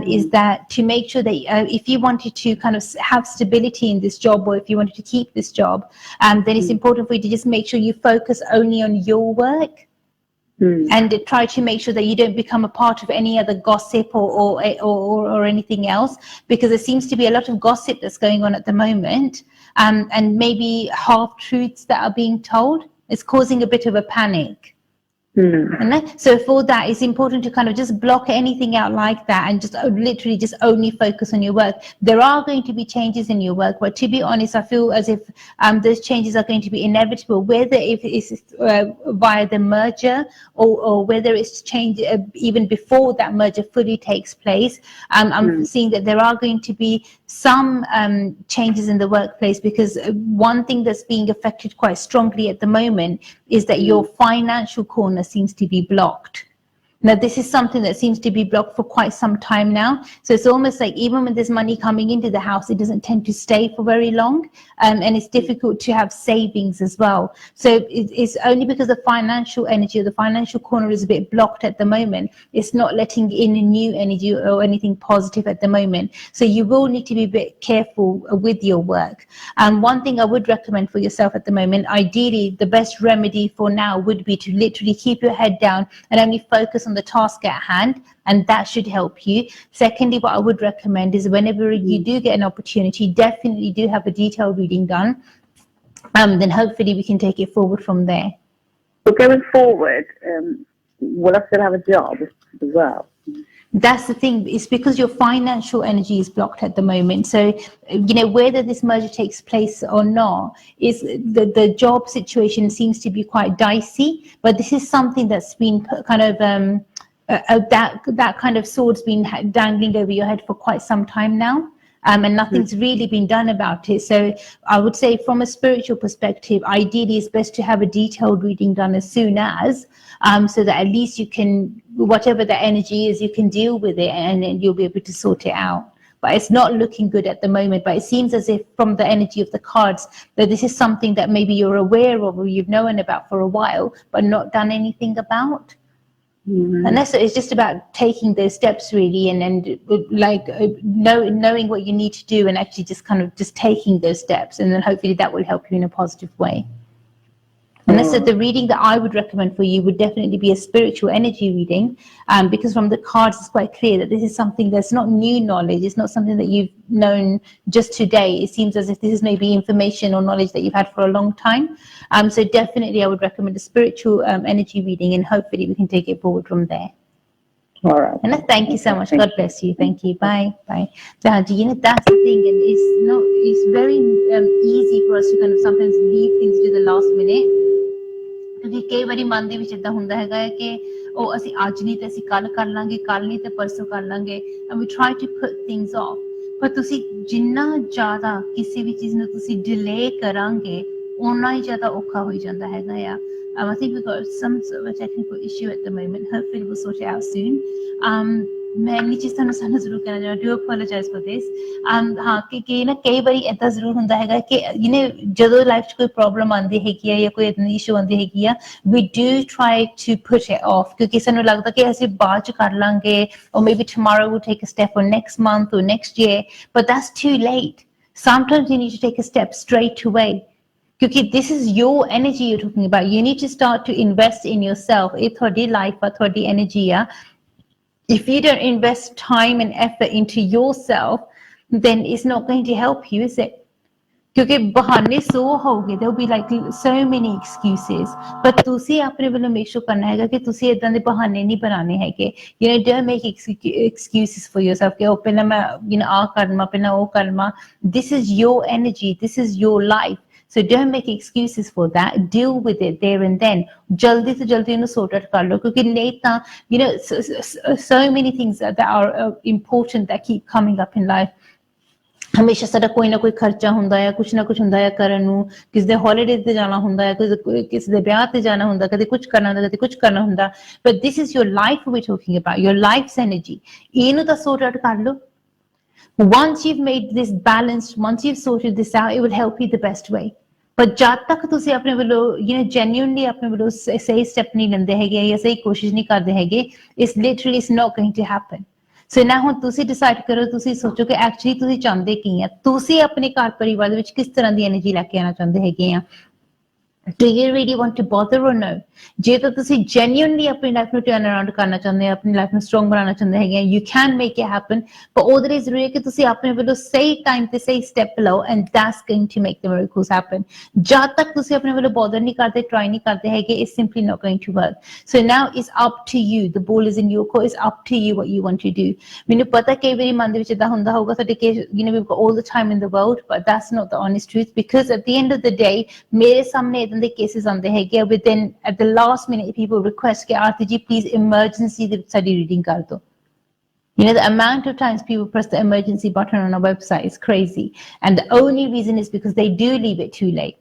is that to make sure that if you wanted to kind of have stability in this job, or if you wanted to keep this job, then it's important for you to just make sure you focus only on your work. And try to make sure that you don't become a part of any other gossip or anything else, because there seems to be a lot of gossip that's going on at the moment, and maybe half truths that are being told. It's causing a bit of a panic. So for that, it's important to kind of just block anything out like that and just literally just only focus on your work. There are going to be changes in your work, but to be honest, I feel as if those changes are going to be inevitable, whether if it's via the merger or whether it's change even before that merger fully takes place. I'm seeing that there are going to be some changes in the workplace, because one thing that's being affected quite strongly at the moment is that your financial corner seems to be blocked. Now, this is something that seems to be blocked for quite some time now. So it's almost like even when there's money coming into the house, it doesn't tend to stay for very long. And it's difficult to have savings as well. So it's only because the financial energy or the financial corner is a bit blocked at the moment. It's not letting in a new energy or anything positive at the moment. So you will need to be a bit careful with your work. One thing I would recommend for yourself at the moment, ideally, the best remedy for now would be to literally keep your head down and only focus on the task at hand, and that should help you. Secondly, what I would recommend is whenever you do get an opportunity, definitely do have a detailed reading done. Then hopefully we can take it forward from there. But going forward, will I still have a job as well? That's the thing. It's because your financial energy is blocked at the moment. So, whether this merger takes place or not, is the job situation seems to be quite dicey. But this is something that's been kind of that kind of sword's been dangling over your head for quite some time now. And nothing's really been done about it. So I would say from a spiritual perspective, ideally it's best to have a detailed reading done as soon as, so that at least you can, whatever the energy is, you can deal with it and you'll be able to sort it out. But it's not looking good at the moment. But it seems as if from the energy of the cards that this is something that maybe you're aware of or you've known about for a while, but not done anything about. And that's it's just about taking those steps really, and knowing what you need to do, and actually just kind of just taking those steps, and then hopefully that will help you in a positive way. And so the reading that I would recommend for you would definitely be a spiritual energy reading, because from the cards it's quite clear that this is something that's not new knowledge. It's not something that you've known just today. It seems as if this is maybe information or knowledge that you've had for a long time. So definitely I would recommend a spiritual energy reading, and hopefully we can take it forward from there. All right. And thank you so much. God bless you. Thank you. Bye. Bye. That's the thing, and it's very easy for us to kind of sometimes leave things to the last minute. ਕਿਉਂਕਿ ਕਈ ਵਾਰੀ ਮਨ ਦੇ ਵਿੱਚ ਇਦਾਂ ਹੁੰਦਾ ਹੈਗਾ ਹੈ ਕਿ ਉਹ ਅਸੀਂ ਅੱਜ ਨਹੀਂ ਤੇ ਅਸੀਂ ਕੱਲ ਕਰ ਲਾਂਗੇ, ਕੱਲ ਨਹੀਂ ਤੇ ਪਰਸੋਂ ਕਰ ਲਾਂਗੇ, and we try to put things off. ਪਰ ਤੁਸੀਂ ਜਿੰਨਾ ਜ਼ਿਆਦਾ ਕਿਸੇ ਵੀ ਚੀਜ਼ ਨੂੰ ਤੁਸੀਂ ਡਿਲੇ ਕਰਾਂਗੇ, ਉਨਾ ਹੀ ਜ਼ਿਆਦਾ ਔਖਾ ਹੋਈ ਜਾਂਦਾ ਹੈਗਾ ਆ. I think we've got some sort of a technical issue at the moment. Hopefully we'll sort it out soon. ਮੈਂ ਨੀਚੇ ਸਾਨੂੰ ਜ਼ਰੂਰ ਕਹਿਣਾ ਚਾਹੁੰਦਾ, do apologize for this. ਕਿ ਨਾ ਕਈ ਵਾਰੀ ਏਦਾਂ ਜ਼ਰੂਰ ਹੁੰਦਾ ਹੈਗਾ ਕਿ ਜਦੋਂ ਲਾਈਫ 'ਚ ਕੋਈ ਪ੍ਰੋਬਲਮ ਆਉਂਦੀ ਹੈਗੀ ਆ ਜਾਂ ਕੋਈ ਏਦਾਂ ਦੀ ਇਸ਼ੂ ਆਉਂਦੀ ਹੈਗੀ ਆ, we do try to put it off, ਕਿਉਂਕਿ ਸਾਨੂੰ ਲੱਗਦਾ ਕਿ ਅਸੀਂ ਬਾਅਦ 'ਚ ਕਰ ਲਾਂਗੇ, or maybe tomorrow we'll take a step, or next month or next year, but that's too late. Sometimes you need to take a step straight away. Because this is your energy you're talking about. You need to start to invest in yourself. It's your life, it's your energy. If you don't invest time and effort into yourself, then it's not going to help you, is it? Because bahane so hoge, there will be like so many excuses. But tusi apne wallo make sure karna hai ki tusi idan de bahane nahi banane haige. Don't make excuses for yourself. Ki oh pehla main aa karma, pehla oh karma. This is your energy. This is your life. So don't make excuses for that. Deal with it there and then. Jaldi se jaldi inu sort out kar lo, kyunki nahi ta so many things that are important that keep coming up in life. ਹਮੇਸ਼ਾ ਸਾਡਾ ਕੋਈ ਨਾ ਕੋਈ ਖਰਚਾ ਹੁੰਦਾ ਹੈ, ਕੁਛ ਨਾ ਕੁਛ ਹੁੰਦਾ ਹੈ ਕਰਨ ਨੂੰ, ਕਿਸੇ ਦੇ ਹੌਲੀਡੇ ਤੇ ਜਾਣਾ ਹੁੰਦਾ ਹੈ, ਕਿਸੇ ਦੇ ਵਿਆਹ ਤੇ ਜਾਣਾ ਹੁੰਦਾ, ਕਦੇ ਕੁਛ ਕਰਨਾ ਹੁੰਦਾ, ਕਦੇ ਕੁਛ ਕਰਨਾ ਹੁੰਦਾ. But this is your life we're talking about, your life's energy. ਇਹਨੂੰ ਤਾਂ sort out ਕਰ ਲਓ. Once you've made this balanced, once you've sorted this out, it will help you the best way. But jad tak ਤੁਸੀਂ ਆਪਣੇ ਵੱਲੋਂ genuinely ਆਪਣੇ ਵੱਲੋਂ ਸਹੀ step ਨਹੀਂ ਲੈਂਦੇ ਹੈਗੇ ਜਾਂ ਸਹੀ ਕੋਸ਼ਿਸ਼ ਨਹੀਂ ਕਰਦੇ ਹੈਗੇ, it's literally it's not going to happen. So now ਹੁਣ ਤੁਸੀਂ decide ਕਰੋ, ਤੁਸੀਂ ਸੋਚੋ ਕਿ actually ਤੁਸੀਂ ਚਾਹੁੰਦੇ ਕੀ ਆ, ਤੁਸੀਂ ਆਪਣੇ ਘਰ ਪਰਿਵਾਰ ਦੇ ਵਿੱਚ ਕਿਸ ਤਰ੍ਹਾਂ ਦੀ એનર્ਜੀ ਲੈ ਕੇ ਆਉਣਾ ਚਾਹੁੰਦੇ ਹੈਗੇ ਆ. Do you really want to bother or no? ਜੇ ਤਾਂ ਤੁਸੀਂ genuinely ਆਪਣੀ ਲਾਈਫ ਨੂੰ ਟਰਨ ਅਰਾਊਂਡ ਕਰਨਾ ਚਾਹੁੰਦੇ ਹੋ, ਆਪਣੀ ਲਾਈਫ ਨੂੰ ਸਟਰੋਂਗ ਬਣਾਉਣਾ ਚਾਹੁੰਦੇ ਹੈਗੇ, you can make it happen, ਪਰ ਉਹਦੇ ਲਈ ਜ਼ਰੂਰੀ ਹੈ ਕਿ ਤੁਸੀਂ ਆਪਣੇ ਵੱਲੋਂ ਸਹੀ ਟਾਈਮ ਤੇ ਸਹੀ ਸਟੈਪ ਲਓ, and that's going to make the miracles happen. ਜਦ ਤੱਕ ਤੁਸੀਂ ਆਪਣੇ ਵੱਲੋਂ bother ਨਹੀਂ ਕਰਦੇ, try ਨਹੀਂ ਕਰਦੇ ਹੈਗੇ, it's simply not going to work. So now it's up to you. The ball is in your court. It's up to you what you want to do. ਮੈਨੂੰ ਪਤਾ ਕਈ ਵਾਰੀ ਮਨ ਦੇ ਵਿੱਚ ਇਦਾਂ ਹੁੰਦਾ ਹੋਊਗਾ ਸਾਡੇ ਕਿ we've got all the time in the world, but that's not the honest truth, because at the end of the day ਮੇਰੇ ਸਾਹਮਣੇ ਇਦਾਂ ਦੇ ਕੇਸਿਸ ਆਉਂਦੇ ਹੈਗੇ within at the last minute people request ਕਿ ਆਰਤੀ ਜੀ please emergency ਦੀ ਸਾਡੀ reading ਕਰ ਦਿਓ. You know, the amount of times people press the emergency button on our website is crazy, and the only reason is because they do leave it too late.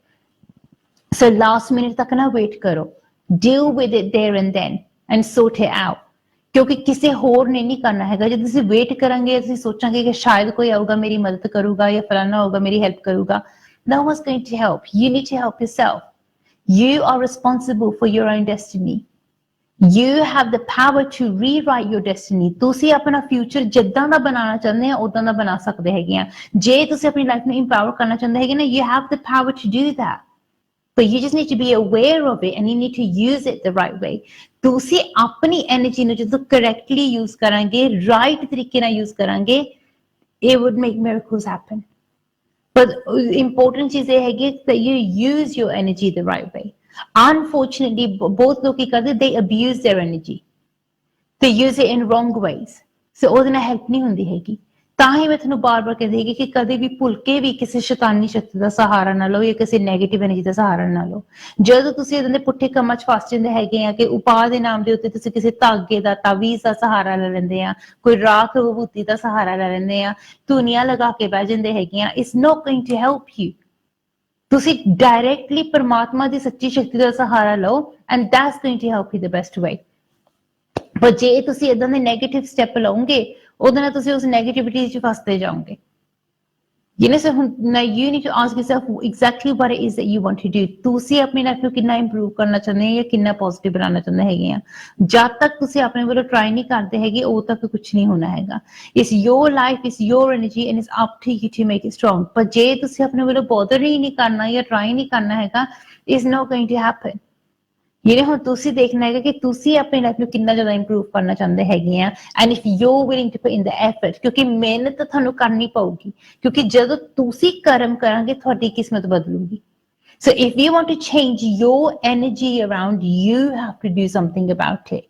So last minute ਤੱਕ ਨਾ wait ਕਰੋ, deal with it there and then and sort it out. ਕਿਉਂਕਿ ਕਿਸੇ ਹੋਰ ਨੇ ਨਹੀਂ ਕਰਨਾ ਹੈਗਾ. ਜੇ ਤੁਸੀਂ ਵੇਟ ਕਰਾਂਗੇ, ਤੁਸੀਂ ਸੋਚਾਂਗੇ ਕਿ ਸ਼ਾਇਦ ਕੋਈ ਆਊਗਾ ਮੇਰੀ ਮਦਦ ਕਰੂਗਾ ਜਾਂ ਫਲਾਣਾ ਹੋਊਗਾ ਮੇਰੀ ਹੈਲਪ ਕਰੂਗਾ, no one's going to help. You need to help yourself. You are responsible for your own destiny. You have the power to rewrite your destiny. ਤੁਸੀਂ ਆਪਣਾ ਫਿਊਚਰ ਜਿੱਦਾਂ ਦਾ ਬਣਾਉਣਾ ਚਾਹੁੰਦੇ ਆ ਉਦਾਂ ਦਾ ਬਣਾ ਸਕਦੇ ਹੈਗੇ ਆ. ਜੇ ਤੁਸੀਂ ਆਪਣੀ ਲਾਈਫ ਨੂੰ ਇੰਪਾਵਰ ਕਰਨਾ ਚਾਹੁੰਦੇ ਹੈਗੇ ਨਾ, you have the power to do that. But you just need to be aware of it and you need to use it the right way. ਤੁਸੀਂ ਆਪਣੀ ਐਨਰਜੀ ਨੂੰ ਜਦੋਂ correctly use ਕਰਾਂਗੇ, right ਤਰੀਕੇ ਨਾਲ use ਕਰਾਂਗੇ, it would make miracles happen. But important ਚੀਜ਼ ਇਹ ਹੈਗੀ that you use your energy the right way. Unfortunately, both ਲੋਕੀ ਕਰਦੇ, they abuse their energy. They use it in wrong ways. So ਉਹਦੇ ਨਾਲ help ਨਹੀਂ ਹੁੰਦੀ ਹੈਗੀ. ਤਾਂ ਹੀ ਮੈਂ ਤੁਹਾਨੂੰ ਬਾਰ-ਬਾਰ ਕਹਿੰਦੀ ਹੈਗੀ ਕਿ ਕਦੇ ਵੀ ਭੁੱਲ ਕੇ ਵੀ ਕਿਸੇ ਸ਼ੈਤਾਨੀ ਸ਼ਕਤੀ ਦਾ ਸਹਾਰਾ ਨਾ ਲਓ ਜਾਂ ਕਿਸੇ ਨੈਗੇਟਿਵ ਐਨਰਜੀ ਦਾ ਸਹਾਰਾ ਨਾ ਲਓ. ਜਦੋਂ ਤੁਸੀਂ ਇਹਦੇ ਪੁੱਠੇ ਕੰਮਾਂ 'ਚ ਫਸ ਜਾਂਦੇ ਹੈਗੇ ਆ ਕਿ ਉਪਾਅ ਦੇ ਨਾਮ ਦੇ ਉੱਤੇ ਤੁਸੀਂ ਕਿਸੇ ਧਾਗੇ ਦਾ, ਤਾਵੀਜ਼ ਦਾ ਸਹਾਰਾ ਲੈ ਲੈਂਦੇ ਆ, ਕੋਈ ਰਾਖ ਵਿਭੂਤੀ ਦਾ ਸਹਾਰਾ ਲੈ ਲੈਂਦੇ ਆ, ਧੁਨੀਆਂ ਲਗਾ ਕੇ ਬਹਿ ਜਾਂਦੇ ਹੈਗੇ ਆ, it's not going to help you. ਤੁਸੀਂ ਡਾਇਰੈਕਟਲੀ ਪਰਮਾਤਮਾ ਦੀ ਸੱਚੀ ਸ਼ਕਤੀ ਦਾ ਸਹਾਰਾ ਲਓ and that's going to help you the best way. ਪਰ ਜੇ ਤੁਸੀਂ ਇਦਾਂ ਦੇ ਨੈਗੇਟਿਵ ਸਟੈਪ ਲਓਗੇ, ਉਹਦੇ ਨਾਲ ਤੁਸੀਂ ਉਸ ਨੈਗੇਟਿਵਿਟੀ 'ਚ ਫਸਦੇ ਜਾਓਗੇ. You know, so now you need to ask yourself exactly what it is that you want to do. ਤੁਸੀਂ ਆਪਣੀ ਲਾਈਫ ਨੂੰ ਕਿੰਨਾ ਇੰਪਰੂਵ ਕਰਨਾ ਚਾਹੁੰਦੇ ਹੋ ਜਾਂ ਕਿੰਨਾ ਪੋਜ਼ਿਟਿਵ ਬਣਾਉਣਾ ਚਾਹੁੰਦੇ ਹੈਗੇ ਆ. ਜਦ ਤੱਕ ਤੁਸੀਂ ਆਪਣੇ ਵੱਲੋਂ ਟਰਾਈ ਨਹੀਂ ਕਰਦੇ ਹੈਗੇ, ਉਦੋਂ ਤੱਕ ਕੁਝ ਨਹੀਂ ਹੋਣਾ ਹੈਗਾ. It's your life, it's your energy and it's up to you to make it strong. ਪਰ ਜੇ ਤੁਸੀਂ ਆਪਣੇ ਵੱਲੋਂ bother ਹੀ ਨਹੀਂ ਕਰਨਾ ਜਾਂ ਟਰਾਈ ਨਹੀਂ ਕਰਨਾ ਹੈਗਾ, it's not going to happen. ਜਿਹੜੇ ਹੁਣ ਤੁਸੀਂ ਦੇਖਣਾ ਹੈਗਾ ਕਿ ਤੁਸੀਂ ਆਪਣੀ ਲਾਈਫ ਨੂੰ ਕਿੰਨਾ ਜ਼ਿਆਦਾ ਇੰਪਰੂਵ ਕਰਨਾ ਚਾਹੁੰਦੇ ਹੈਗੇ ਆ, and if you willing to put in the effort, ਕਿਉਂਕਿ ਮਿਹਨਤ ਤੁਹਾਨੂੰ ਕਰਨੀ ਪਊਗੀ, ਕਿਉਂਕਿ ਜਦੋਂ ਤੁਸੀਂ ਕਰਮ ਕਰਾਂਗੇ ਤੁਹਾਡੀ ਕਿਸਮਤ ਬਦਲੂਗੀ. So if you want to change your energy around, you have to do something about it.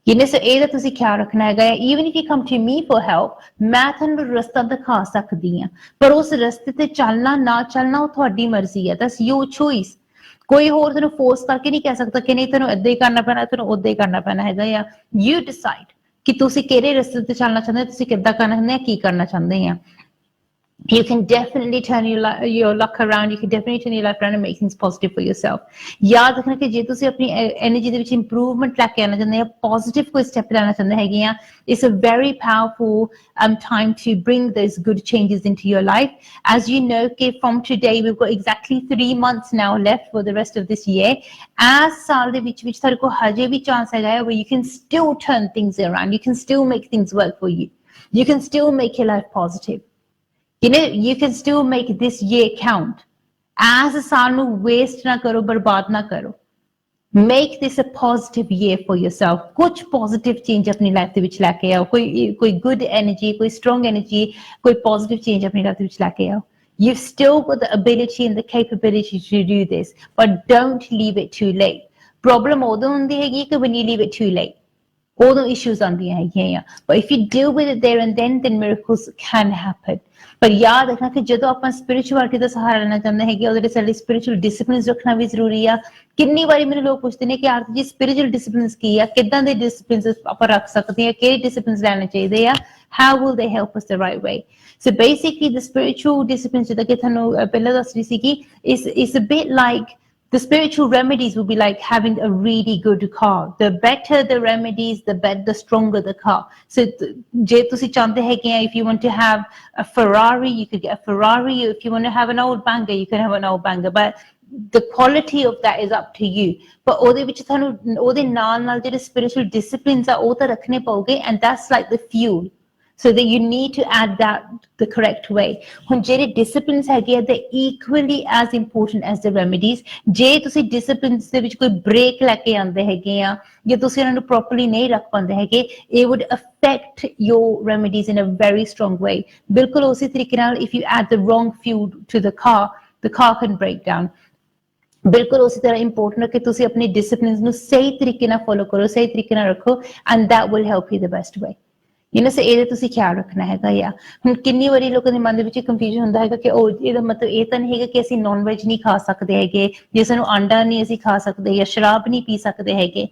You know, so ਇਹਦਾ ਤੁਸੀਂ ਖਿਆਲ ਰੱਖਣਾ ਹੈਗਾ. Even if you come to me for help, ਮੈਂ ਤੁਹਾਨੂੰ ਰਸਤਾ ਦਿਖਾ ਸਕਦੀ ਹਾਂ, ਪਰ ਉਸ ਰਸਤੇ ਤੇ ਚੱਲਣਾ ਨਾ ਚੱਲਣਾ ਉਹ ਤੁਹਾਡੀ ਮਰਜ਼ੀ ਹੈ. That's your choice. ਕੋਈ ਹੋਰ ਤੈਨੂੰ ਫੋਰਸ ਕਰਕੇ ਨਹੀਂ ਕਹਿ ਸਕਦਾ ਕਿ ਨਹੀਂ ਤੈਨੂੰ ਏਦਾਂ ਹੀ ਕਰਨਾ ਪੈਣਾ, ਤੈਨੂੰ ਓਦਾਂ ਹੀ ਕਰਨਾ ਪੈਣਾ ਹੈਗਾ ਆ. ਯੂ ਡਿਸਾਈਡ ਕਿ ਤੁਸੀਂ ਕਿਹੜੇ ਰਸਤੇ ਤੇ ਚੱਲਣਾ ਚਾਹੁੰਦੇ, ਤੁਸੀਂ ਕਿੱਦਾਂ ਕਰਨਾ ਚਾਹੁੰਦੇ ਆ, ਕੀ ਕਰਨਾ ਚਾਹੁੰਦੇ ਆ. You can definitely turn your luck around. You can definitely turn your life around and make things positive for yourself. याद रखना कि जे तुसी अपनी एनर्जी दे विच इंप्रूवमेंट लेके आना चाहते हैं, पॉजिटिव कोई स्टेप लेना चाहते हैं, it's a very powerful time to bring those good changes into your life. As you know, from today we've got exactly 3 months now left for the rest of this year. As साल दे विच तुहाडे को हजे भी chance है where you can still turn things around. You can still make things work for you. You can still make your life positive. You know, you can still make this year count. As a saal nu waste na karo, barbaad na karo. Make this a positive year for yourself. Kuch positive change apni life de vich leke aao. Koi good energy, koi strong energy, koi positive change apni life de vich leke aao. You've still got the ability and the capability to do this, but don't leave it too late. Problem odo hundi hegi ki when you leave it too late. All the issues ਆਉਂਦੀਆਂ ਹੈਗੀਆਂ ਆ, but if you deal with it there and then miracles can happen. ਪਰ ਯਾਦ ਰੱਖਣਾ ਕਿ ਜਦੋਂ ਆਪਾਂ spirituality ਦਾ ਸਹਾਰਾ ਲੈਣਾ ਚਾਹੁੰਦੇ ਹੈਗੇ, ਉਹਦੇ ਲਈ ਸਾਡੇ ਸਪਿਰਿਚੁਅਲ ਡਿਸਿਪਲਿਨਸ ਰੱਖਣਾ ਵੀ ਜ਼ਰੂਰੀ ਆ. ਕਿੰਨੀ ਵਾਰੀ ਮੈਨੂੰ ਲੋਕ ਪੁੱਛਦੇ ਨੇ ਕਿ ਆਰਤੀ ਜੀ ਸਪਿਰਿਚੁਅਲ ਡਿਸਿਪਲਿਨਸ ਕੀ ਆ, ਕਿੱਦਾਂ ਦੇ ਡਿਸਿਪਲਿਨਸ ਆਪਾਂ ਰੱਖ ਸਕਦੇ ਆ, ਕਿਹੜੇ ਡਿਸਿਪਲਿਨਸ ਲੈਣੇ ਚਾਹੀਦੇ ਆ, how will they help us the right way. So basically the spiritual disciplines ਜਿੱਦਾਂ ਕਿ ਤੁਹਾਨੂੰ ਪਹਿਲਾਂ ਦੱਸ ਰਹੀ ਸੀ ਕਿ it's a bit like the spiritual remedies will be like having a really good car. The better the remedies, the stronger the car. So ਜੇ ਤੁਸੀਂ ਚਾਹੁੰਦੇ ਹੈਗੇ ਆ, if you want to have a Ferrari, you could get a Ferrari. If you want to have an old banger, you can have an old banger. But the quality of that is up to you. ਪਰ ਉਹਦੇ ਵਿੱਚ ਤੁਹਾਨੂੰ ਉਹਦੇ ਨਾਲ ਜਿਹੜੇ spiritual disciplines ਆ ਉਹ ਤਾਂ ਰੱਖਣੇ ਪਊਗੇ, and that's like the fuel. so that you need to add that the correct way. ਹੁਣ ਜਿਹੜੇ disciplines ਹੈਗੇ ਆ, they equally as important as the remedies. ਜੇ ਤੁਸੀਂ disciplines ਦੇ ਵਿੱਚ ਕੋਈ break ਲੈ ਕੇ ਆਉਂਦੇ ਹੈਗੇ ਆ ਜਾਂ ਤੁਸੀਂ ਉਹਨਾਂ ਨੂੰ properly ਨਹੀਂ ਰੱਖ ਪਾਉਂਦੇ ਹੈਗੇ, it would affect your remedies in a very strong way. ਬਿਲਕੁਲ ਉਸੇ ਤਰੀਕੇ ਨਾਲ if you add the wrong fuel to the car can break down. ਬਿਲਕੁਲ ਉਸੇ ਤਰ੍ਹਾਂ ਇੰਪੋਰਟੈਂਟ ਹੈ ਕਿ ਤੁਸੀਂ ਆਪਣੇ ਡਿਸਪਲਿਨਸ ਨੂੰ ਸਹੀ ਤਰੀਕੇ ਨਾਲ ਫੋਲੋ ਕਰੋ, ਸਹੀ ਤਰੀਕੇ ਨਾਲ ਰੱਖੋ, and that will help you the best way. ਸੋ ਇਹਦੇ ਤੁਸੀਂ ਖਿਆਲ ਰੱਖਣਾ ਹੈਗਾ ਆ। ਹੁਣ ਕਿੰਨੀ ਵਾਰੀ ਲੋਕਾਂ ਦੇ ਮਨ ਦੇ ਵਿੱਚ ਕੰਫਿਊਜ਼ਨ ਹੁੰਦਾ ਹੈਗਾ ਕਿ ਉਹ ਇਹਦਾ ਮਤਲਬ ਇਹ ਤਾਂ ਨਹੀਂ ਹੈਗਾ ਕਿ ਅਸੀਂ ਨੌਨ ਵੈਜ ਨਹੀਂ ਖਾ ਸਕਦੇ ਹੈਗੇ, ਜੇ ਸਾਨੂੰ ਆਂਡਾ ਨਹੀਂ ਅਸੀਂ ਖਾ ਸਕਦੇ ਜਾਂ ਸ਼ਰਾਬ ਨਹੀਂ ਪੀ ਸਕਦੇ ਹੈਗੇ।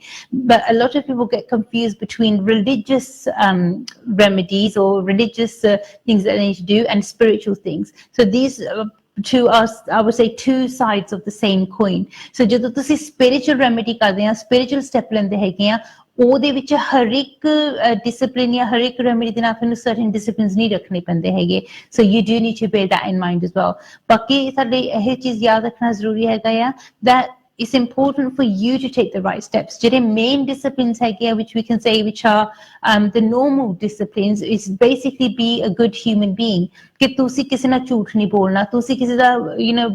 But a lot of people get confused between religious remedies or religious things that they need to do and spiritual things. So these to us, I would say, two sides of the same coin. So ਜਦੋਂ ਤੁਸੀਂ spiritual remedy ਕਰਦੇ ਆ, spiritual step ਲੈਂਦੇ ਹੈਗੇ ਆ, ਉਹਦੇ ਵਿੱਚ ਹਰ ਇੱਕ ਡਿਸਪਲਿਨ ਜਾਂ ਹਰ ਇੱਕ ਰੈਮੇਡੀ ਦੇ ਨਾਲ ਤੁਹਾਨੂੰ ਸਰਟਨ ਡਿਸਪਲਿਨਸ ਨਹੀਂ ਰੱਖਣੇ ਪੈਂਦੇ ਹੈਗੇ। So you do need to bear that in mind as well. ਬਾਕੀ ਸਾਡੇ ਇਹ ਚੀਜ਼ ਯਾਦ ਰੱਖਣਾ ਜ਼ਰੂਰੀ ਹੈਗਾ ਆ that it's important for you to take the right steps. ਜਿਹੜੇ main disciplines ਹੈਗੇ ਆ, which we can say which are the normal disciplines, is basically be a good human being. ਕਿ ਤੁਸੀਂ ਕਿਸੇ ਨਾਲ ਝੂਠ ਨਹੀਂ ਬੋਲਣਾ, ਤੁਸੀਂ ਕਿਸੇ ਦਾ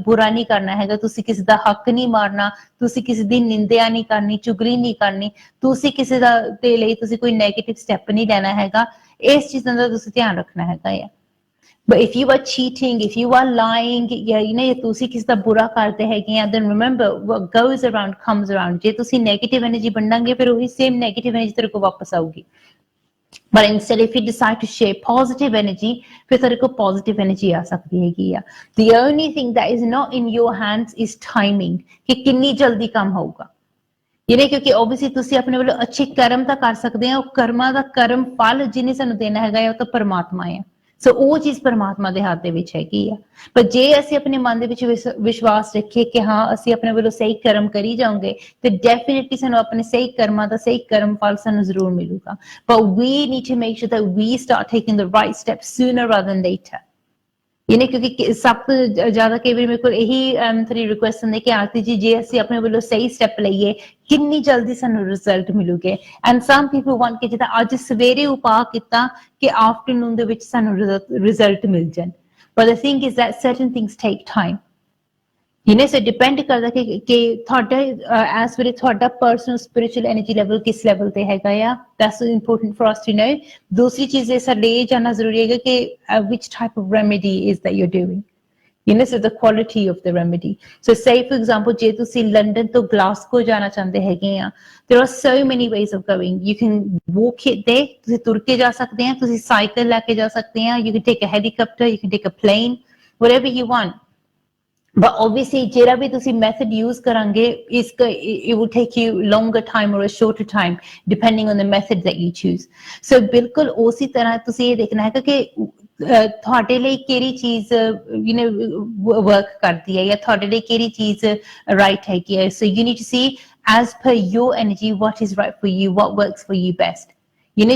ਬੁਰਾ ਨਹੀਂ ਕਰਨਾ ਹੈਗਾ, ਤੁਸੀਂ ਕਿਸੇ ਦਾ ਹੱਕ ਨਹੀਂ ਮਾਰਨਾ, ਤੁਸੀਂ ਕਿਸੇ ਦੀ ਨਿੰਦਿਆ ਨਹੀਂ ਕਰਨੀ, ਚੁਗਲੀ ਨਹੀਂ ਕਰਨੀ, ਤੁਸੀਂ ਕਿਸੇ ਦਾ ਦੇ ਲਈ ਤੁਸੀਂ ਕੋਈ ਨੈਗੇਟਿਵ ਸਟੈਪ ਨਹੀਂ ਲੈਣਾ ਹੈਗਾ। ਇਸ ਚੀਜ਼ਾਂ ਦਾ ਤੁਸੀਂ ਧਿਆਨ ਰੱਖਣਾ ਹੈਗਾ ਆ। But if you are cheating, if you are lying, ਜਾਂ ਤੁਸੀਂ ਕਿਸੇ ਦਾ ਬੁਰਾ ਕਰਦੇ ਹੈਗੇ ਆ, then remember what goes around comes around. ਜੇ ਤੁਸੀਂ negative energy ਬਣਾਂਗੇ ਫਿਰ ਉਹੀ same negative energy ਤੇਰੇ ਕੋਲ ਵਾਪਸ ਆਊਗੀ। But instead, if you decide to share positive energy, ਫਿਰ ਤੇਰੇ ਕੋਲ positive energy ਆ ਸਕਦੀ ਹੈਗੀ ਆ। The only thing that is not in your hands is timing, ਕਿ ਕਿੰਨੀ ਜਲਦੀ ਕੰਮ ਹੋਊਗਾ। ਕਿਉਂਕਿ obviously ਤੁਸੀਂ ਆਪਣੇ ਵੱਲੋਂ ਅੱਛੇ ਕਰਮ ਤਾਂ ਕਰ ਸਕਦੇ ਆ, ਉਹ ਕਰਮਾਂ ਦਾ ਕਰਮ ਫਲ ਜਿਹਨੇ ਸਾਨੂੰ ਦੇਣਾ ਹੈਗਾ ਉਹ ਤਾਂ ਪਰਮਾਤਮਾ ਆ। ਸੋ ਉਹ ਚੀਜ਼ ਪਰਮਾਤਮਾ ਦੇ ਹੱਥ ਦੇ ਵਿੱਚ ਹੈਗੀ ਆ। ਪਰ ਜੇ ਅਸੀਂ ਆਪਣੇ ਮਨ ਦੇ ਵਿੱਚ ਵਿਸ਼ਵਾਸ ਰੱਖੀਏ ਕਿ ਹਾਂ ਅਸੀਂ ਆਪਣੇ ਵੱਲੋਂ ਸਹੀ ਕਰਮ ਕਰੀ ਜਾਵਾਂਗੇ ਤੇ ਡੈਫੀਨਿਟਲੀ ਸਾਨੂੰ ਆਪਣੇ ਸਹੀ ਕਰਮਾਂ ਦਾ ਸਹੀ ਕਰਮ ਫਲ ਸਾਨੂੰ ਜ਼ਰੂਰ ਮਿਲੂਗਾ। But we need to make sure that we start taking the right steps sooner rather than later. ਕਿਉਂਕਿ ਸਭ ਤੋਂ ਜ਼ਿਆਦਾ ਕਈ ਵਾਰੀ ਮੇਰੇ ਕੋਲ ਇਹੀ ਤੁਹਾਡੀ ਰਿਕੁਐਸਟ ਹੁੰਦੀ ਕਿ ਆਰਤੀ ਜੀ ਜੇ ਅਸੀਂ ਆਪਣੇ ਵੱਲੋਂ ਸਹੀ ਸਟੈਪ ਲਈਏ ਕਿੰਨੀ ਜਲਦੀ ਸਾਨੂੰ ਰਿਜ਼ਲਟ ਮਿਲੂਗੇ। ਐਂਡ ਸਮ ਪੀਪਲ ਵਾਂਟ ਕਿ ਜਿੱਦਾਂ ਅੱਜ ਸਵੇਰੇ ਉਪਾਅ ਕੀਤਾ ਕਿ ਆਫਟਰਨੂਨ ਦੇ ਵਿੱਚ ਸਾਨੂੰ ਰਿਜ਼ਲਟ ਮਿਲ ਜਾਣ। But the thing is that certain things take time. So depend ਕਰਦਾ ਕਿ ਤੁਹਾਡਾ ਐਸ ਵੇਲੇ ਤੁਹਾਡਾ ਪਰਸਨਲ ਸਪਿਰਿਚੁਅਲ ਐਨਰਜੀ ਲੈਵਲ ਕਿਸ ਲੈਵਲ ਤੇ ਹੈਗਾ ਆ। That's important for us to know. ਦੂਸਰੀ ਚੀਜ਼ ਇਹ ਸਾਡੇ ਇਹ ਜਾਣਨਾ ਜ਼ਰੂਰੀ ਹੈਗਾ ਕਿ which type of remedy is that you're doing. So the quality of the remedy. So say for example, ਜੇ ਤੁਸੀਂ ਲੰਡਨ ਤੋਂ ਗਲਾਸਗੋ ਜਾਣਾ ਚਾਹੁੰਦੇ ਹੈਗੇ ਆ, there are so many ways of going. You can walk it there, ਤੁਸੀਂ ਤੁਰ ਕੇ ਜਾ ਸਕਦੇ ਆ, ਤੁਸੀਂ ਸਾਈਕਲ ਲੈ ਕੇ ਜਾ ਸਕਦੇ ਆ, you can take a helicopter, you can take a plane, whatever you want. But obviously ਜਿਹੜਾ ਵੀ ਤੁਸੀਂ method use ਕਰਾਂਗੇ it will take you longer time or a shorter time depending on the method that you choose. So ਬਿਲਕੁਲ ਉਸੇ ਤਰ੍ਹਾਂ ਤੁਸੀਂ ਇਹ ਦੇਖਣਾ ਹੈਗਾ ਕਿ ਤੁਹਾਡੇ ਲਈ ਕਿਹੜੀ ਚੀਜ਼ ਵਰਕ ਕਰਦੀ ਹੈ ਜਾਂ ਤੁਹਾਡੇ ਲਈ ਕਿਹੜੀ ਚੀਜ਼ ਰਾਈਟ ਹੈਗੀ ਹੈ। So you need to see as per your energy what is right for you, what works for you best.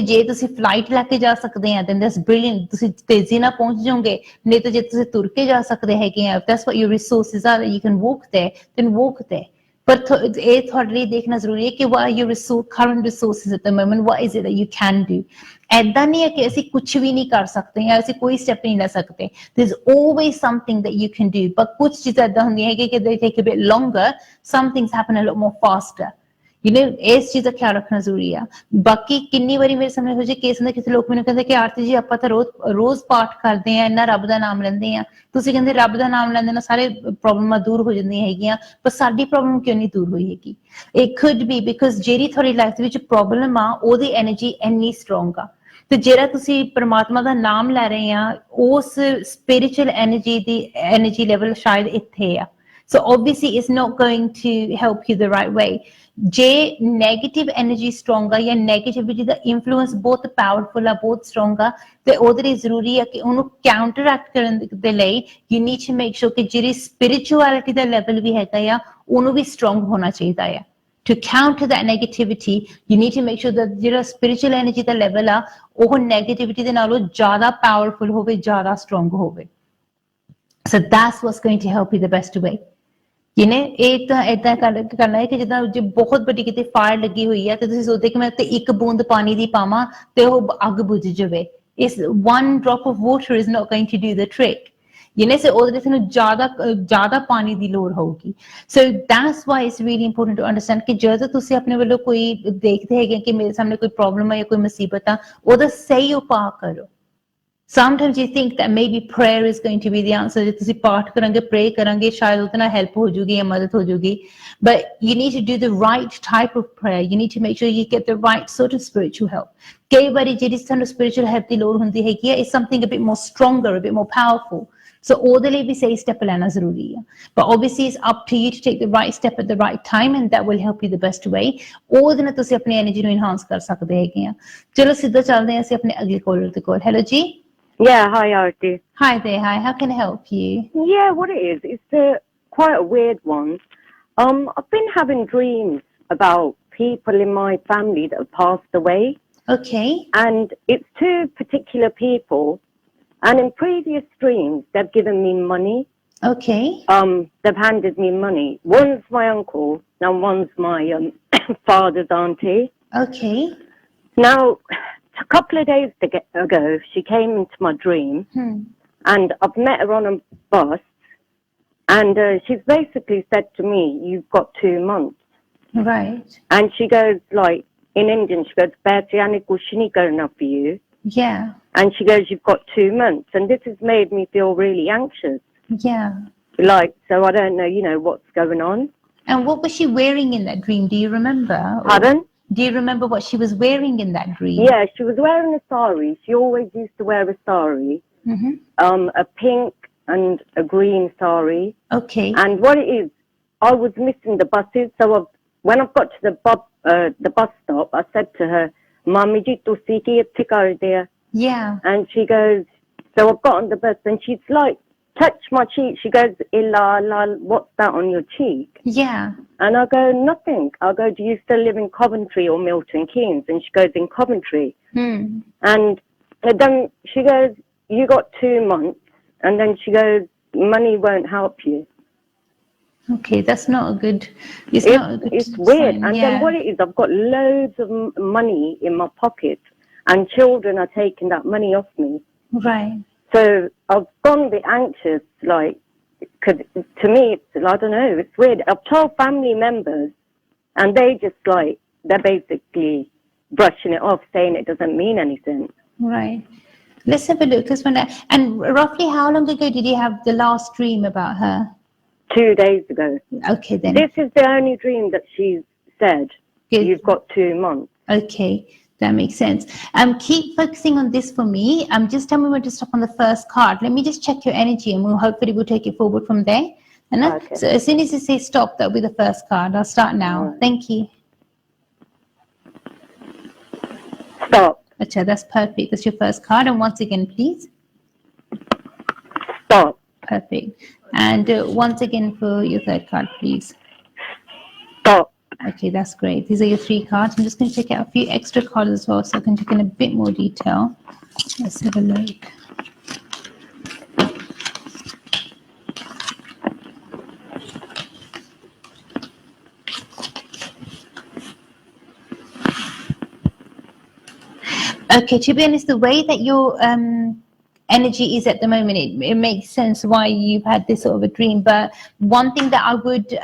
ਜੇ ਤੁਸੀਂ ਫਲਾਈਟ ਲੈ ਕੇ ਜਾ ਸਕਦੇ ਆ then that's brilliant, ਤੁਸੀਂ ਤੇਜ਼ੀ ਨਾਲ ਪਹੁੰਚ ਜਾਓਗੇ। ਨਹੀਂ ਤਾਂ ਜੇ ਤੁਸੀਂ ਤੁਰ ਕੇ ਜਾ ਸਕਦੇ ਹੈਗੇ ਆ, that's what your resources are, you can walk there, then walk there. ਪਰ ਇਹ ਤੁਹਾਡੇ ਲਈ ਦੇਖਣਾ ਜ਼ਰੂਰੀ ਹੈ ਕਿ what are your current resources at the moment, what is it that you can do. ਏਦਾਂ ਨਹੀਂ ਹੈ ਕਿ ਅਸੀਂ ਕੁਛ ਵੀ ਨਹੀਂ ਕਰ ਸਕਦੇ ਜਾਂ ਅਸੀਂ ਕੋਈ ਸਟੈਪ ਨਹੀਂ ਲੈ ਸਕਦੇ। there's always something that you can do. but ਕੁਛ ਚੀਜ਼ਾਂ ਏਦਾਂ ਹੁੰਦੀਆਂ ਹੈਗੀਆਂ ਕਿ they take a bit longer, some things happen a lot more faster. ਇਸ ਚੀਜ਼ ਦਾ ਖਿਆਲ ਰੱਖਣਾ ਜ਼ਰੂਰੀ ਆ। ਬਾਕੀ ਕਿੰਨੀ ਵਾਰੀ ਮੇਰੇ ਸਾਹਮਣੇ ਇਹੋ ਜਿਹੇ ਕੇਸ ਹੁੰਦੇ ਕਿਸੇ ਲੋਕ ਮੈਨੂੰ ਕਹਿੰਦੇ ਕਿ ਆਰਤੀ ਜੀ ਆਪਾਂ ਤਾਂ ਰੋਜ਼ ਪਾਠ ਕਰਦੇ ਆ, ਇੰਨਾ ਰੱਬ ਦਾ ਨਾਮ ਲੈਂਦੇ ਆ, ਤੁਸੀਂ ਕਹਿੰਦੇ ਰੱਬ ਦਾ ਨਾਮ ਲੈਂਦੇ ਨਾਲ ਸਾਰੇ ਪ੍ਰੋਬਲਮਾਂ ਦੂਰ ਹੋ ਜਾਂਦੀਆਂ ਹੈਗੀਆਂ, ਪਰ ਸਾਡੀ ਪ੍ਰੋਬਲਮ ਕਿਉਂ ਨਹੀਂ ਦੂਰ ਹੋਈ ਹੈਗੀ? It could be because ਜਿਹੜੀ ਤੁਹਾਡੀ ਲਾਈਫ ਦੇ ਵਿੱਚ ਪ੍ਰੋਬਲਮ ਆ ਉਹਦੀ ਐਨਰਜੀ ਇੰਨੀ ਸਟਰੋਂਗ ਆ ਤੇ ਜਿਹੜਾ ਤੁਸੀਂ ਪਰਮਾਤਮਾ ਦਾ ਨਾਮ ਲੈ ਰਹੇ ਆ ਉਸ ਸਪਿਰਿਚੁਅਲ ਐਨਰਜੀ ਦੀ ਐਨਰਜੀ ਲੈਵਲ ਸ਼ਾਇਦ ਇੱਥੇ ਆ। So obviously it's not going to help you the right way. ਜੇ ਨੈਗੇਟਿਵ ਐਨਰਜੀ ਸਟਰੋਂਗ ਆ ਜਾਂ ਨੈਗੇਟਿਵਿਟੀ ਦਾ ਇਨਫਲੂਐਂਸ ਬਹੁਤ ਪਾਵਰਫੁਲ ਆ, ਬਹੁਤ ਸਟਰੋਂਗ ਆ, ਤੇ ਉਹਦੇ ਲਈ ਜ਼ਰੂਰੀ ਆ ਕਿ ਉਹਨੂੰ ਕਾਊਂਟਰਐਕਟ ਕਰਨ ਦੇ ਲਈ you need to make sure ਕਿ ਜਿਹੜੀ ਸਪਿਰਿਚੁਅਲਿਟੀ ਦਾ ਲੈਵਲ ਵੀ ਹੈਗਾ ਆ ਉਹਨੂੰ ਵੀ ਸਟਰੋਂਗ ਹੋਣਾ ਚਾਹੀਦਾ ਆ। To counter that negativity, you need to make sure that ਜਿਹੜਾ spiritual energy ਦਾ level ਆ ਉਹ negativity ਦੇ ਨਾਲੋਂ ਜ਼ਿਆਦਾ powerful ਹੋਵੇ, ਜ਼ਿਆਦਾ strong ਹੋਵੇ. So that's what's going to help you the best way. ਇਹ ਤਾਂ ਏਦਾਂ ਕਰਨਾ ਹੈ ਕਿ ਜਿੱਦਾਂ ਜੇ ਬਹੁਤ ਵੱਡੀ ਕਿਤੇ ਫਾਇਰ ਲੱਗੀ ਹੋਈ ਹੈ ਤੇ ਤੁਸੀਂ ਸੋਚਦੇ ਕਿ ਮੈਂ ਤੇ ਇੱਕ ਬੂੰਦ ਪਾਣੀ ਦੀ ਪਾਵਾਂ ਤੇ ਉਹ ਅੱਗ ਬੁਝ ਜਾਵੇ। Is one drop of water is not going to do the trick. So ਉਹਦੇ ਲਈ ਜ਼ਿਆਦਾ ਪਾਣੀ ਦੀ ਲੋੜ ਹੋਊਗੀ. So that's why it's really important to understand ਕਿ ਜਦੋਂ ਤੁਸੀਂ ਆਪਣੇ ਵੱਲੋਂ ਕੋਈ ਦੇਖਦੇ ਹੈਗੇ ਕਿ ਮੇਰੇ ਸਾਹਮਣੇ ਕੋਈ ਪ੍ਰੋਬਲਮ ਹੈ ਜਾਂ ਕੋਈ ਮੁਸੀਬਤ ਆ, ਉਹਦਾ ਸਹੀ ਉਪਾਅ ਕਰੋ. Sometimes you think that maybe prayer is going to be the answer. ਜੇ ਤੁਸੀਂ ਪਾਠ ਕਰਾਂਗੇ, pray ਕਰਾਂਗੇ, ਸ਼ਾਇਦ ਉਹਦੇ ਨਾਲ help ਹੋ ਜੂਗੀ ਜਾਂ ਮਦਦ ਹੋ ਜੂਗੀ. But you need to do the right type of prayer. You need to make sure you get the right sort of spiritual help. ਕਈ ਵਾਰੀ ਜਿਹੜੀ ਸਾਨੂੰ spiritual help ਦੀ ਲੋੜ ਹੁੰਦੀ ਹੈਗੀ ਹੈ is something a bit more stronger, a bit more powerful. So ਉਹਦੇ ਲਈ ਵੀ ਸਹੀ step ਲੈਣਾ ਜ਼ਰੂਰੀ ਹੈ. But obviously it's up to you to take the right step at the right time, and that will help you the best way. ਉਹਦੇ ਨਾਲ ਤੁਸੀਂ ਆਪਣੀ energy ਨੂੰ enhance ਕਰ ਸਕਦੇ ਹੈਗੇ ਆ. ਚਲੋ ਸਿੱਧਾ ਚੱਲਦੇ ਹਾਂ ਅਸੀਂ ਆਪਣੇ ਅਗਲੇ caller ਦੇ ਕੋਲ. Hello ਜੀ. Yeah, hi Arti. Hi there, hi. How can I help you? Yeah, what it is, it's quite a weird one. I've been having dreams about people in my family that have passed away. Okay. And it's two particular people. And in previous dreams, they've given me money. Okay. They've handed me money. One's my uncle, and one's my father's auntie. Okay. Now, a couple of days ago, she came into my dream, and I've met her on a bus, and she's basically said to me, "You've got 2 months." Right. And she goes, like, in Indian, she goes, "Baiti aane kuch nahi karna for you." Yeah. And she goes, "You've got 2 months." And this has made me feel really anxious. Yeah. Like, so I don't know, what's going on. And what was she wearing in that dream? Do you remember? Pardon? Do you remember what she was wearing in that dream? Yeah, she was wearing a sari. She always used to wear a sari. A pink and a green sari. Okay. And what it is, I was missing the buses. So when I got to the bus stop, I said to her, "Mami ji, tusi ki itthe kar diya." Yeah. And she goes, so I've got on the bus, and she's like, touch my cheek. She goes, "Illa, la, what's that on your cheek?" Yeah. And I go, "Nothing." I go, "Do you still live in Coventry or Milton Keynes?" And she goes, "In Coventry." And then she goes, "You got 2 months." And then she goes, "Money won't help you." Okay, that's not a good. It's not a good. It's weird. sign. And Yeah. then what it is, I've got loads of money in my pocket, and children are taking that money off me. Right. So I've gone a bit anxious, like, because to me, it's, I don't know, it's weird. I've told family members, and they just, like, they're basically brushing it off, saying it doesn't mean anything. Right. Let's have a look. And roughly how long ago did you have the last dream about her? 2 days ago. Okay, then. This is the only dream that she's said. Good. You've got 2 months. Okay, that makes sense. Keep focusing on this for me. Just tell me when to stop on the first card. Let me just check your energy, and we'll take it forward from there. Okay. So as soon as you say stop, that'll be the first card. I'll start now. Right. Thank you. Stop. Acha, that's perfect. That's your first card. And once again, please. Stop. Perfect. And once again for your third card, please. Stop. Okay, that's great. These are your 3 cards. I'm just going to take out a few extra cards as well, so I can check in a bit more detail. Let's have a look. Okay, to be honest, the way that your energy is at the moment, it makes sense why you've had this sort of a dream. But one thing that I would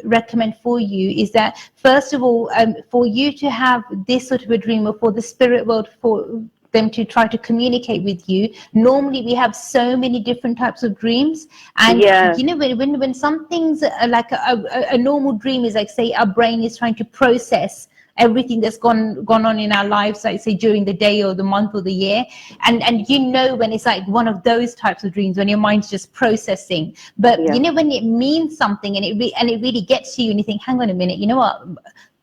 recommend for you is that, first of all, for you to have this sort of a dream, or for the spirit world, for them to try to communicate with you, normally we have so many different types of dreams. And Yeah. you know, when something's like a normal dream is like, say, our brain is trying to process everything that's gone on in our lives, like say during the day or the month or the year, and you know when it's like one of those types of dreams when your mind's just processing. But Yeah. you know, when it means something and it really gets to you, and you think, hang on a minute, you know what,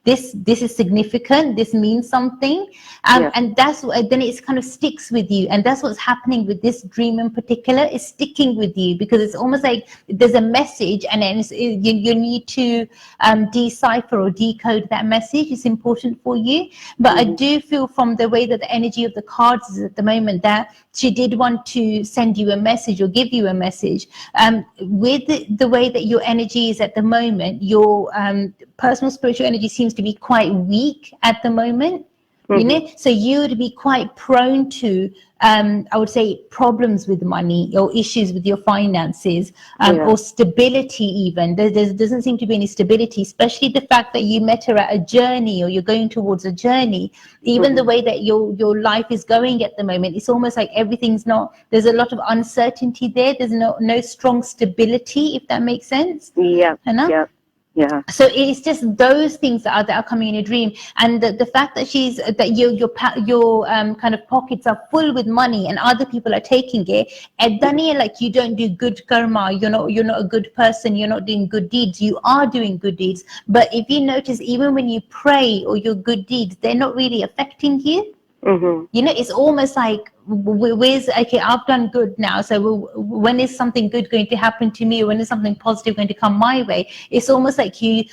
this is significant, this means something, Yeah. and that's then it kind of sticks with you. And that's what's happening with this dream in particular. It's sticking with you because it's almost like there's a message, and then you need to decipher or decode that message. It's important for you. But I do feel from the way that the energy of the cards is at the moment that she did want to send you a message or give you a message. With the way that your energy is at the moment, your personal spiritual energy seems to be quite weak at the moment. You know, so you would be quite prone to, I would say, problems with money or issues with your finances, or stability even. There doesn't seem to be any stability, especially the fact that you met her at a journey or you're going towards a journey. Even the way that your life is going at the moment, it's almost like everything's not, there's a lot of uncertainty there. There's no strong stability, if that makes sense. Yeah. Yeah. So it's just those things that are coming in a dream, and the fact that your kind of pockets are full with money and other people are taking it. Edani, like, you don't do good karma. You're not a good person. You're not doing good deeds. You are doing good deeds, but if you notice, even when you pray or your good deeds, they're not really affecting you. You know, it's almost like, okay, I've done good now, so when is something good going to happen to me? When is something positive going to come my way? It's almost like you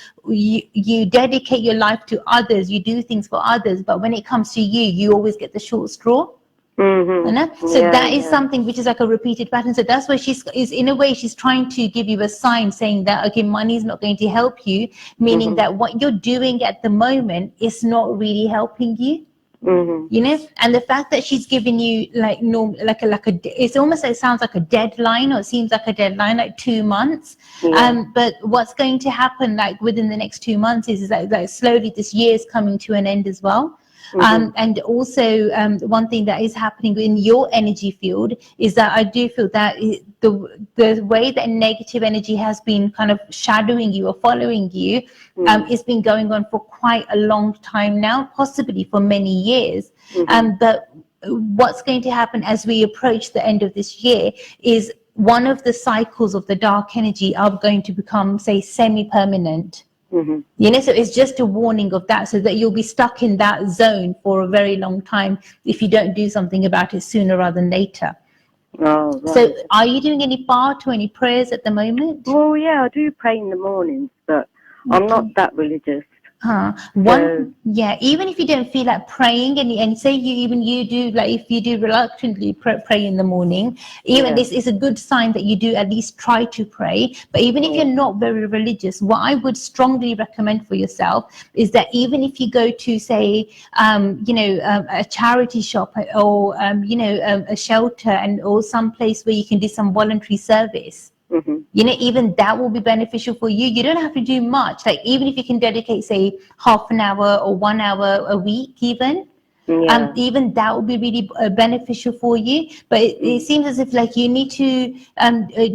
dedicate your life to others, you do things for others, but when it comes to you, you always get the short straw. You know? So that is something which is like a repeated pattern. So that's why she's in a way, she's trying to give you a sign saying that, okay, money is not going to help you, meaning that what you're doing at the moment is not really helping you. You know, and the fact that she's giving you like it's almost like, it sounds like a deadline, or it seems like a deadline, like 2 months. But what's going to happen like within the next 2 months is like slowly this year is coming to an end as well. And also one thing that is happening in your energy field is that I do feel that the way that negative energy has been kind of shadowing you or following you, it's been going on for quite a long time now, possibly for many years. But what's going to happen as we approach the end of this year is one of the cycles of the dark energy are going to become, say, semi-permanent. You know, so it's just a warning of that, so that you'll be stuck in that zone for a very long time if you don't do something about it sooner rather than later. Oh, right. So are you doing any part or any prayers at the moment? Well, yeah, I do pray in the mornings, but I'm not that religious. Even if you don't feel like praying, and say you do, like, if you do reluctantly pray in the morning, even this is a good sign that you do at least try to pray. But even if you're not very religious, what I would strongly recommend for yourself is that even if you go to, say, a charity shop, or a shelter, or some place where you can do some voluntary service, you know, even that will be beneficial for you. You don't have to do much. Like, even if you can dedicate, say, half an hour or 1 hour a week, even that will be really beneficial for you. But it seems as if, like, you need to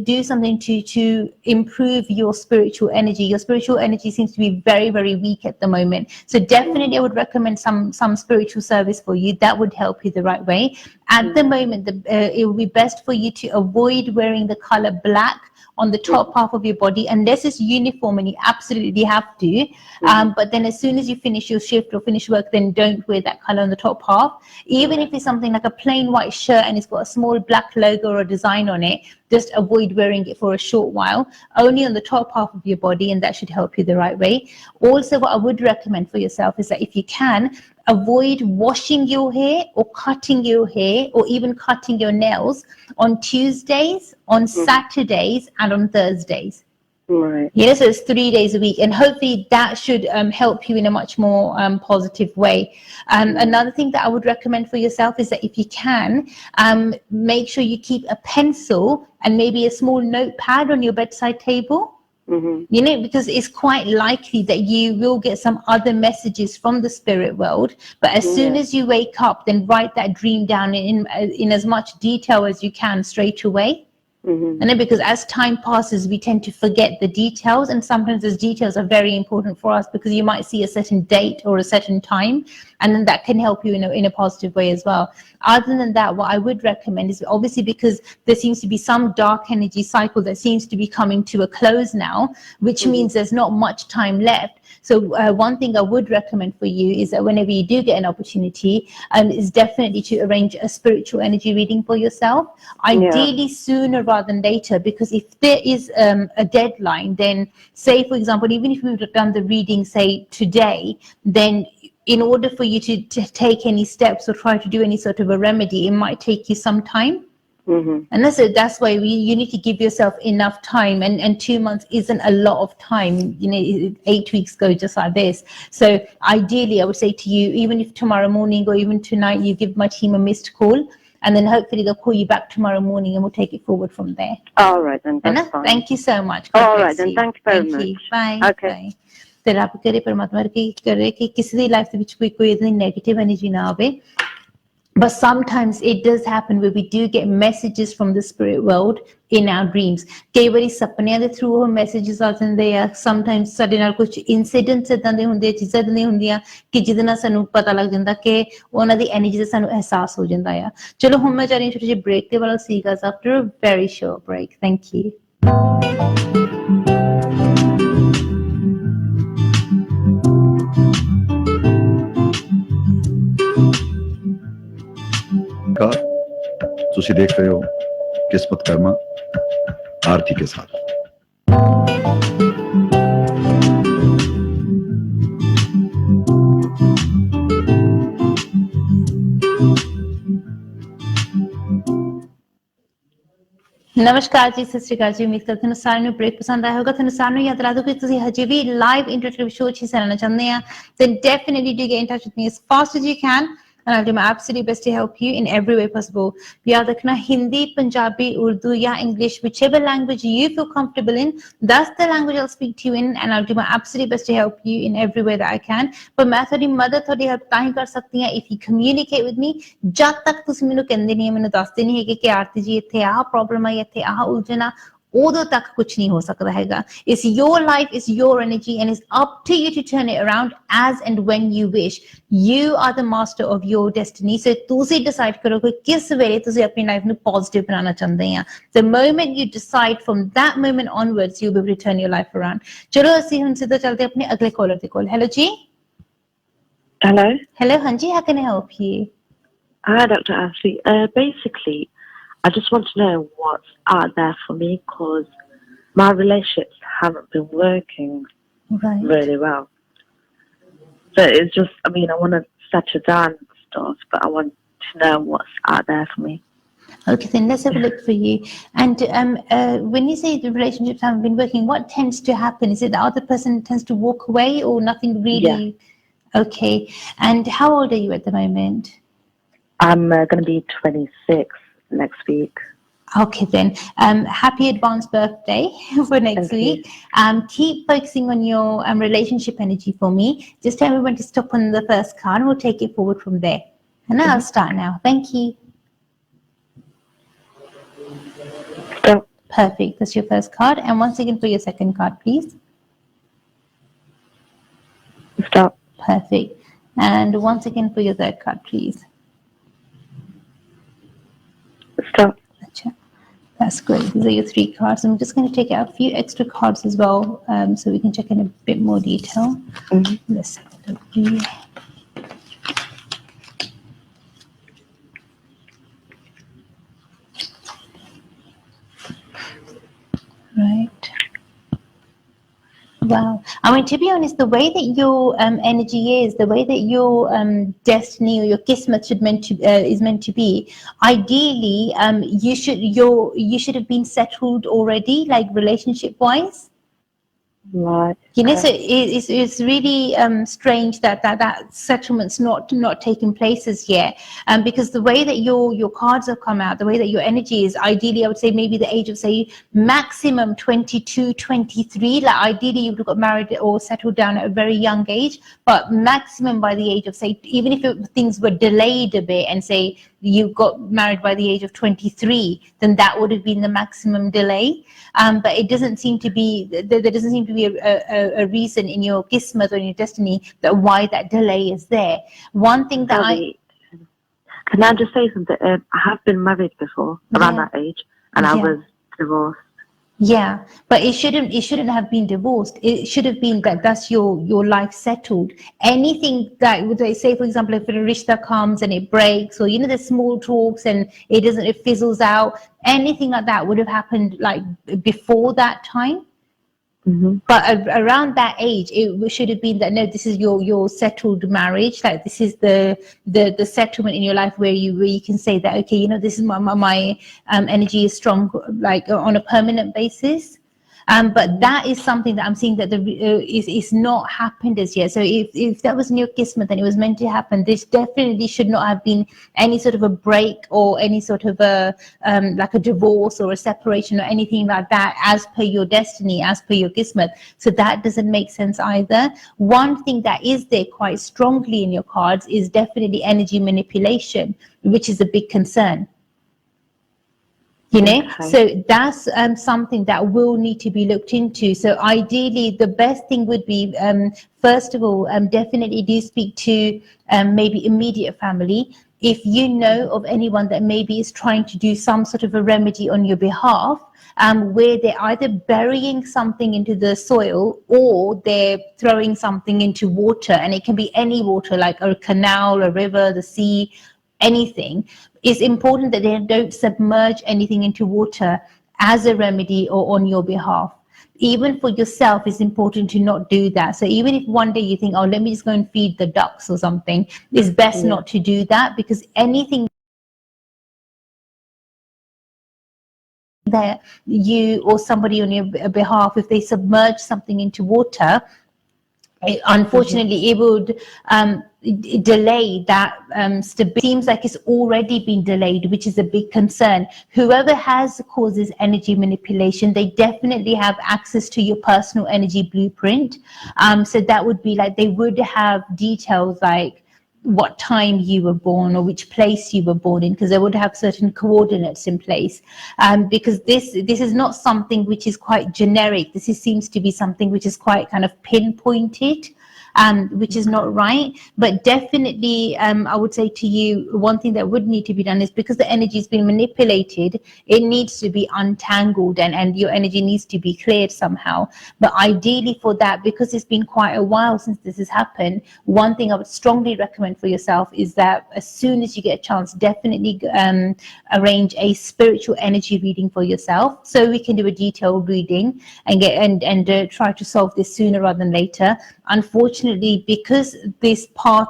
do something to improve your spiritual energy. Your spiritual energy seems to be very, very weak at the moment. So definitely I would recommend some spiritual service for you. That would help you the right way. At the moment, it would be best for you to avoid wearing the color black on the top half of your body, unless it's uniform and you absolutely have to. But then as soon as you finish your shift or finish work, then don't wear that color on the top half. Even if it's something like a plain white shirt and it's got a small black logo or a design on it, just avoid wearing it for a short while, only on the top half of your body, and that should help you the right way. Also, what I would recommend for yourself is that if you can, avoid washing your hair or cutting your hair or even cutting your nails on Tuesdays, on Saturdays, and on Thursdays. Right. Yeah, so it's 3 days a week, and hopefully that should help you in a much more positive way. Another thing that I would recommend for yourself is that if you can, make sure you keep a pencil and maybe a small notepad on your bedside table. You know, because it's quite likely that you will get some other messages from the spirit world. But as soon as you wake up, then write that dream down in as much detail as you can straight away. And then, because as time passes, we tend to forget the details, and sometimes those details are very important for us, because you might see a certain date or a certain time, and then that can help you in a positive way as well. Other than that, what I would recommend is, obviously, because there seems to be some dark energy cycle that seems to be coming to a close now, which means there's not much time left. So one thing I would recommend for you is that whenever you do get an opportunity, is definitely to arrange a spiritual energy reading for yourself, ideally sooner rather than later, because if there is a deadline, then, say, for example, even if we would have done the reading, say, today, then in order for you to take any steps or try to do any sort of a remedy, it might take you some time. And that's why you need to give yourself enough time, and 2 months isn't a lot of time. 8 weeks go just like this. So ideally, I would say to you, even if tomorrow morning or even tonight, you give my team a missed call, and then hopefully they'll call you back tomorrow morning, and we'll take it forward from there. All right, then that's fine. Thank you so much. All right, then thank you very much. Bye. Okay. Bye. ਤੇ ਰੱਬ ਕਰੇ ਪਰਮਾਤਮਾ ਕੀ ਕਰੇ ਕਿ ਕਿਸੇ ਦੀ life ਦੇ ਵਿੱਚ ਕੋਈ ਇਤਨੀ ਨੈਗੇਟਿਵ ਐਨਰਜੀ ਨਾ ਆਵੇ. But sometimes it does happen where we do get messages from the spirit world in our dreams. ਕਈ ਵਾਰੀ ਸੁਪਨਿਆਂ ਦੇ ਥਰੂ ਉਹ ਮੈਸੇजेस ਆ ਜਾਂਦੇ ਆ. Sometimes ਸਾਡੇ ਨਾਲ ਕੁਝ ਇਨਸੀਡੈਂਟਸ ਇਦਾਂ ਦੇ ਹੁੰਦੇ ਆ, ਚੀਜ਼ਾਂ ਇਦਾਂ ਦੀਆਂ ਹੁੰਦੀਆਂ ਕਿ ਜਿਹਦੇ ਨਾਲ ਸਾਨੂੰ ਪਤਾ ਲੱਗ ਜਾਂਦਾ ਕਿ ਉਹਨਾਂ ਦੀ ਐਨਰਜੀ ਦਾ ਸਾਨੂੰ ਅਹਿਸਾਸ ਹੋ ਜਾਂਦਾ ਆ. ਚਲੋ ਹੁਣ ਮੈਂ ਜਾ ਰਹੀ ਹਾਂ ਛੋਟੇ ਜਿਹੇ ਬ੍ਰੇਕ ਦੇ ਵੱਲ. See you guys after a very short break. Thank you. ਤੁਸੀਂ ਦੇਖ ਰਹੇ ਹੋ किस्मत कर्मा आरती के साथ. ਨਮਸਕਾਰ ਜੀ, ਸਤਿ ਸ਼੍ਰੀ ਅਕਾਲ ਜੀ. ਉਮੀਦ ਕਰਦੀ ਹਾਂ ਸਾਰਿਆਂ ਨੂੰ ਬ੍ਰੇਕ ਪਸੰਦ ਆਇਆ ਹੋਗਾ. ਤੁਹਾਨੂੰ ਸਾਰਿਆਂ ਨੂੰ ਯਾਦ ਦਿਲਾ ਦੂੰ ਕਿ ਤੁਸੀਂ ਹਜੇ ਵੀ ਲਾਈਵ ਇੰਟਰੈਕਟਿਵ ਸ਼ੋਅ 'ਚ ਹਿੱਸਾ ਲੈਣਾ ਚਾਹੁੰਦੇ ਆ then definitely do get in touch with me as fast as you can. And I'll do my absolute best to help you in every way possible. याद रखना, हिंदी, पंजाबी, Urdu या English, whichever language you feel comfortable in, that's the language I'll speak to you in, and I'll do my absolute best to help you in every way that I can. But मैं थोड़ी मदद, थोड़ी help तां ही कर सकती हैं if you communicate with me. जब तक तुसी मैनू कहंदे नहीं, मैनू दसदे नहीं है कि आरती जी इत्थे आह प्रॉब्लम आई, इत्थे आह उलझन आ, उदों तक कुछ नहीं हो सकता हैगा. It's your life, it's your energy, and it's up to you to turn it around as and when you wish. You are the master of your destiny. So ਤੁਸੀਂ decide ਕਰੋ ਕਿ ਕਿਸ ਵੇਲੇ ਤੁਸੀਂ ਆਪਣੀ ਲਾਈਫ ਨੂੰ ਪੋਜ਼ਿਟਿਵ ਬਣਾਉਣਾ ਚਾਹੁੰਦੇ ਆ. The moment you decide, from that moment onwards, you'll be able to turn your life around. ਚਲੋ ਅਸੀਂ ਹੁਣ ਸਿੱਧਾ ਚੱਲਦੇ ਆਪਣੇ ਅਗਲੇ ਕਾਲਰ ਦੇ ਕੋਲ. ਹੈਲੋ ਜੀ. Hello, ਹਾਂਜੀ, how can I help you? hi Dr. Arti. Basically, I just want to know what's out there for me because my relationships haven't been working really well. So it's just, I mean, I want to settle down and stuff, but I want to know what's out there for me. Okay, then let's have a look for you. And when you say the relationships haven't been working, what tends to happen? Is it the other person tends to walk away or nothing really? Yeah. Okay. And how old are you at the moment? I'm going to be 26 next week. Okay, then. Happy advanced birthday for next week. Keep focusing on your relationship energy for me. Just tell me when to stop on the first card and we'll take it forward from there. And I'll start now. Thank you. Stop. Perfect. That's your first card. And once again for your second card, please. Stop. Perfect. And once again for your third card, please. Stop. Gotcha. That's great. These are your three cards. I'm just going to take out a few extra cards as well, so we can check in a bit more detail. Let's have a look here. Right. Wow. I mean, to be honest, the way that your energy is, the way that your destiny or your kismet is meant to be, ideally, you should have been settled already, like relationship wise. Right. So it's really strange that settlement's not taking place as yet, because the way that your cards have come out, the way that your energy is, ideally I would say maybe the age of, say, maximum 22, 23. Like ideally you would have got married or settled down at a very young age, but maximum by the age of, say, even if things were delayed a bit and say you got married by the age of 23, then that would have been the maximum delay. But it doesn't seem to be, there doesn't seem to be a reason in your kismet or in your destiny that why that delay is there. One thing that Can I just say something? I have been married before, around that age, and I was divorced. Yeah, but it shouldn't have been divorced. It should have been that's your life settled. Anything that would, say, for example, if a rishta comes and it breaks, or the small talks and it fizzles out, anything like that would have happened like before that time. But around that age, it should have been that no, this is your settled marriage. Like this is the settlement in your life where you can say that okay, you know, this is my energy is strong, like on a permanent basis. But that is something that I'm seeing that is not happened as yet. So if that was in your kismet and it was meant to happen, this definitely should not have been any sort of a break or any sort of a like a divorce or a separation or anything like that as per your destiny, as per your kismet. So that doesn't make sense either. One thing that is there quite strongly in your cards is definitely energy manipulation, which is a big concern. You know, so that's something that will need to be looked into. So ideally, the best thing would be, first of all, definitely do speak to maybe immediate family. If you know of anyone that maybe is trying to do some sort of a remedy on your behalf, where they're either burying something into the soil or they're throwing something into water, and it can be any water, like a canal, a river, the sea, anything. It's important that they don't submerge anything into water as a remedy or on your behalf. Even for yourself, it's important to not do that. So even if one day you think, oh, let me just go and feed the ducks or something, it's best not to do that, because anything that you or somebody on your behalf, if they submerge something into water, unfortunately, it would delay that stability. Seems like it's already been delayed, which is a big concern. Whoever causes energy manipulation, they definitely have access to your personal energy blueprint. So that would be like they would have details like what time you were born or which place you were born in, because they would have certain coordinates in place. Because this is not something which is quite generic. This seems to be something which is quite kind of pinpointed, which is not right. But definitely, I would say to you, one thing that would need to be done is, because the energy has been manipulated, it needs to be untangled and your energy needs to be cleared somehow. But ideally for that, because it's been quite a while since this has happened, one thing I would strongly recommend for yourself is that as soon as you get a chance, definitely arrange a spiritual energy reading for yourself, so we can do a detailed reading and get and try to solve this sooner rather than later. Unfortunately, because this path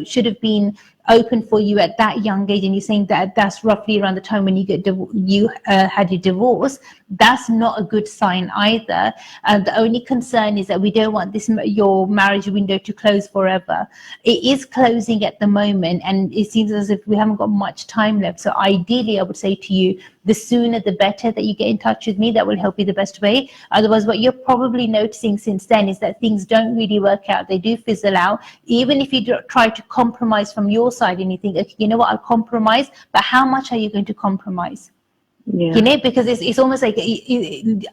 should have been open for you at that young age, and you're saying that that's roughly around the time when you had your divorce, that's not a good sign either. The only concern is that we don't want your marriage window to close forever. It is closing at the moment, and it seems as if we haven't got much time left. So ideally, I would say to you, the sooner the better that you get in touch with me. That will help you the best way. Otherwise, what you're probably noticing since then is that things don't really work out. They do fizzle out. Even if you try to compromise from your side and you think, okay, you know what, I'll compromise, but how much are you going to compromise? You know, because it's almost like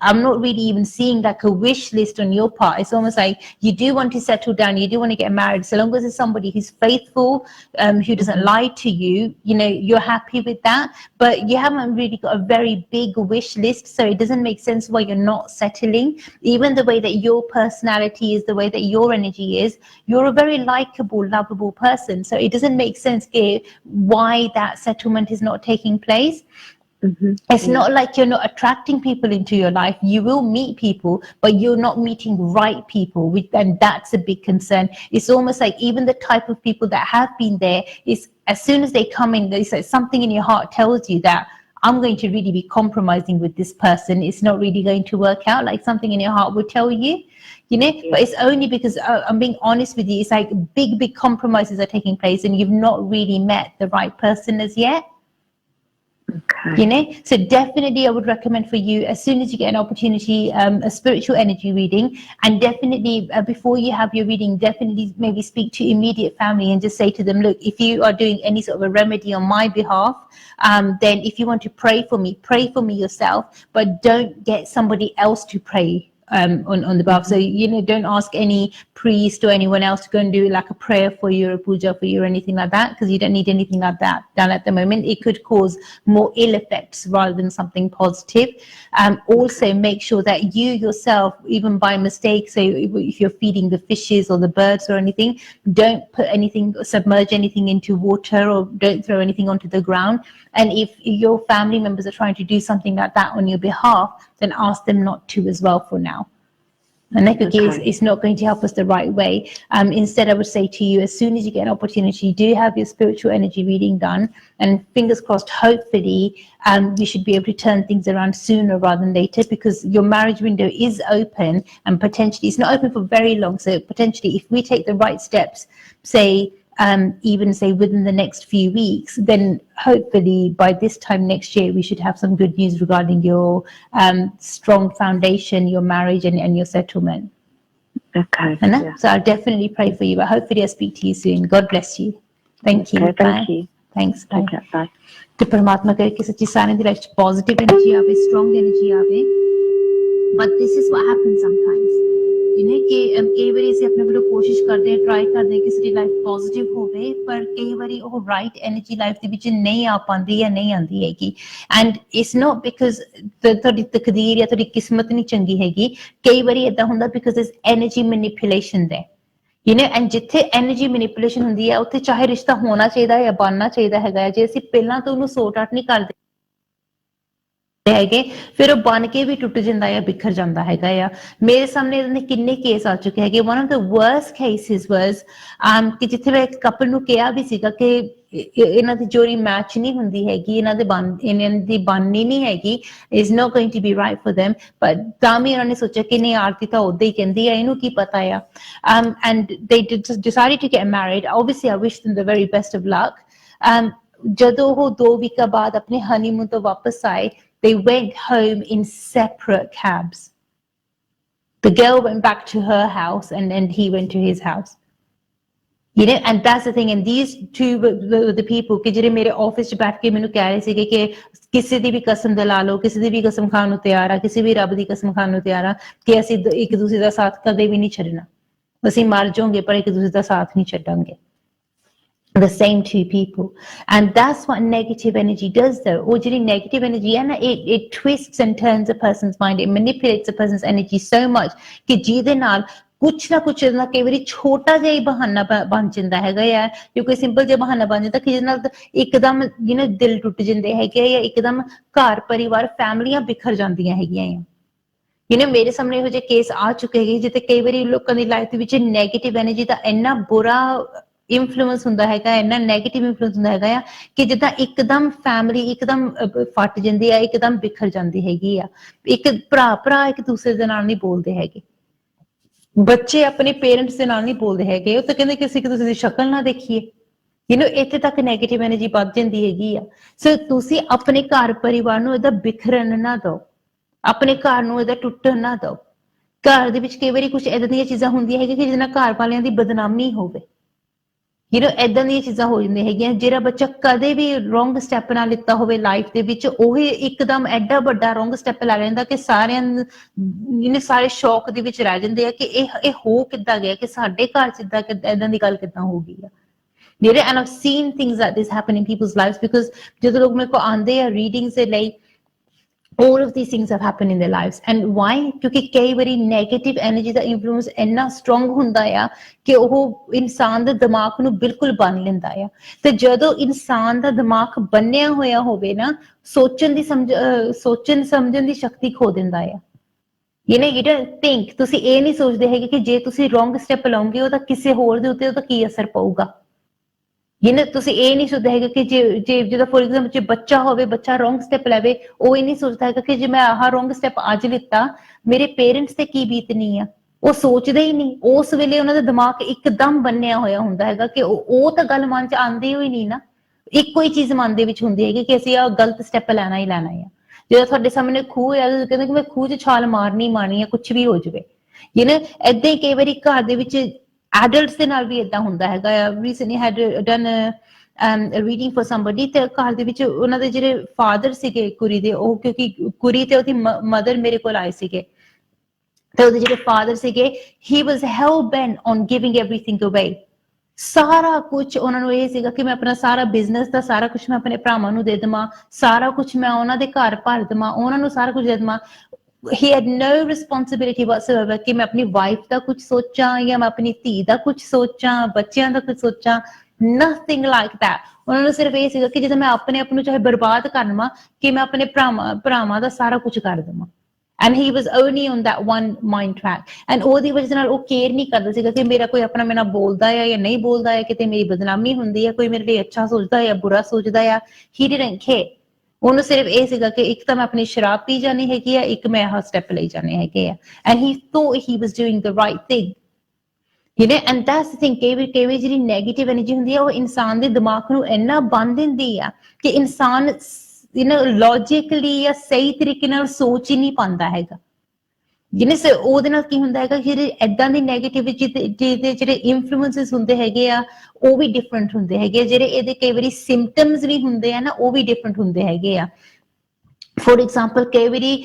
I'm not really even seeing like a wish list on your part. It's almost like you do want to settle down, you do want to get married, so long as it's somebody who's faithful, who doesn't lie to you, you know, you're happy with that. But you haven't really got a very big wish list, so it doesn't make sense why you're not settling. Even the way that your personality is, the way that your energy is, you're a very likable, lovable person, so it doesn't make sense why that settlement is not taking place. It's not like you're not attracting people into your life. You will meet people, but you're not meeting right people, and that's a big concern. It's almost like even the type of people that have been there is, as soon as they come in, there's like something in your heart tells you that I'm going to really be compromising with this person. It's not really going to work out, like something in your heart would tell you. You know, but it's only because I'm being honest with you. It's like big compromises are taking place, and you've not really met the right person as yet. You know, so definitely I would recommend for you, as soon as you get an opportunity, a spiritual energy reading, and definitely before you have your reading, definitely maybe speak to immediate family and just say to them, look, if you are doing any sort of a remedy on my behalf, then if you want to pray for me yourself, but don't get somebody else to pray on the behalf. So, you know, don't ask any priest or anyone else to go and do like a prayer for you or a puja for you or anything like that, because you don't need anything like that done at the moment. It could cause more ill effects rather than something positive. Also make sure that you yourself, even by mistake, so if you're feeding the fishes or the birds or anything, don't put anything, submerge anything into water, or don't throw anything onto the ground. And if your family members are trying to do something like that on your behalf, then ask them not to as well for now. Because it's not going to help us the right way. Instead, I would say to you, as soon as you get an opportunity, do have your spiritual energy reading done, and fingers crossed, hopefully you should be able to turn things around sooner rather than later, because your marriage window is open, and potentially it's not open for very long. So potentially, if we take the right steps, say even say within the next few weeks, then hopefully by this time next year we should have some good news regarding your strong foundation, your marriage, and your settlement. Okay. Yeah. So I'll definitely pray for you, but hopefully I'll speak to you soon. God bless you. Thank you. Okay, thank you. Thanks. Bye. Okay, bye. ਤੇ ਪਰਮਾਤਮਾ ਕਰੇ ਕਿ ਸੱਚੀ ਸਾਰਿਆਂ ਦੀ life 'ਚ positive energy ਆਵੇ, strong energy ਆਵੇ। But this is what happens sometimes, ਕਿ ਕਈ ਵਾਰੀ ਅਸੀਂ ਆਪਣੇ ਵੱਲੋਂ ਕੋਸ਼ਿਸ਼ ਕਰਦੇ ਹਾਂ, ਟਰਾਈ ਕਰਦੇ ਹਾਂ ਕਿ ਸਾਡੀ ਲਾਈਫ ਪੋਜ਼ਿਟਿਵ ਹੋਵੇ, ਪਰ ਕਈ ਵਾਰੀ ਉਹ ਰਾਈਟ ਐਨਰਜੀ ਲਾਈਫ ਦੇ ਵਿੱਚ ਨਹੀਂ ਆ ਪਾਉਂਦੀ ਜਾਂ ਨਹੀਂ ਆਉਂਦੀ ਹੈਗੀ। ਐਂਡ ਇਟਸ ਨੋਟ ਬਿਕਾਜ਼ ਤੁਹਾਡੀ ਤਕਦੀਰ ਜਾਂ ਤੁਹਾਡੀ ਕਿਸਮਤ ਨਹੀਂ ਚੰਗੀ ਹੈਗੀ, ਕਈ ਵਾਰੀ ਏਦਾਂ ਹੁੰਦਾ ਬਿਕਾਜ਼ ਦਿਸ ਐਨਰਜੀ ਮੈਨੀਪੂਲੇਸ਼ਨ ਦੇ, ਐਂਡ ਜਿੱਥੇ ਐਨਰਜੀ ਮੈਨੀਪੂਲੇਸ਼ਨ ਹੁੰਦੀ ਹੈ ਉੱਥੇ ਚਾਹੇ ਰਿਸ਼ਤਾ ਹੋਣਾ ਚਾਹੀਦਾ ਜਾਂ ਬਣਨਾ ਚਾਹੀਦਾ ਹੈਗਾ, ਜੇ ਅਸੀਂ ਪਹਿਲਾਂ ਤੋਂ ਉਹਨੂੰ ਸੋਰਟ ਆਊਟ ਨਹੀਂ ਕਰਦੇ ਹੈਗੇ, ਫਿਰ ਉਹ ਬਣ ਕੇ ਵੀ ਟੁੱਟ ਜਾਂਦਾ ਜਾਂ ਬਿਖਰ ਜਾਂਦਾ ਹੈਗਾ ਆ। ਮੇਰੇ ਸਾਹਮਣੇ ਇਹਦੇ ਕਿੰਨੇ ਕੇਸ ਆ ਚੁੱਕੇ ਹੈਗੇ। One of the worst cases was ਕਿ ਜਿੱਥੇ ਮੈਂ ਇੱਕ ਕਪਲ ਨੂੰ ਕਿਹਾ ਵੀ ਸੀਗਾ ਕਿ ਇਹਨਾਂ ਦੀ ਜੋੜੀ ਮੈਚ ਨਹੀਂ ਹੁੰਦੀ ਹੈਗੀ, ਇਹਨਾਂ ਦੀ ਬਣਨੀ ਨਹੀਂ ਹੈਗੀ, is not going to be right for them, but ਤਾਂ ਵੀ ਉਹਨਾਂ ਨੇ ਸੋਚਿਆ ਕਿ ਨਹੀਂ, ਆਰਤੀ ਤਾਂ ਉਦਾਂ ਹੀ ਕਹਿੰਦੀ ਆ, ਇਹਨੂੰ ਕੀ ਪਤਾ ਆ। And they decided to get married. Obviously I wish them the very best of luck. ਜਦੋਂ ਉਹ 2 ਵੀਕਾਂ ਬਾਅਦ ਆਪਣੇ ਹਨੀਮੂਨ ਤੋਂ ਵਾਪਸ ਆਏ, they went home in separate cabs. The girl went back to her house and he went to his house. And that's the thing. And these two were the people ਕਿ ਜਿਹੜੇ ਮੇਰੇ ਆਫਿਸ 'ਚ ਬੈਠ ਕੇ ਮੈਨੂੰ ਕਹਿ ਰਹੇ ਸੀਗੇ ਕਿ ਕਿਸੇ ਦੀ ਵੀ ਕਸਮ ਦਿਲਾ ਲਓ, ਕਿਸੇ ਦੀ ਵੀ ਕਸਮ ਖਾਣ ਨੂੰ ਤਿਆਰ ਆ, ਕਿਸੇ ਵੀ ਰੱਬ ਦੀ ਕਸਮ ਖਾਣ ਨੂੰ ਤਿਆਰ ਆ ਕਿ ਅਸੀਂ ਇੱਕ ਦੂਸਰੇ ਦਾ ਸਾਥ ਕਦੇ ਵੀ ਨਹੀਂ ਛੱਡਣਾ, ਅਸੀਂ ਮਰ ਜਾਵਾਂਗੇ ਪਰ ਇੱਕ ਦੂਸਰੇ ਦਾ ਸਾਥ ਨਹੀਂ ਛੱਡਾਂਗੇ। The same two people. And that's what negative energy does though. Or negative energy, and it twists and turns a person's mind, it manipulates a person's energy so much ਕਿ ਜਿਹਦੇ ਨਾਲ ਕੁਛ ਨਾ ਕੁਛ ਨਾ ਕਈ ਵਾਰੀ ਛੋਟਾ ਜਿਹਾ ਹੀ ਬਹਾਨਾ ਬਣ ਜਾਂਦਾ ਹੈਗਾ ਆ, ਜਾਂ ਕੋਈ ਸਿੰਪਲ ਜਿਹਾ ਬਹਾਨਾ ਬਣ ਜਾਂਦਾ ਕਿ ਜਿਹਦੇ ਨਾਲ ਇੱਕਦਮ ਦਿਲ ਟੁੱਟ ਜਾਂਦੇ ਹੈਗੇ, ਜਾਂ ਇੱਕਦਮ ਘਰ ਪਰਿਵਾਰ ਫੈਮਲੀਆਂ ਬਿਖਰ ਜਾਂਦੀਆਂ ਹੈਗੀਆਂ ਆ। ਮੇਰੇ ਸਾਹਮਣੇ ਇਹੋ ਜਿਹੇ ਕੇਸ ਆ ਚੁੱਕੇ ਹੈਗੇ ਜਿੱਥੇ ਕਈ ਵਾਰੀ ਲੋਕਾਂ ਦੀ ਲਾਈਫ ਦੇ ਵਿੱਚ ਨੈਗੇਟਿਵ ਐਨਰਜੀ ਦਾ ਇੰਨਾ ਬੁਰਾ ਇਨਫਲੂਐਂਸ ਹੁੰਦਾ ਹੈਗਾ, ਇੰਨਾ ਨੈਗੇਟਿਵ ਇਨਫਲੂਐਂਸ ਹੁੰਦਾ ਹੈਗਾ ਆ ਕਿ ਜਿੱਦਾਂ ਇੱਕਦਮ ਫੈਮਿਲੀ ਇੱਕਦਮ ਫਟ ਜਾਂਦੀ ਆ, ਇੱਕਦਮ ਬਿਖਰ ਜਾਂਦੀ ਹੈਗੀ ਆ। ਇੱਕ ਭਰਾ ਇੱਕ ਦੂਸਰੇ ਦੇ ਨਾਲ ਨਹੀਂ ਬੋਲਦੇ ਹੈਗੇ, ਬੱਚੇ ਆਪਣੇ ਪੇਰੈਂਟਸ ਦੇ ਨਾਲ ਨਹੀਂ ਬੋਲਦੇ ਹੈਗੇ, ਉਹ ਤਾਂ ਕਹਿੰਦੇ ਕਿ ਅਸੀਂ ਇੱਕ ਦੂਸਰੇ ਦੀ ਸ਼ਕਲ ਨਾ ਦੇਖੀਏ। ਇੱਥੇ ਤੱਕ ਨੈਗੇਟਿਵ ਐਨਰਜੀ ਵੱਧ ਜਾਂਦੀ ਹੈਗੀ ਆ। ਸੋ ਤੁਸੀਂ ਆਪਣੇ ਘਰ ਪਰਿਵਾਰ ਨੂੰ ਇਹਦਾ ਬਿਖਰਨ ਨਾ ਦਿਓ, ਆਪਣੇ ਘਰ ਨੂੰ ਇਹਦਾ ਟੁੱਟਣ ਨਾ ਦਿਓ। ਘਰ ਦੇ ਵਿੱਚ ਕਈ ਵਾਰੀ ਕੁਛ ਏਦਾਂ ਦੀਆਂ ਚੀਜ਼ਾਂ ਹੁੰਦੀਆਂ ਹੈਗੀਆਂ ਕਿ ਜਿਹਦੇ ਨਾਲ ਘਰ ਵਾਲਿਆਂ ਦੀ ਬਦਨਾਮੀ ਹੋਵੇ, ਏਦਾਂ ਦੀਆਂ ਚੀਜ਼ਾਂ ਹੋ ਜਾਂਦੀਆਂ ਹੈਗੀਆਂ। ਜਿਹੜਾ ਬੱਚਾ ਕਦੇ ਵੀ ਰੋਂਗ ਸਟੈਪ ਨਾ ਲਿੱਤਾ ਹੋਵੇ ਲਾਈਫ ਦੇ ਵਿੱਚ, ਉਹ ਇੱਕਦਮ ਐਡਾ ਵੱਡਾ ਰੋਂਗ ਸਟੈਪ ਲੈ ਲੈਂਦਾ ਕਿ ਸਾਰੇ ਸ਼ੌਕ ਦੇ ਵਿੱਚ ਰਹਿ ਜਾਂਦੇ ਆ ਕਿ ਇਹ ਹੋ ਕਿੱਦਾਂ ਗਿਆ, ਕਿ ਸਾਡੇ ਘਰ ਚ ਏਦਾਂ ਦੀ ਗੱਲ ਕਿੱਦਾਂ ਹੋ ਗਈ ਆ। And I've seen things like this happen in people's lives because ਜਦੋਂ ਲੋਕ ਮੇਰੇ ਕੋਲ ਆਉਂਦੇ ਆ ਰੀਡਿੰਗਸ ਦੇ ਲਈ, all of these things have happened in their lives. And why? ਕਿਉਂਕਿ ਕਈ ਵਾਰੀ ਨੈਗੇਟਿਵ ਐਨਰਜੀ ਦਾ ਇਨਫਲੂਐਂਸ ਇੰਨਾ ਸਟਰੋਂਗ ਹੁੰਦਾ ਆ ਕਿ ਉਹ ਇਨਸਾਨ ਦੇ ਦਿਮਾਗ ਨੂੰ ਬਿਲਕੁਲ ਬੰਨ ਲੈਂਦਾ ਆ। ਤੇ ਜਦੋਂ ਇਨਸਾਨ ਦਾ ਦਿਮਾਗ ਬੰਨਿਆ ਹੋਇਆ ਹੋਵੇ ਨਾ, ਸੋਚਣ ਸਮਝਣ ਦੀ ਸ਼ਕਤੀ ਖੋ ਦਿੰਦਾ ਆ। you don't think, ਤੁਸੀਂ ਇਹ ਨਹੀਂ ਸੋਚਦੇ ਹੈਗੇ ਕਿ ਜੇ ਤੁਸੀਂ ਰੋਂਗ ਸਟੈਪ ਲਾਉਂਗੇ ਉਹਦਾ ਕਿਸੇ ਹੋਰ ਦੇ ਉੱਤੇ ਉਹਦਾ ਕੀ ਅਸਰ ਪਊਗਾ। ਤੁਸੀਂ ਇਹ ਨਹੀਂ ਸੋਚਦੇ ਹੈਗੇ ਕਿ ਜੇ ਜਦੋਂ ਫੋਰ ਐਗਜ਼ਾਮਪਲ ਜੇ ਬੱਚਾ ਹੋਵੇ, ਬੱਚਾ ਰੋਂਗ ਸਟੈਪ ਲਵੇ, ਉਹ ਇਹ ਨਹੀਂ ਸੋਚਦਾ ਹੈਗਾ ਕਿ ਜੇ ਮੈਂ ਆਹ ਰੋਂਗ ਸਟੈਪ ਅੱਜ ਲਿੱਤਾ ਮੇਰੇ ਪੇਰੈਂਟਸ ਤੇ ਕੀ ਬੀਤਣੀ ਆ। ਉਹ ਸੋਚਦੇ ਹੀ ਨਹੀਂ, ਉਸ ਵੇਲੇ ਉਹਨਾਂ ਦਾ ਦਿਮਾਗ ਇੱਕਦਮ ਬੰਨਿਆ ਹੋਇਆ ਹੁੰਦਾ ਹੈਗਾ ਕਿ ਉਹ ਤਾਂ ਗੱਲ ਮਨ ਚ ਆਉਂਦੀ ਹੋਈ ਨਹੀਂ ਨਾ। ਇੱਕੋ ਹੀ ਚੀਜ਼ ਮਨ ਦੇ ਵਿੱਚ ਹੁੰਦੀ ਹੈਗੀ ਕਿ ਅਸੀਂ ਆਹ ਗਲਤ ਸਟੈਪ ਲੈਣਾ ਹੀ ਲੈਣਾ ਆ। ਜਦੋਂ ਤੁਹਾਡੇ ਸਾਹਮਣੇ ਖੂਹ ਆ, ਕਹਿੰਦੇ ਕਿ ਮੈਂ ਖੂਹ ਚ ਛਾਲ ਮਾਰਨੀ ਆ, ਕੁਛ ਵੀ ਹੋ ਜਾਵੇ। ਏਦਾਂ ਹੀ ਕਈ ਵਾਰੀ ਘਰ ਦੇ ਵਿੱਚ ਐਡਲਟਸ ਦੇ ਨਾਲ ਵੀ ਏਦਾਂ ਹੁੰਦਾ ਹੈਗਾ ਆ। Recently had done reading for somebody, ਤੇ ਘਰ ਦੇ ਵਿੱਚ ਉਹਨਾਂ ਦੇ ਜਿਹੜੇ ਫਾਦਰ ਸੀਗੇ ਕੁੜੀ ਦੇ, ਉਹ ਕਿਉਂਕਿ ਕੁੜੀ ਤੇ ਉਹਦੀ ਮਦਰ ਮੇਰੇ ਕੋਲ ਆਏ ਸੀਗੇ, ਤੇ ਉਹਦੇ ਜਿਹੜੇ ਫਾਦਰ ਸੀਗੇ he was hell bent on giving everything away. ਸਾਰਾ ਕੁਛ ਉਹਨਾਂ ਨੂੰ ਇਹ ਸੀਗਾ ਕਿ ਮੈਂ ਆਪਣਾ ਸਾਰਾ ਬਿਜ਼ਨਸ ਦਾ ਸਾਰਾ ਕੁਛ ਮੈਂ ਆਪਣੇ ਭਰਾਵਾਂ ਨੂੰ ਦੇ ਦੇਵਾਂ, ਸਾਰਾ ਕੁਛ ਮੈਂ ਉਹਨਾਂ ਦੇ ਘਰ ਭਰ ਦੇਵਾਂ, ਉਹਨਾਂ ਨੂੰ ਸਾਰਾ ਕੁਛ ਦੇ ਦੇਵਾਂ। he had no responsibility whatsoever ਕਿ ਮੈਂ ਆਪਣੀ ਵਾਈਫ ਦਾ ਕੁਛ ਸੋਚਾਂ ਜਾਂ ਮੈਂ ਆਪਣੀ ਧੀ ਦਾ ਕੁਛ ਸੋਚਾਂ, ਬੱਚਿਆਂ ਦਾ ਕੁਛ ਸੋਚਾਂ, nothing like that. ਉਹਨਾਂ ਨੂੰ ਸਿਰਫ ਇਹ ਸੀਗਾ ਕਿ ਜਦੋਂ ਮੈਂ ਆਪਣੇ ਆਪ ਨੂੰ ਚਾਹੇ ਬਰਬਾਦ ਕਰ ਲਵਾਂ ਕਿ ਮੈਂ ਆਪਣੇ ਭਰਾਵਾਂ ਦਾ ਸਾਰਾ ਕੁਛ ਕਰ ਦੇਵਾਂ। and he was only on that one mind track, and ਉਹਦੀ ਵਜ੍ਹਾ ਨਾਲ ਉਹ ਕੇਅਰ ਨਹੀਂ ਕਰਦਾ ਸੀਗਾ ਕਿ ਮੇਰਾ ਕੋਈ ਆਪਣਾ ਮੇਰੇ ਨਾਲ ਬੋਲਦਾ ਹੈ ਜਾਂ ਨਹੀਂ ਬੋਲਦਾ ਹੈ, ਕਿਤੇ ਮੇਰੀ ਬਦਨਾਮੀ ਹੁੰਦੀ ਹੈ, ਕੋਈ ਮੇਰੇ ਲਈ ਅੱਛਾ ਸੋਚਦਾ ਹੈ ਜਾਂ ਬੁਰਾ ਸੋਚਦਾ ਹੈ। he didn't care, ਉਹਨੂੰ ਸਿਰਫ ਇਹ ਸੀਗਾ ਕਿ ਇੱਕ ਤਾਂ ਮੈਂ ਆਪਣੀ ਸ਼ਰਾਬ ਪੀ ਜਾਣੀ ਹੈਗੀ ਆ, ਇੱਕ ਮੈਂ ਆਹ ਸਟੈਪ ਲਈ ਜਾਣੇ ਹੈਗੇ ਆ, and he thought he was doing the right thing, you know, and that's the thing, ਕਈ ਵਾਰੀ ਜਿਹੜੀ ਨੈਗੇਟਿਵ ਐਨਰਜੀ ਹੁੰਦੀ ਆ ਉਹ ਇਨਸਾਨ ਦੇ ਦਿਮਾਗ ਨੂੰ ਇੰਨਾ ਬੰਨ ਦਿੰਦੀ ਆ ਕਿ ਇਨਸਾਨ ਲੌਜੀਕਲੀ ਜਾਂ ਸਹੀ ਤਰੀਕੇ ਨਾਲ ਸੋਚ ਹੀ ਨਹੀਂ ਪਾਉਂਦਾ ਹੈਗਾ। ਜਿਹਨੇ ਉਹਦੇ ਨਾਲ ਕੀ ਹੁੰਦਾ ਹੈਗਾ, ਜਿਹੜੇ ਏਦਾਂ ਦੀ ਨੈਗੇਟਿਵਿਟੀ ਦੇ ਜਿਹੜੇ ਇਨਫਲੂਐਂਸਸ ਹੁੰਦੇ ਹੈਗੇ ਆ ਉਹ ਵੀ ਡਿਫਰੈਂਟ ਹੁੰਦੇ ਹੈਗੇ ਆ, ਜਿਹੜੇ ਇਹਦੇ ਕਈ ਵਾਰੀ ਸਿੰਪਟਮਸ ਵੀ ਹੁੰਦੇ ਆ ਨਾ ਉਹ ਵੀ ਡਿਫਰੈਂਟ ਹੁੰਦੇ ਹੈਗੇ ਆ। ਫੋਰ ਐਗਜ਼ਾਮਪਲ ਕਈ ਵਾਰੀ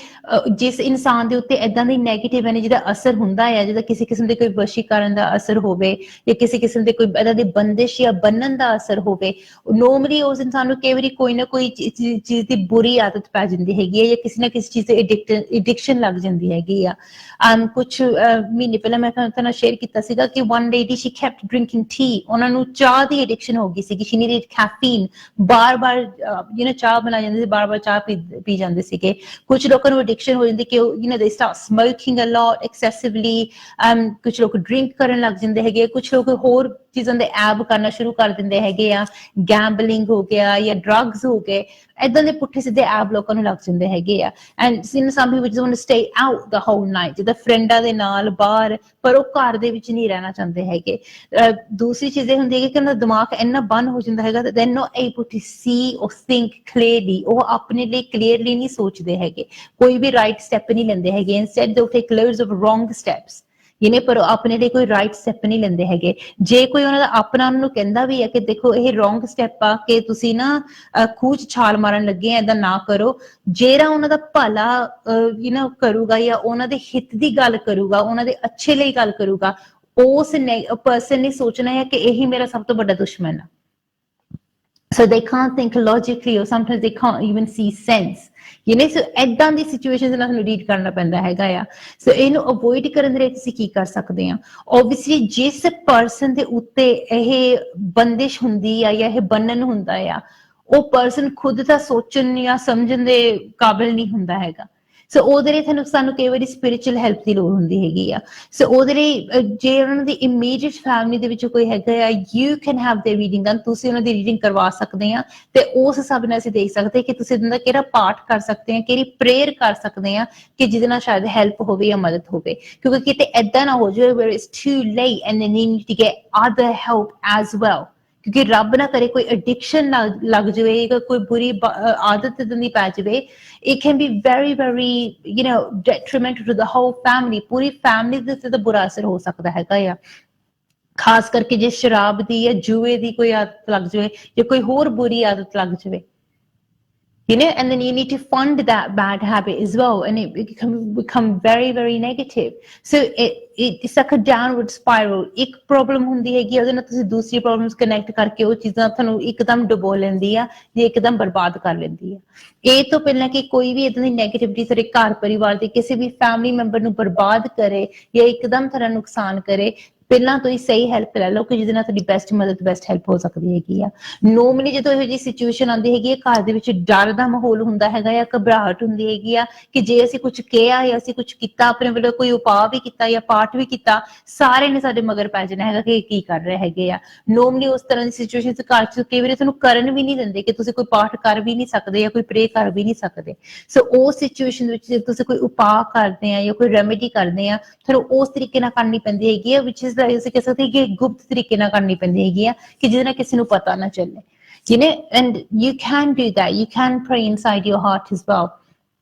ਜਿਸ ਇਨਸਾਨ ਦੇ ਉੱਤੇ ਏਦਾਂ ਦੀ ਨੈਗੇਟਿਵ ਐਨਰਜੀ ਦਾ ਅਸਰ ਹੁੰਦਾ ਹੈ, ਜਿਹਦਾ ਕਿਸੇ ਕਿਸਮ ਦੇ ਕੋਈ ਵਸ਼ੀਕਰਨ ਦਾ ਅਸਰ ਹੋਵੇ ਜਾਂ ਕਿਸੇ ਕਿਸਮ ਦੇ ਕੋਈ ਏਦਾਂ ਦੀ ਬੰਦਿਸ਼ ਜਾਂ ਬੰਨਣ ਦਾ ਅਸਰ ਹੋਵੇ, ਨੋਰਮਲੀ ਉਸ ਇਨਸਾਨ ਨੂੰ ਕਈ ਵਾਰੀ ਕੋਈ ਨਾ ਕੋਈ ਚੀਜ਼ ਦੀ ਬੁਰੀ ਆਦਤ ਪੈ ਜਾਂਦੀ ਹੈਗੀ ਹੈ ਜਾਂ ਕਿਸੇ ਨਾ ਕਿਸੇ ਚੀਜ਼ ਦੀ ਐਡਿਕਸ਼ਨ ਲੱਗ ਜਾਂਦੀ ਹੈਗੀ ਆ। ਕੁਛ ਮਹੀਨੇ ਪਹਿਲਾਂ ਮੈਂ ਤੁਹਾਨੂੰ ਨਾਲ ਸ਼ੇਅਰ ਕੀਤਾ ਸੀਗਾ ਕਿ one lady she kept drinking tea, ਉਹਨਾਂ ਨੂੰ ਚਾਹ ਦੀ ਐਡਿਕਸ਼ਨ ਹੋ ਗਈ ਸੀਗੀ, ਸ਼ੀ ਨੀਡਡ ਕੈਫੀਨ, ਬਾਰ-ਬਾਰ ਚਾਹ ਬਣਾਈ ਜਾਂਦੀ ਸੀ, ਬਾਰ-ਬਾਰ ਚਾਹ ਪੀ ਜਾਂਦੇ ਸੀਗੇ। ਕੁਝ ਲੋਕਾਂ ਨੂੰ ਐਡਿਕਸ਼ਨ ਹੋ ਜਾਂਦੀ ਕਿ they start smoking a lot excessively, ਕੁਝ ਲੋਕ ਡਰਿੰਕ ਕਰਨ ਲੱਗ ਜਾਂਦੇ ਹੈਗੇ, ਕੁਝ ਲੋਕ ਹੋਰ ਚੀਜ਼ਾਂ ਦੇ ਐਬ ਕਰਨਾ ਸ਼ੁਰੂ ਕਰ ਦਿੰਦੇ ਹੈਗੇ ਆ, ਗੈਂਬਲਿੰਗ ਹੋ ਗਿਆ ਜਾਂ ਡਰੱਗਸ ਹੋ ਗਏ, ਏਦਾਂ ਦੇ ਪੁੱਠੇ ਸਿੱਧੇ ਐਬ ਲੋਕਾਂ ਨੂੰ ਲੱਗ ਜਾਂਦੇ ਹੈਗੇ ਆ। And some people just want to stay out the whole night, ਜਿੱਦਾਂ ਫਰੈਂਡਾਂ ਦੇ ਨਾਲ ਬਾਹਰ, ਪਰ ਉਹ ਘਰ ਦੇ ਵਿੱਚ ਨਹੀਂ ਰਹਿਣਾ ਚਾਹੁੰਦੇ ਹੈਗੇ। ਦੂਸਰੀ ਚੀਜ਼ ਇਹ ਹੁੰਦੀ ਹੈ ਕਿ ਉਹਨਾਂ ਦਾ ਦਿਮਾਗ ਇੰਨਾ ਬੰਦ ਹੋ ਜਾਂਦਾ ਹੈਗਾ, they're not able to see or think clearly, ਉਹ ਆਪਣੇ ਲਈ ਕਲੀਅਰਲੀ ਨਹੀਂ ਸੋਚਦੇ ਹੈਗੇ, ਕੋਈ ਵੀ ਰਾਈਟ ਸਟੈਪ ਨਹੀਂ ਲੈਂਦੇ ਹੈਗੇ, instead they'll take loads of wrong steps, ਪਰ ਉਹ ਆਪਣੇ ਲਈ ਕੋਈ ਰਾਈਟ ਸਟੈਪ ਨਹੀਂ ਲੈਂਦੇ ਹੈਗੇ। ਜੇ ਕੋਈ ਉਹਨਾਂ ਦਾ ਆਪਣਾ ਉਹਨਾਂ ਨੂੰ ਕਹਿੰਦਾ ਵੀ ਹੈ ਕਿ ਦੇਖੋ ਇਹ ਰੋਂਗ ਸਟੈਪ ਆ ਕਿ ਤੁਸੀਂ ਨਾ ਖੂਹ 'ਚ ਛਾਲ ਮਾਰਨ ਲੱਗੇ ਆ, ਏਦਾਂ ਨਾ ਕਰੋ, ਜਿਹੜਾ ਉਹਨਾਂ ਦਾ ਭਲਾ ਕਰੂਗਾ ਜਾਂ ਉਹਨਾਂ ਦੇ ਹਿੱਤ ਦੀ ਗੱਲ ਕਰੂਗਾ, ਉਹਨਾਂ ਦੇ ਅੱਛੇ ਲਈ ਗੱਲ ਕਰੂਗਾ, ਉਸ ਪਰਸਨ ਨੇ ਸੋਚਣਾ ਹੈ ਕਿ ਇਹੀ ਮੇਰਾ ਸਭ ਤੋਂ ਵੱਡਾ ਦੁਸ਼ਮਣ ਆ। So they can't think logically, or sometimes they can't even see sense, so ਏਦਾਂ ਦੀ ਸਿਚੁਏਸ਼ਨਸ ਨਾਲ ਸਾਨੂੰ ਡੀਲ ਕਰਨਾ ਪੈਂਦਾ ਹੈਗਾ ਆ। ਸੋ ਇਹਨੂੰ ਅਵੋਇਡ ਕਰਨ ਦੇ ਲਈ ਤੁਸੀਂ ਕੀ ਕਰ ਸਕਦੇ ਆ? ਓਬਵੀਅਸਲੀ ਜਿਸ ਪਰਸਨ ਦੇ ਉੱਤੇ ਇਹ ਬੰਦਿਸ਼ ਹੁੰਦੀ ਆ ਜਾਂ ਇਹ ਬੰਨਣ ਹੁੰਦਾ ਆ, ਉਹ ਪਰਸਨ ਖੁਦ ਤਾਂ ਸੋਚਣ ਜਾਂ ਸਮਝਣ ਦੇ ਕਾਬਿਲ ਨਹੀਂ ਹੁੰਦਾ ਹੈਗਾ। ਸੋ ਉਹਦੇ ਲਈ ਸਾਨੂੰ ਕਈ ਵਾਰੀ ਸਪਿਰਿਚੁਅਲ ਹੈਲਪ ਦੀ ਲੋੜ ਹੁੰਦੀ ਹੈਗੀ ਆ। ਸੋ ਉਹਦੇ ਲਈ ਜੇ ਉਹਨਾਂ ਦੀ ਇਮੀਡੀਏਟ ਫੈਮਿਲੀ ਦੇ ਵਿੱਚ ਕੋਈ ਹੈਗਾ ਆ, you can have there reading done, ਤੁਸੀਂ ਉਹਨਾਂ ਦੀ ਰੀਡਿੰਗ ਕਰਵਾ ਸਕਦੇ ਆ ਤੇ ਉਸ ਹਿਸਾਬ ਨਾਲ ਅਸੀਂ ਦੇਖ ਸਕਦੇ ਕਿ ਤੁਸੀਂ ਉਹਨਾਂ ਦਾ ਕਿਹੜਾ ਪਾਠ ਕਰ ਸਕਦੇ ਆ, ਕਿਹੜੀ ਪ੍ਰੇਅਰ ਕਰ ਸਕਦੇ ਆ ਕਿ ਜਿਹਦੇ ਨਾਲ ਸ਼ਾਇਦ ਹੈਲਪ ਹੋਵੇ ਜਾਂ ਮਦਦ ਹੋਵੇ। ਕਿਉਂਕਿ ਕਿਤੇ ਏਦਾਂ ਨਾ ਹੋ ਜਾਵੇ where it's too late and they need to get other help as well, ਕਿਉਂਕਿ ਰੱਬ ਨਾ ਕਰੇ ਕੋਈ ਐਡਿਕਸ਼ਨ ਲੱਗ ਜਾਵੇ, ਕੋਈ ਬੁਰੀ ਆਦਤ ਦੀ ਪੈ ਜਾਵੇ, it can be very very detrimental to the whole family, Puri family ਦੇ ਉੱਤੇ ਤਾਂ ਬੁਰਾ ਅਸਰ ਹੋ ਸਕਦਾ ਹੈਗਾ ਆ। ਖਾਸ ਕਰਕੇ ਜੇ ਸ਼ਰਾਬ ਦੀ ਜਾਂ ਜੂਏ ਦੀ ਕੋਈ ਆਦਤ ਲੱਗ ਜਾਵੇ ਜਾਂ ਕੋਈ ਹੋਰ ਬੁਰੀ ਆਦਤ ਲੱਗ ਜਾਵੇ, and then you need to fund that bad habit as well, and it can become very very negative. So it's like a downward spiral. ਇੱਕ ਪ੍ਰੋਬਲਮ ਹੁੰਦੀ ਹੈਗੀ, ਉਹਦੇ ਨਾਲ ਤੁਸੀਂ ਦੂਸਰੀ ਪ੍ਰੋਬਲਮਸ ਕਨੈਕਟ ਕਰਕੇ ਉਹ ਚੀਜ਼ਾਂ ਤੁਹਾਨੂੰ ਇੱਕਦਮ ਡੁਬੋ ਲੈਂਦੀ ਆ ਜਾਂ ਇੱਕਦਮ ਬਰਬਾਦ ਕਰ ਲੈਂਦੀ ਆ। ਇਹ ਤੋਂ ਪਹਿਲਾਂ ਕਿ ਕੋਈ ਵੀ ਏਦਾਂ ਦੀ ਨੈਗੇਟਿਵਿਟੀ ਸਾਡੇ ਘਰ ਪਰਿਵਾਰ ਦੇ ਕਿਸੇ ਵੀ ਫੈਮਿਲੀ ਮੈਂਬਰ ਨੂੰ ਬਰਬਾਦ ਕਰੇ ਜਾਂ ਇੱਕਦਮ ਤੁਹਾਡਾ ਨੁਕਸਾਨ ਕਰੇ, ਪਹਿਲਾਂ ਤੋਂ ਹੀ ਸਹੀ ਹੈਲਪ ਲੈ ਲਓ ਕਿ ਜਿਹਦੇ ਨਾਲ ਤੁਹਾਡੀ ਬੈਸਟ ਮਦਦ, ਬੈਸਟ ਹੈਲਪ ਹੋ ਸਕਦੀ ਹੈਗੀ ਆ। ਨੋਰਮਲੀ ਜਦੋਂ ਇਹੋ ਜਿਹੀ ਸਿਚੁਏਸ਼ਨ ਆਉਂਦੀ ਹੈਗੀ ਹੈ, ਘਰ ਦੇ ਵਿੱਚ ਡਰ ਦਾ ਮਾਹੌਲ ਹੁੰਦਾ ਹੈਗਾ ਆ, ਘਬਰਾਹਟ ਹੁੰਦੀ ਹੈਗੀ ਆ ਕਿ ਜੇ ਅਸੀਂ ਕੁਝ ਕਿਹਾ ਜਾਂ ਅਸੀਂ ਕੁਝ ਕੀਤਾ, ਆਪਣੇ ਵੱਲੋਂ ਕੋਈ ਉਪਾਅ ਵੀ ਕੀਤਾ ਜਾਂ ਪਾਠ ਵੀ ਕੀਤਾ, ਸਾਰੇ ਨੇ ਸਾਡੇ ਮਗਰ ਪੈ ਜਾਣਾ ਹੈਗਾ ਕਿ ਕੀ ਕਰ ਰਹੇ ਹੈਗੇ ਆ। ਨੋਰਮਲੀ ਉਸ ਤਰ੍ਹਾਂ ਦੀ ਸਿਚੁਏਸ਼ਨ ਘਰ 'ਚ ਕਈ ਵਾਰੀ ਤੁਹਾਨੂੰ ਕਰਨ ਵੀ ਨਹੀਂ ਦਿੰਦੇ ਕਿ ਤੁਸੀਂ ਕੋਈ ਪਾਠ ਕਰ ਵੀ ਨਹੀਂ ਸਕਦੇ ਜਾਂ ਕੋਈ ਪ੍ਰੇ ਕਰ ਵੀ ਨਹੀਂ ਸਕਦੇ। ਸੋ ਉਸ ਸਿਚੁਏਸ਼ਨ ਵਿੱਚ ਜੇ ਤੁਸੀਂ ਕੋਈ ਉਪਾਅ ਕਰਦੇ ਆ ਜਾਂ ਕੋਈ ਰੈਮੇਡੀ ਕਰਦੇ ਆ, ਤੁਹਾਨੂੰ ਉਸ ਤਰੀਕੇ ਨਾਲ ਕਰਨੀ ਪੈਂਦੀ ਹੈਗੀ ਆ, ਵਿਚ ਇਜ਼ ਅਸੀਂ ਕਹਿ ਸਕਦੇ ਕਿ ਗੁਪਤ ਤਰੀਕੇ ਨਾਲ ਕਰਨੀ ਪੈਂਦੀ ਹੈਗੀ ਆ ਕਿ ਜਿਹਦੇ ਨਾਲ ਕਿਸੇ ਨੂੰ ਪਤਾ ਨਾ ਚੱਲੇ। And you can do that, you can pray inside your heart as well,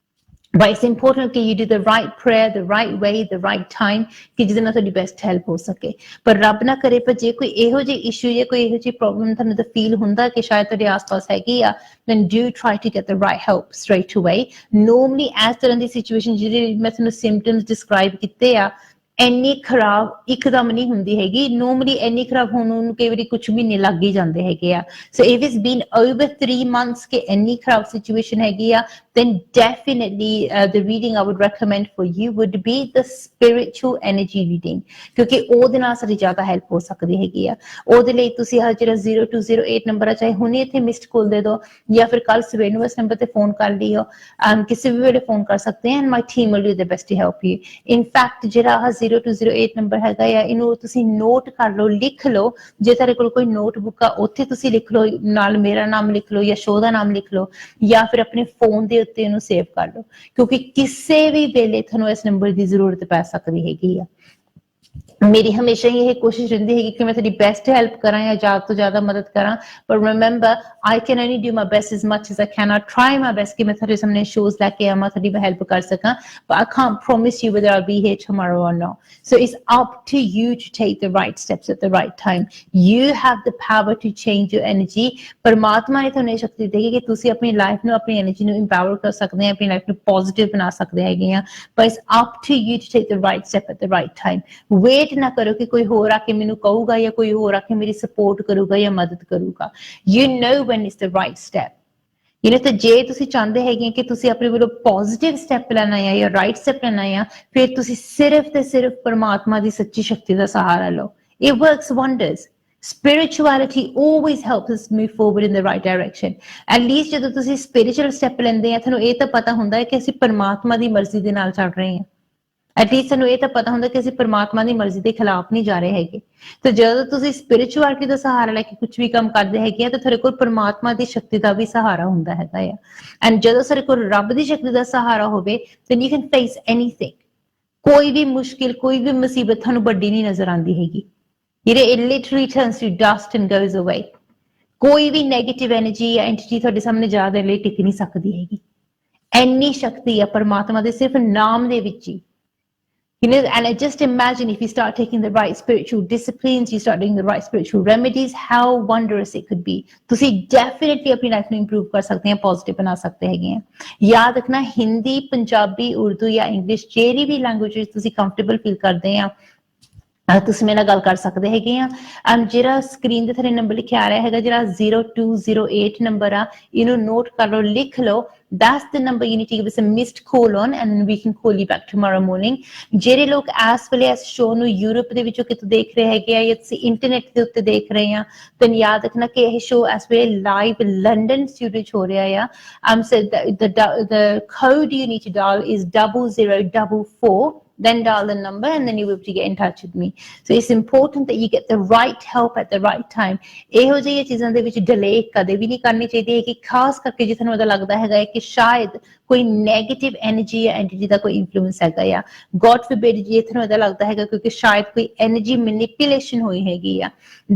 but it's important that you do the right prayer, the right way, the right time, ਕਿ ਜਿਹਦੇ ਨਾਲ ਤੁਹਾਡੀ ਬੈਸਟ ਹੈਲਪ ਹੋ ਸਕੇ। ਪਰ ਰੱਬ ਨਾ ਕਰੇ ਪਰ ਜੇ ਕੋਈ ਇਹੋ ਜਿਹੀ ਇਸ਼ੂ ਜਾਂ ਕੋਈ ਇਹੋ ਜਿਹੀ ਪ੍ਰੋਬਲਮ ਤੁਹਾਨੂੰ ਤਾਂ ਫੀਲ ਹੁੰਦਾ ਕਿ ਸ਼ਾਇਦ ਤੁਹਾਡੇ ਆਸ-ਪਾਸ ਹੈਗੀ ਆ, then do try to get the right help straight away. Normally ਇਸ ਤਰ੍ਹਾਂ ਦੀ ਸਿਚੁਏਸ਼ਨ ਜਿਹੜੇ ਮੈਂ ਤੁਹਾਨੂੰ ਸਿੰਪਟਮਸ ਡਿਸਕ੍ਰਾਈਬ ਕੀਤੇ ਆ, ਇੰਨੀ ਖਰਾਬ ਇੱਕਦਮ ਨਹੀਂ ਹੁੰਦੀ ਹੈਗੀ, ਨੋਰਮਲੀ ਇੰਨੀ ਖਰਾਬ ਹੋਣ ਨੂੰ ਕਈ ਵਾਰੀ ਕੁਝ ਮਹੀਨੇ ਲੱਗ ਹੀ ਜਾਂਦੇ ਹੈਗੇ ਆ। ਸੋ if it's been over 3 months ਕਿ ਇੰਨੀ ਖਰਾਬ ਸਿਚੁਏਸ਼ਨ ਹੈਗੀ ਆ, then definitely the reading I would recommend for you would be the spiritual energy reading, ਕਿਉਂਕਿ ਉਹਦੇ ਨਾਲ ਸਾਡੀ ਜ਼ਿਆਦਾ ਹੈਲਪ ਹੋ ਸਕਦੀ ਹੈਗੀ ਆ। ਉਹਦੇ ਲਈ ਤੁਸੀਂ ਆਹ ਜਿਹੜਾ 0208 ਨੰਬਰ ਆ, ਚਾਹੇ ਹੁਣੇ ਇੱਥੇ ਮਿਸਡ ਕਾਲ ਦੇ ਦਿਓ ਜਾਂ ਫਿਰ ਕੱਲ ਸਵੇਰ ਨੂੰ ਇਸ ਨੰਬਰ ਤੇ ਫੋਨ ਕਰ ਲਿਓ, ਕਿਸੇ ਵੀ ਵੇਲੇ ਫੋਨ ਕਰ ਸਕਦੇ ਆ, and my team will do their best to help you. In fact ਜਿਹੜਾ ਆਹ 0208 ਨੰਬਰ ਹੈਗਾ ਆ, ਇਹਨੂੰ ਤੁਸੀਂ ਨੋਟ ਕਰ ਲਓ, ਲਿਖ ਲਓ। ਜੇ ਤੁਹਾਡੇ ਕੋਲ ਕੋਈ ਨੋਟਬੁੱਕ ਆ ਉੱਥੇ ਤੁਸੀਂ ਲਿਖ ਲਓ, ਨਾਲ ਮੇਰਾ ਨਾਮ ਲਿਖ ਲਓ ਜਾਂ ਸ਼ੋਅ ਦਾ ਨਾਮ ਲਿਖ ਲਓ, ਜਾਂ ਫਿਰ ਆਪਣੇ ਫੋਨ ਦੇ ਉੱਤੇ ਇਹਨੂੰ ਸੇਵ ਕਰ ਲਓ, ਕਿਉਂਕਿ ਕਿਸੇ ਵੀ ਵੇਲੇ ਤੁਹਾਨੂੰ ਇਸ ਨੰਬਰ ਦੀ ਜ਼ਰੂਰਤ ਪੈ ਸਕਦੀ ਹੈਗੀ ਆ। ਮੇਰੀ ਹਮੇਸ਼ਾ ਹੀ ਇਹ ਕੋਸ਼ਿਸ਼ ਰਹਿੰਦੀ ਹੈਗੀ ਕਿ ਮੈਂ ਤੁਹਾਡੀ ਬੈਸਟ ਹੈਲਪ ਕਰਾਂ ਜਾਂ ਜ਼ਿਆਦਾ ਤੋਂ ਜ਼ਿਆਦਾ ਮਦਦ ਕਰਾਂ, ਪਰ remember I can only do my best as much as I can. I try my best ਕਿ ਮੈਂ ਤੁਹਾਡੇ ਸਾਹਮਣੇ ਸ਼ੋਜ਼ ਲੈ ਕੇ ਆਵਾਂ, ਤੁਹਾਡੀ ਮੈਂ ਹੈਲਪ ਕਰ ਸਕਾਂ, but I can't promise you whether I'll be here tomorrow or not. So it's up to you to take the right steps at the right time. You have the power to change your energy. ਪਰਮਾਤਮਾ ਨੇ ਤੁਹਾਨੂੰ ਇਹ ਸ਼ਕਤੀ ਦਿੱਤੀ ਕਿ ਤੁਸੀਂ ਆਪਣੀ life ਨੂੰ, ਆਪਣੀ ਐਨਰਜੀ ਨੂੰ ਇੰਪਾਵਰ ਕਰ ਸਕਦੇ ਆ, ਆਪਣੀ ਲਾਈਫ ਨੂੰ ਪੋਜ਼ਿਟਿਵ ਬਣਾ ਸਕਦੇ ਹੈਗੇ ਆ, but it's up to you to take the right step at the right time. Wait ਨਾ ਕਰੋ ਕਿ ਕੋਈ ਹੋਰ ਆ ਕੇ ਮੈਨੂੰ ਕਹੂਗਾ ਜਾਂ ਕੋਈ ਹੋਰ ਆ ਕੇ ਮੇਰੀ ਸਪੋਰਟ ਕਰੂਗਾ ਜਾਂ ਮਦਦ ਕਰੂਗਾ। You know when it's the right step. ਤੇ ਜੇ ਤੁਸੀਂ ਚਾਹੁੰਦੇ ਹੈਗੇ ਕਿ ਤੁਸੀਂ ਆਪਣੇ ਵੱਲੋਂ ਪੋਜ਼ਿਟਿਵ ਸਟੈਪ ਲੈਣਾ ਆ ਜਾਂ ਰਾਈਟ ਸਟੈਪ ਲੈਣਾ ਆ, ਫਿਰ ਤੁਸੀਂ ਸਿਰਫ ਤੇ ਸਿਰਫ ਪਰਮਾਤਮਾ ਦੀ ਸੱਚੀ ਸ਼ਕਤੀ ਦਾ ਸਹਾਰਾ ਲਓ। It works wonders. Spirituality always helps us move forward in the right direction. At least ਜਦੋਂ ਤੁਸੀਂ spiritual step ਲੈਂਦੇ ਆ, ਤੁਹਾਨੂੰ ਇਹ ਤਾਂ ਪਤਾ ਹੁੰਦਾ ਹੈ ਕਿ ਅਸੀਂ ਪਰਮਾਤਮਾ ਦੀ ਮਰਜ਼ੀ ਦੇ ਨਾਲ ਚੱਲ ਰਹੇ ਹਾਂ। ਐਟਲੀਸਟ ਸਾਨੂੰ ਇਹ ਤਾਂ ਪਤਾ ਹੁੰਦਾ ਕਿ ਅਸੀਂ ਪਰਮਾਤਮਾ ਦੀ ਮਰਜ਼ੀ ਦੇ ਖਿਲਾਫ ਨਹੀਂ ਜਾ ਰਹੇ ਹੈਗੇ। ਤੇ ਜਦੋਂ ਤੁਸੀਂ ਸਪਿਰਿਚੁਅਲਿਟੀ ਦਾ ਸਹਾਰਾ ਲੈ ਕੇ ਕੁਝ ਵੀ ਕੰਮ ਕਰਦੇ ਹੈਗੇ ਆ, ਤਾਂ ਤੁਹਾਡੇ ਕੋਲ ਪਰਮਾਤਮਾ ਦੀ ਸ਼ਕਤੀ ਦਾ ਵੀ ਸਹਾਰਾ ਹੁੰਦਾ ਹੈਗਾ ਆ। ਐਂਡ ਜਦੋਂ ਸਾਡੇ ਕੋਲ ਰੱਬ ਦੀ ਸ਼ਕਤੀ ਦਾ ਸਹਾਰਾ ਹੋਵੇ, then you can face anything. ਕੋਈ ਵੀ ਮੁਸ਼ਕਿਲ, ਕੋਈ ਵੀ ਮੁਸੀਬਤ ਤੁਹਾਨੂੰ ਵੱਡੀ ਨਹੀਂ ਨਜ਼ਰ ਆਉਂਦੀ ਹੈਗੀ। It literally turns to dust and goes away. ਕੋਈ ਵੀ ਨੈਗੇਟਿਵ ਐਨਰਜੀ ਜਾਂ ਐਂਟੀਟੀ ਤੁਹਾਡੇ ਸਾਹਮਣੇ ਜ਼ਿਆਦਾ ਲਈ ਟਿਕ ਨਹੀਂ ਸਕਦੀ ਹੈਗੀ। ਇੰਨੀ ਸ਼ਕਤੀ ਆ ਪਰਮਾਤਮਾ ਦੇ ਸਿਰਫ ਨਾਮ ਦੇ ਵਿੱਚ ਹੀ। And I just imagine if you start taking the right spiritual disciplines, you start doing the right spiritual remedies, how wondrous it could be. ਤੁਸੀਂ definitely ਆਪਣੀ ਲਾਈਫ ਨੂੰ improve ਕਰ ਸਕਦੇ ਆ, ਪੋਜ਼ਿਟਿਵ ਬਣਾ ਸਕਦੇ ਹੈਗੇ ਆ। ਯਾਦ ਰੱਖਣਾ, ਹਿੰਦੀ, ਪੰਜਾਬੀ, ਉਰਦੂ ਜਾਂ ਇੰਗਲਿਸ਼ ਜਿਹੜੀ ਵੀ ਲੈਂਗੁਏਜ ਵਿੱਚ ਤੁਸੀਂ ਕੰਫਰਟੇਬਲ ਫੀਲ ਕਰਦੇ ਆ, ਤੁਸੀਂ ਮੇਰੇ ਨਾਲ ਗੱਲ ਕਰ ਸਕਦੇ ਹੈਗੇ ਆ। ਜਿਹੜਾ ਸਕਰੀਨ ਦੇ ਥੱਲੇ ਨੰਬਰ ਲਿਖਿਆ ਆ ਰਿਹਾ ਹੈਗਾ, ਜਿਹੜਾ 0208 ਨੰਬਰ ਆ, ਇਹਨੂੰ ਨੋਟ ਕਰ ਲਓ, ਲਿਖ ਲਓ। That's the number you need to give us a missed call on, and then we can call you back tomorrow morning. ਜਿਹੜੇ ਲੋਕ ਇਸ ਵੇਲੇ ਇਸ ਸ਼ੋਅ ਨੂੰ ਯੂਰਪ ਦੇ ਵਿੱਚੋਂ ਕਿਤੋਂ ਦੇਖ ਰਹੇ ਹੈਗੇ ਆ ਜਾਂ ਤੁਸੀਂ ਇੰਟਰਨੈਟ ਦੇ ਉੱਤੇ ਦੇਖ ਰਹੇ ਆ, ਤਾਂ ਯਾਦ ਰੱਖਣਾ ਕਿ ਇਹ ਸ਼ੋਅ ਇਸ ਵੇਲੇ ਲਾਈਵ ਲੰਡਨ ਸਟੂਡੀਓ 'ਚ ਹੋ ਰਿਹਾ ਆ। So the code you need to dial is 0044. Then dial the number and then you'll be able to get in touch with me. So it's important that you get the right help at the right time. ਇਹੋ ਜਿਹੀਆਂ ਚੀਜ਼ਾਂ ਦੇ ਵਿੱਚ delay ਕਦੇ ਵੀ ਨਹੀਂ ਕਰਨੀ ਚਾਹੀਦੀ ਹੈ, ਕਿ ਖਾਸ ਕਰਕੇ ਜੇ ਤੁਹਾਨੂੰ ਲੱਗਦਾ ਹੈਗਾ ਕਿ ਸ਼ਾਇਦ ਕੋਈ ਨੈਗੇਟਿਵ ਐਨਰਜੀ ਜਾਂ ਐਂਟੀਟੀ ਦਾ ਕੋਈ ਇਨਫਲੂਐਂਸ ਹੈਗਾ ਆ, ਗॉड ਫੋਰਬਿਡ, ਜੇ ਤੁਹਾਨੂੰ ਲੱਗਦਾ ਹੈਗਾ ਕਿਉਂਕਿ ਸ਼ਾਇਦ ਕੋਈ ਐਨਰਜੀ ਮੈਨੀਪੂਲੇਸ਼ਨ ਹੋਈ ਹੈਗੀ ਆ,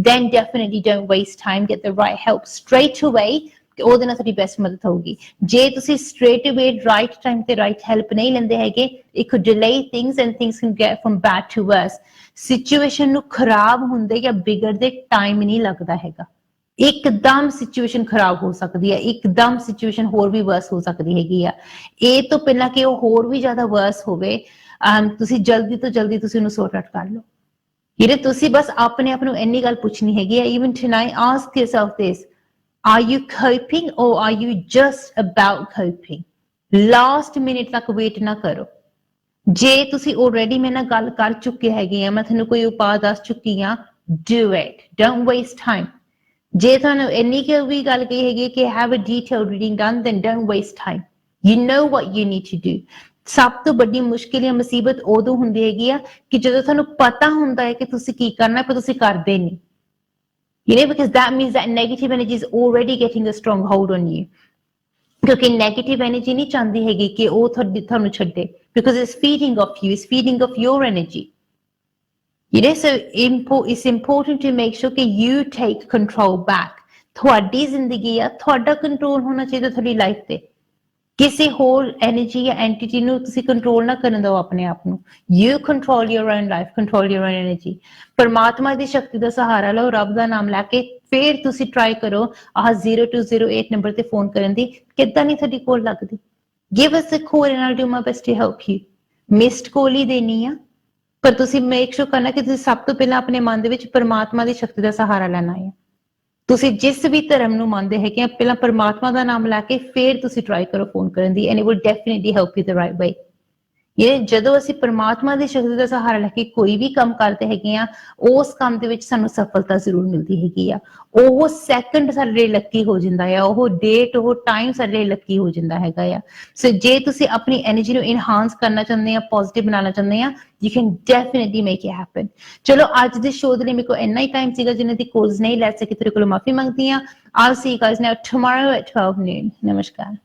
then definitely don't waste time, get the right help straight away. ਉਹਦੇ ਨਾਲ ਤੁਹਾਡੀ ਬੈਸਟ ਮਦਦ ਹੋਊਗੀ। ਜੇ ਤੁਸੀਂ straight away right time ਤੇ right help ਨਹੀਂ ਲੈਂਦੇ ਹੈਗੇ, it could delay things and things can get from bad to worse. Situation ਨੂੰ ਖਰਾਬ ਹੁੰਦੇ ਜਾਂ ਬਿਗੜਦੇ ਟਾਈਮ ਨਹੀਂ ਲੱਗਦਾ ਹੈਗਾ। ਇੱਕਦਮ ਸਿਚੁਏਸ਼ਨ ਖਰਾਬ ਹੋ ਸਕਦੀ ਹੈ, ਇੱਕਦਮ ਸਿਚੁਏਸ਼ਨ ਹੋਰ ਵੀ ਵਰਸ ਹੋ ਸਕਦੀ ਹੈਗੀ ਆ। ਇਹ ਤੋਂ ਪਹਿਲਾਂ ਕਿ ਉਹ ਹੋਰ ਵੀ ਜ਼ਿਆਦਾ ਵਰਸ ਹੋਵੇ, ਤੁਸੀਂ ਜਲਦੀ ਤੋਂ ਜਲਦੀ ਤੁਸੀਂ ਉਹਨੂੰ ਸੌਰਟ ਆਊਟ ਕਰ ਲਓ। ਤੁਸੀਂ ਬਸ ਆਪਣੇ ਆਪ ਨੂੰ ਇੰਨੀ ਗੱਲ ਪੁੱਛਣੀ ਹੈਗੀ ਆ, even tonight ask yourself this: are you coping or are you just about coping? Last minute ਤੱਕ ਵੇਟ ਨਾ ਕਰੋ। ਜੇ ਤੁਸੀਂ already ਮੇਰੇ ਨਾਲ ਗੱਲ ਕਰ ਚੁੱਕੇ ਹੈਗੇ ਆ, ਮੈਂ ਤੁਹਾਨੂੰ ਕੋਈ ਉਪਾਅ ਦੱਸ ਚੁੱਕੀ ਆ, do it. Don't waste time. ਜੇ ਤੁਹਾਨੂੰ ਇੰਨੀ ਕਿ ਵੀ ਗੱਲ ਕਹੀ ਹੈਗੀ ਕਿ have a detailed reading done, then don't waste time. You know what you need to do. ਸਭ ਤੋਂ ਵੱਡੀ ਮੁਸ਼ਕਿਲ ਜਾਂ ਮੁਸੀਬਤ ਉਦੋਂ ਹੁੰਦੀ ਹੈਗੀ ਆ ਕਿ ਜਦੋਂ ਤੁਹਾਨੂੰ ਪਤਾ ਹੁੰਦਾ ਹੈ ਕਿ ਤੁਸੀਂ ਕੀ ਕਰਨਾ, ਪਰ ਤੁਸੀਂ ਕਰਦੇ ਨਹੀਂ। Because that means that negative energy is already getting a strong hold on you. ਕਿਉਂਕਿ negative energy ਨਹੀਂ ਚਾਹੁੰਦੀ ਹੈਗੀ ਕਿ ਉਹ ਤੁਹਾਨੂੰ ਛੱਡੇ, because it's feeding off you, it's feeding off your energy. So it's important to make sure that you take control back. ਤੁਹਾਡੀ ਜ਼ਿੰਦਗੀ ਆ, ਤੁਹਾਡਾ ਕੰਟਰੋਲ ਹੋਣਾ ਚਾਹੀਦਾ ਤੁਹਾਡੀ ਲਾਈਫ ਤੇ। ਕਿਸੇ ਹੋਰ ਐਨਰਜੀ ਜਾਂ ਐਂਟੀਟੀ ਨੂੰ ਤੁਸੀਂ ਕੰਟਰੋਲ ਨਾ ਕਰਨ ਦਿਓ ਆਪਣੇ ਆਪ ਨੂੰ। You control your own life, control your own energy. ਪਰਮਾਤਮਾ ਦੀ ਸ਼ਕਤੀ ਦਾ ਸਹਾਰਾ ਲਓ, ਰੱਬ ਦਾ ਨਾਮ ਲੈ ਕੇ ਫਿਰ ਤੁਸੀਂ ਟਰਾਈ ਕਰੋ ਆਹ 0208 ਨੰਬਰ ਤੇ ਫੋਨ ਕਰਨ ਦੀ। ਕਿੱਦਾਂ ਨਹੀਂ ਤੁਹਾਡੀ ਕੋਲ ਲੱਗਦੀ? Give us a call and I'll do my best to help you. Missed call ਹੀ ਦੇਣੀ ਆ, ਪਰ ਤੁਸੀਂ ਮੇਕ ਸ਼ੋਰ ਕਰਨਾ ਕਿ ਤੁਸੀਂ ਸਭ ਤੋਂ ਪਹਿਲਾਂ ਆਪਣੇ ਮਨ ਦੇ ਵਿੱਚ ਪਰਮਾਤਮਾ ਦੀ ਸ਼ਕਤੀ ਦਾ ਸਹਾਰਾ ਲੈਣਾ ਹੈ। ਤੁਸੀਂ ਜਿਸ ਵੀ ਧਰਮ ਨੂੰ ਮੰਨਦੇ ਹੈਗੇ ਆ ਪਹਿਲਾਂ ਪਰਮਾਤਮਾ ਦਾ ਨਾਮ ਲੈ ਕੇ ਫਿਰ ਤੁਸੀਂ ਟਰਾਈ ਕਰੋ ਫੋਨ ਕਰਨ ਦੀ, and it will definitely help you the right way. ਇਹ ਜਦੋਂ ਅਸੀਂ ਪਰਮਾਤਮਾ ਦੀ ਸ਼ਕਤੀ ਦਾ ਸਹਾਰਾ ਲੈ ਕੇ ਕੋਈ ਵੀ ਕੰਮ ਕਰਦੇ ਹੈਗੇ ਆ, ਉਸ ਕੰਮ ਦੇ ਵਿੱਚ ਸਾਨੂੰ ਸਫਲਤਾ ਜ਼ਰੂਰ ਮਿਲਦੀ ਹੈਗੀ ਆ। ਉਹ ਸੈਕਿੰਡ ਸਾਡੇ ਲਈ ਲੱਕੀ ਹੋ ਜਾਂਦਾ ਆ, ਉਹ ਡੇਟ, ਉਹ ਟਾਈਮ ਸਾਡੇ ਲਈ ਲੱਕੀ ਹੋ ਜਾਂਦਾ ਹੈਗਾ ਆ। ਸੋ ਜੇ ਤੁਸੀਂ ਆਪਣੀ ਐਨਰਜੀ ਨੂੰ ਇਨਹਾਂਸ ਕਰਨਾ ਚਾਹੁੰਦੇ ਆ, ਪੋਜ਼ਿਟਿਵ ਬਣਾਉਣਾ ਚਾਹੁੰਦੇ ਆ, you can definitely make it happen. ਚਲੋ ਅੱਜ ਦੇ ਸ਼ੋਅ ਦੇ ਲਈ ਮੇਰੇ ਕੋਲ ਇੰਨਾ ਹੀ ਟਾਈਮ ਸੀਗਾ, ਜਿਨ੍ਹਾਂ ਦੀ ਕੋਲਸ ਨਹੀਂ ਲੈ ਸਕੀ, ਤੇਰੇ ਕੋਲ ਮਾਫੀ ਮੰਗਦੀ ਆ। I'll see you guys now tomorrow at 12 noon. ਨਮਸਕਾਰ।